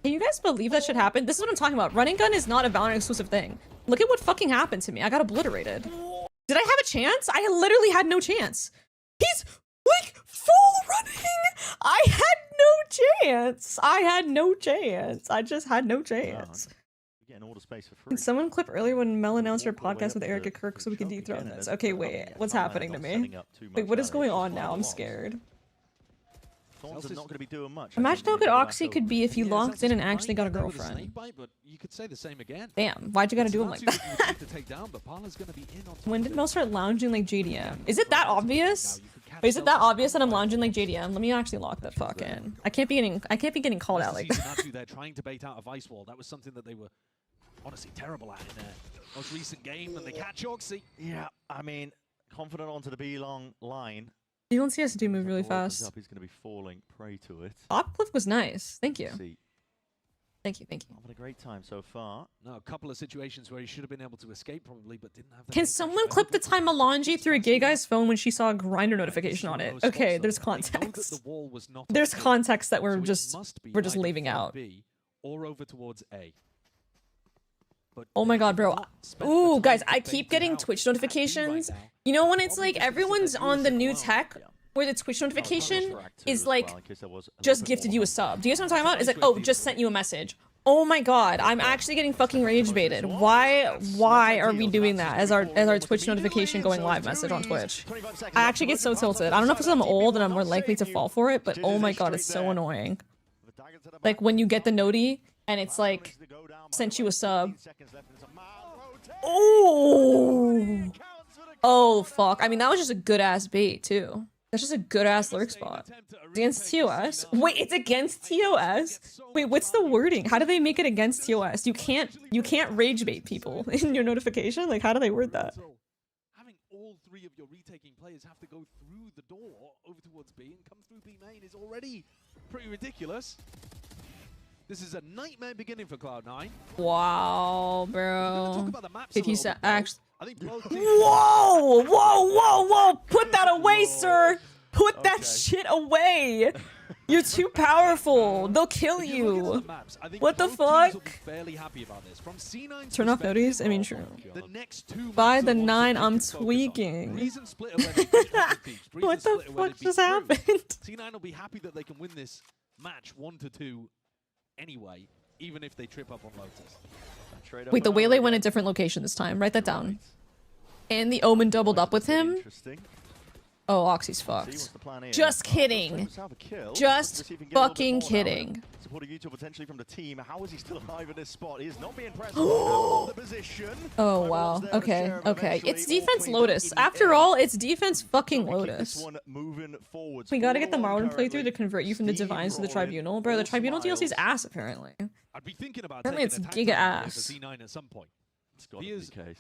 Can you guys believe that shit happened? This is what I'm talking about. Running gun is not a Valorant exclusive thing. Look at what fucking happened to me. I got obliterated. Did I have a chance? I literally had no chance. He's like full running. I had no chance. I had no chance. I just had no chance. Getting all the space for free. Can someone clip earlier when Mel announced her podcast with Erica Kirk so we can dethrone this? Okay, wait. What's happening to me? Wait, what is going on now? I'm scared. Thorns are not going to be doing much. Imagine how good Oxy could be if he locked in and actually got a girlfriend. But you could say the same again. Damn, why'd you gotta do him like that? When did Mel start lounging like JDM? Is it that obvious? Wait, is it that obvious that I'm lounging like JDM? Let me actually lock that fuck in. I can't be getting called out like that. They're trying to bait out a Vice Wall. That was something that they were honestly terrible at in their most recent game, and they catch Oxy. Yeah, I mean, confident onto the B-long line. You don't see us do move really fast. He's going to be falling prey to it. Op clip was nice. Thank you. Thank you, thank you. Having a great time so far. No, a couple of situations where he should have been able to escape probably, but didn't have that. Can someone clip the time melanji through a gay guy's phone when she saw a grinder notification on it? Okay, there's context. There's context that we're just leaving out. Or over towards A. Oh my god, bro. Ooh, guys, I keep getting Twitch notifications. You know when it's like everyone's on the new tech where the Twitch notification is like just gifted you a sub. Do you guys know what I'm talking about? It's like, oh, just sent you a message. Oh my god, I'm actually getting fucking rage baited. Why are we doing that as our Twitch notification going live message on Twitch? I actually get so tilted. I don't know if it's because I'm old and I'm more likely to fall for it, but oh my god, it's so annoying. Like when you get the noti and it's like sent you a sub. Oh! Oh fuck. I mean that was just a good ass bait too. That's just a good ass lurk spot. It's against TOS? Wait, it's against TOS? Wait, what's the wording? How do they make it against TOS? You can't rage bait people in your notification? Like how do they word that? Having all three of your retaking players have to go through the door over towards B and come through B main is already pretty ridiculous. This is a nightmare beginning for Cloud9. Wow, bro. If you said actually, whoa, whoa! Put that away, sir. Put that shit away. You're too powerful. They'll kill you. What the fuck? Turn off notice? I mean, true. By the 9, I'm tweaking. What the fuck just happened? C9 will be happy that they can win this match 1-2 anyway, even if they trip up on Lotus. Wait, the Waylay went a different location this time. Write that down. And the Omen doubled up with him. Oh, Oxy's fucked. Just kidding. Just fucking kidding. Supporting you two potentially from the team. How is he still alive in this spot? He is not being pressed. The position. Oh wow. Okay. Okay. It's defense Lotus. After all, it's defense fucking Lotus. We gotta get the Marlon playthrough to convert you from the Divines to the Tribunal, bro. The Tribunal DLC's ass apparently. I'd be thinking about Apparently it's giga ass. C9 at some point. It's got to be the case.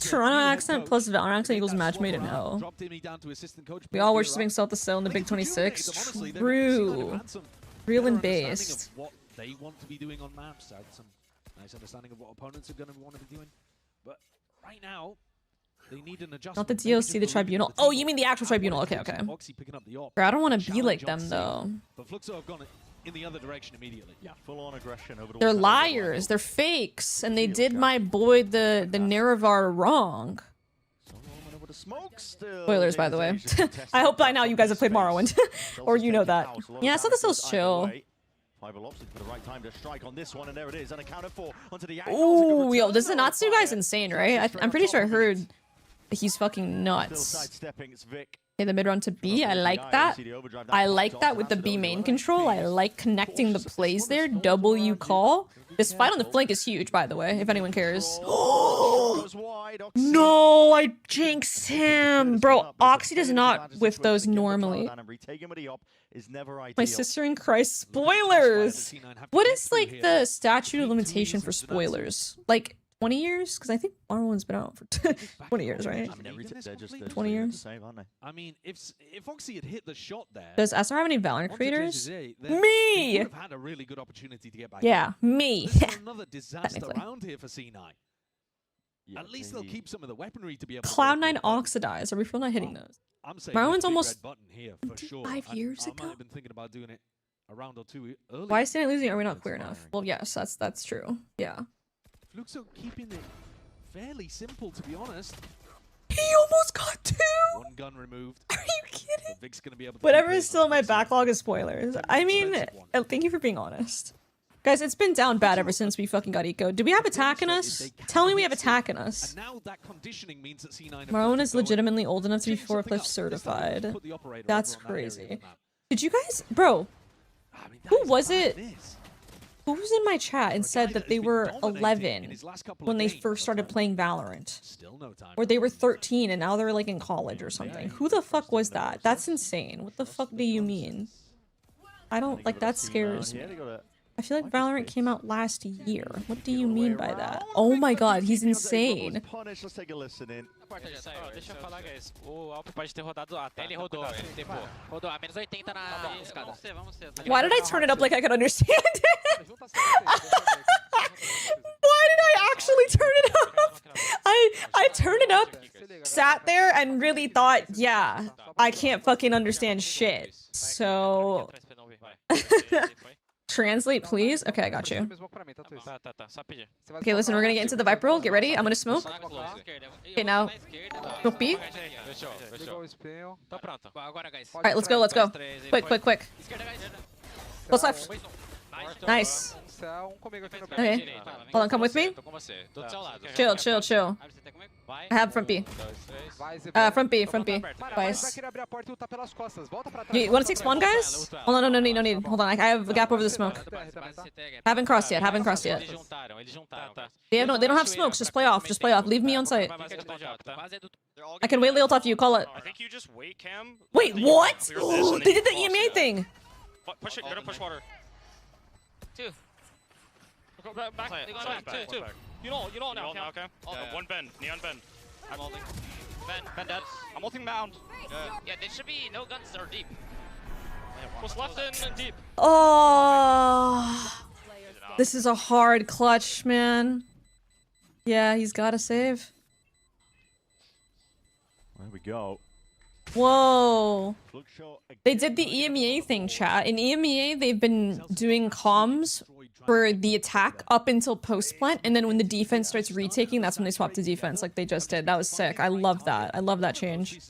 Toronto accent plus Valorant accent equals match made in hell. We all were shipping South to sell in the Big 26. True. Real and based. What they want to be doing on maps. I had some nice understanding of what opponents are going to want to be doing. But right now, they need an adjustment. Not the DLC, the Tribunal. Oh, you mean the actual Tribunal? Okay, okay. Bro, I don't want to be like them though. But FLUXO have gone in the other direction immediately. Yeah, full-on aggression over the They're liars. They're fakes, and they did my boy the Nerevar wrong. Spoilers, by the way. I hope by now you guys have played Morrowind, or you know that. Yeah, South to Sell's chill. Ooh, yo, this Natsu guy's insane, right? I'm pretty sure I heard he's fucking nuts. Okay, the mid run to B, I like that. I like that with the B main control. I like connecting the plays there. W call. This fight on the flank is huge, by the way, if anyone cares. No, I jinxed him. Bro, Oxy does not whiff those normally. My sister in Christ. Spoilers! What is, like, the statute of limitation for spoilers? Like, 20 years? Because I think Morrowind's been out for 20 years, right? 20 years? I mean, if Oxy had hit the shot there... Does SR have any Valorant creators? Me! Have had a really good opportunity to get back. Yeah, me. Another disaster round here for C9. At least they'll keep some of the weaponry to be able Cloud9 Oxidized. Are we still not hitting those? Morrowind's almost 5 years ago. I might have been thinking about doing it a round or two earlier. Why is Stanley losing? Are we not queer enough? Well, yes, that's true. Yeah. FLUXO keeping it fairly simple, to be honest. He almost got 2! One gun removed. Are you kidding? Vic's gonna be able to Whatever is still in my backlog is spoilers. I mean, thank you for being honest. Guys, it's been down bad ever since we fucking got eco. Do we have attack in us? Tell me we have attack in us. Marlon is legitimately old enough to be forklift certified. That's crazy. Did you guys... Bro, who was it? Who was in my chat and said that they were 11 when they first started playing Valorant? Or they were 13 and now they're like in college or something. Who the fuck was that? That's insane. What the fuck do you mean? I don't... Like, that scares me. I feel like Valorant came out last year. What do you mean by that? Oh my god, he's insane. Let's take a listen in. Deixa eu falar, guys. O Alp pode ter rodado até ele rodou, velho. Rodou a menos 80 na escada. Vamos ser. Why did I turn it up like I could understand it? Why did I actually turn it up? I turned it up, sat there, and really thought, yeah, I can't fucking understand shit. So... Translate, please. Okay, I got you. Okay, listen, we're gonna get into the Viper roll. Get ready. I'm gonna smoke. Okay, now. Smoke B. Alright, let's go, let's go. Quick, quick, quick. Close left. Nice. Okay. Hold on, come with me. Chill, chill, chill. I have front B. Front B, front B. Guys. You wanna take spawn, guys? Hold on, no need, no need. Hold on, I have a gap over the smoke. Haven't crossed yet, haven't crossed yet. They don't have smokes, just play off, just play off. Leave me on site. I can wait ult off you, call it. I think you just wait, Cam. Wait, what? They did the EMA thing. Push it, you're gonna push water. Two. Go back. Two. You know now, Cam. One bend, neon bend. I'm holding. Ben dead. I'm ulting mound. Yeah, there should be no guns or deep. Push left and deep. Oh, this is a hard clutch, man. Yeah, he's gotta save. There we go. Whoa. They did the EMEA thing, chat. In EMEA, they've been doing comms for the attack up until post-plant, and then when the defense starts retaking, that's when they swap to defense like they just did. That was sick. I love that. I love that change.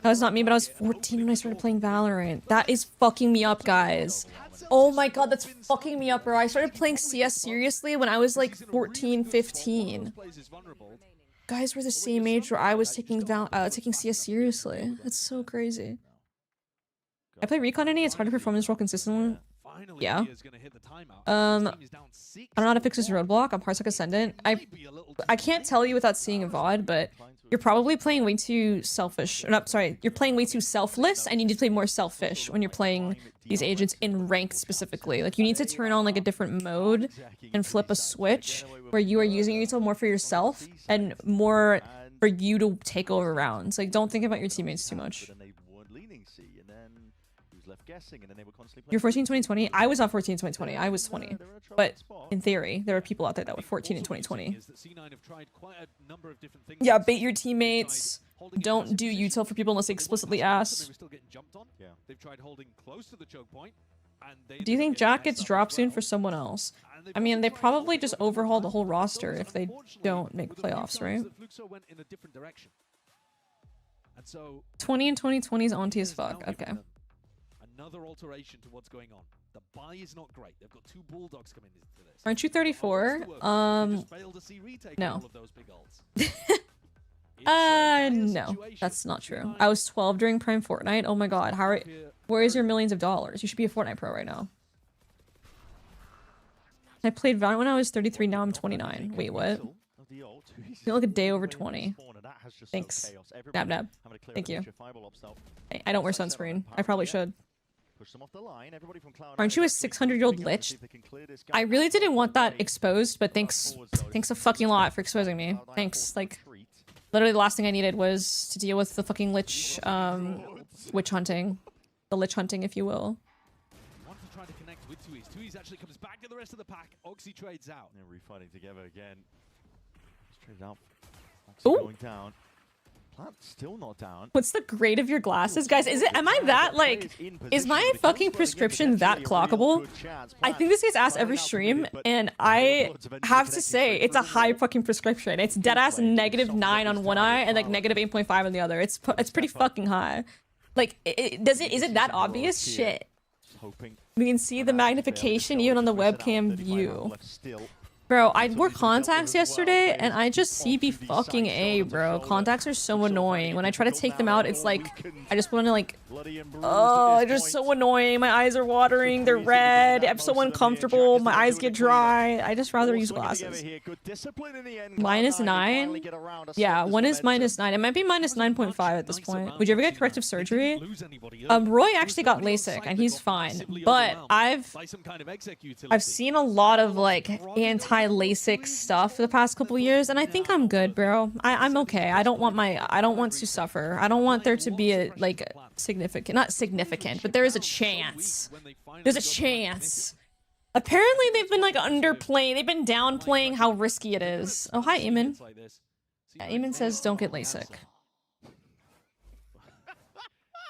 That was not me, but I was 14 when I started playing Valorant. That is fucking me up, guys. Oh my god, that's fucking me up, bro. I started playing CS seriously when I was like 14, 15. guys were the same age where I was taking CS seriously. That's so crazy. I play Recon NA, it's hard to perform this role consistently. Yeah. I don't know how to fix this roadblock. I'm Parsec Ascendant. I can't tell you without seeing a VOD, but you're probably playing way too selfish. Or not, sorry, you're playing way too selfless, and you need to play more selfish when you're playing these agents in ranked specifically. Like, you need to turn on like a different mode and flip a switch where you are using your util more for yourself and more for you to take over rounds. Like, don't think about your teammates too much. You're 14 in 2020? I was not 14 in 2020. I was 20. But in theory, there are people out there that were 14 in 2020. Yeah, bait your teammates. Don't do util for people unless they explicitly ask. Do you think Jack gets dropped soon for someone else? I mean, they probably just overhaul the whole roster if they don't make playoffs, right? 20 in 2020 is auntie as fuck. Okay. Another alteration to what's going on. The buy is not great. They've got 2 Bulldogs coming into this. Aren't you 34? No. No, that's not true. I was 12 during Prime Fortnite. Oh my god, where is your millions of dollars? You should be a Fortnite pro right now. I played Valorant when I was 33, now I'm 29. Wait, what? You feel like a day over 20. Thanks. Nab nab. Thank you. I don't wear sunscreen. I probably should. Aren't you a 600-year-old lich? I really didn't want that exposed, but thanks a fucking lot for exposing me. Thanks. Like, literally the last thing I needed was to deal with the fucking lich, witch hunting. The lich hunting, if you will. Want to try to connect with Tuiz. Tuiz actually comes back to the rest of the pack. Oxy trades out. They're refighting together again. He's traded out. Ooh. Going down. Plant still not down. What's the grade of your glasses? Guys, am I that, like, is my fucking prescription that clockable? I think this gets asked every stream, and I have to say, it's a high fucking prescription. It's deadass -9 on one eye and like -8.5 on the other. It's pretty fucking high. Like, is it that obvious? Shit. We can see the magnification even on the webcam view. Bro, I wore contacts yesterday, and I just see be fucking A, bro. Contacts are so annoying. When I try to take them out, it's like, I just want to like, oh, they're just so annoying. My eyes are watering, they're red, I'm so uncomfortable, my eyes get dry. I just rather use glasses. -9? Yeah, one is -9. It might be -9.5 at this point. Would you ever get corrective surgery? Roy actually got LASIK, and he's fine. But I've seen a lot of like anti-LASIK stuff for the past couple years, and I think I'm good, bro. I'm okay. I don't want to suffer. I don't want there to be a like not significant, but there is a chance. There's a chance. Apparently they've been like underplaying, they've been downplaying how risky it is. Oh, hi, Eamon. Yeah, Eamon says don't get LASIK.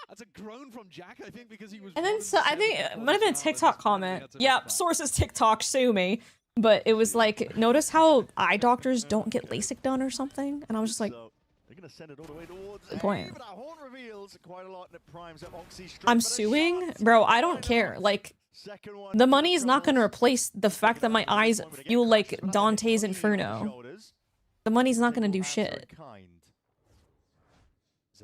That's a groan from Jack, I think, because he was. And then I think it might have been a TikTok comment. Yeah, sources TikTok, sue me. But it was like, notice how eye doctors don't get LASIK done or something? And I was just like, good point. I'm suing? Bro, I don't care. Like, the money is not going to replace the fact that my eyes feel like Dante's Inferno. The money's not going to do shit.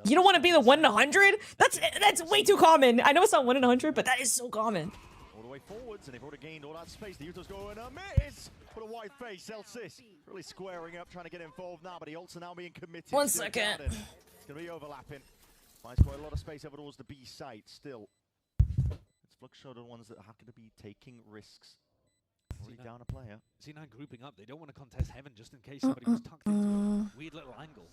You don't want to be the 1 in 100? That's way too common. I know it's not 1 in 100, but that is so common. All the way forwards, and they've already gained all that space. The Uto's going a miss! What a wide face, Celsius really squaring up, trying to get involved now, but the ults are now being committed. 1 second. It's going to be overlapping. Finds quite a lot of space over towards the B site still. It's FLUXO the ones that are going to be taking risks. Already down a player. C9 grouping up. They don't want to contest Heaven just in case somebody was tucked into a weird little angle.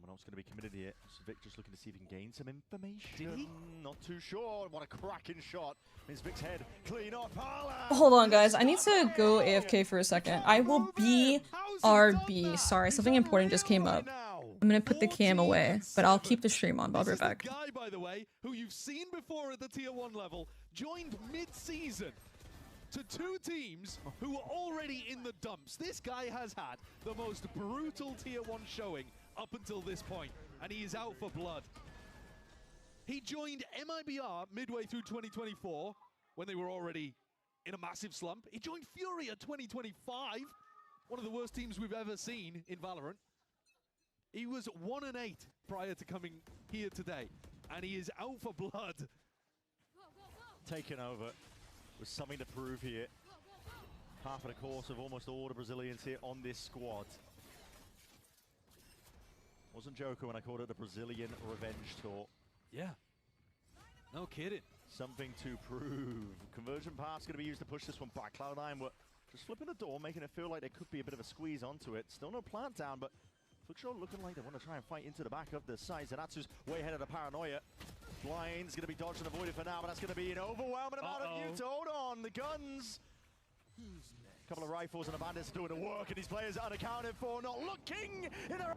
Going to be committed here. Vic just looking to see if he can gain some information. Did he? Not too sure. What a cracking shot. Means Vic's head clean up. Hold on, guys. I need to go AFK for a second. I will BRB. Sorry, something important just came up. I'm gonna put the cam away, but I'll keep the stream on. I'll be right back. Guy, by the way, who you've seen before at the Tier 1 level, joined mid-season to 2 teams who were already in the dumps. This guy has had the most brutal Tier 1 showing up until this point, and he is out for blood. He joined MIBR midway through 2024 when they were already in a massive slump. He joined FURIA 2025 one of the worst teams we've ever seen in Valorant. He was 1-8 prior to coming here today, and he is out for blood. Taken over with something to prove here. Half of the course of almost all the Brazilians here on this squad. Wasn't joking when I called it the Brazilian Revenge Tour. Yeah. No kidding. Something to prove. Conversion path's going to be used to push this one back. Cloud9 were just flipping the door, making it feel like there could be a bit of a squeeze onto it. Still no plant down, but FLUXO looking like they want to try and fight into the back of the side. Zanatsu's way ahead of the paranoia. Blind's going to be dodged and avoided for now, but that's going to be an overwhelming amount of you to hold on. The guns. A couple of rifles and the bandits doing the work, and these players are unaccounted for, not looking in their...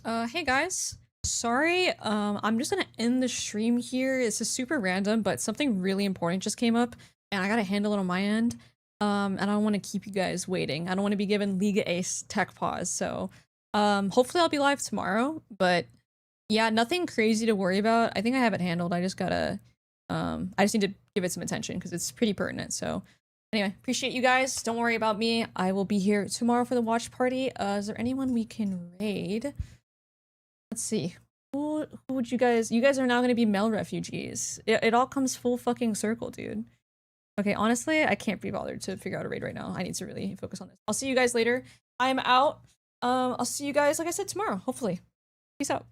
Hey guys. Sorry, I'm just gonna end the stream here. It's just super random, but something really important just came up, and I gotta handle it on my end. And I don't want to keep you guys waiting. I don't want to be given Liga Ace tech pause, so hopefully I'll be live tomorrow, but yeah, nothing crazy to worry about. I think I have it handled. I just gotta, I just need to give it some attention because it's pretty pertinent, so anyway, appreciate you guys. Don't worry about me. I will be here tomorrow for the watch party. Is there anyone we can raid? Let's see. Who would you guys are now going to be male refugees. It all comes full fucking circle, dude. Okay, honestly, I can't be bothered to figure out a raid right now. I need to really focus on this. I'll see you guys later. I'm out. I'll see you guys, like I said, tomorrow, hopefully. Peace out.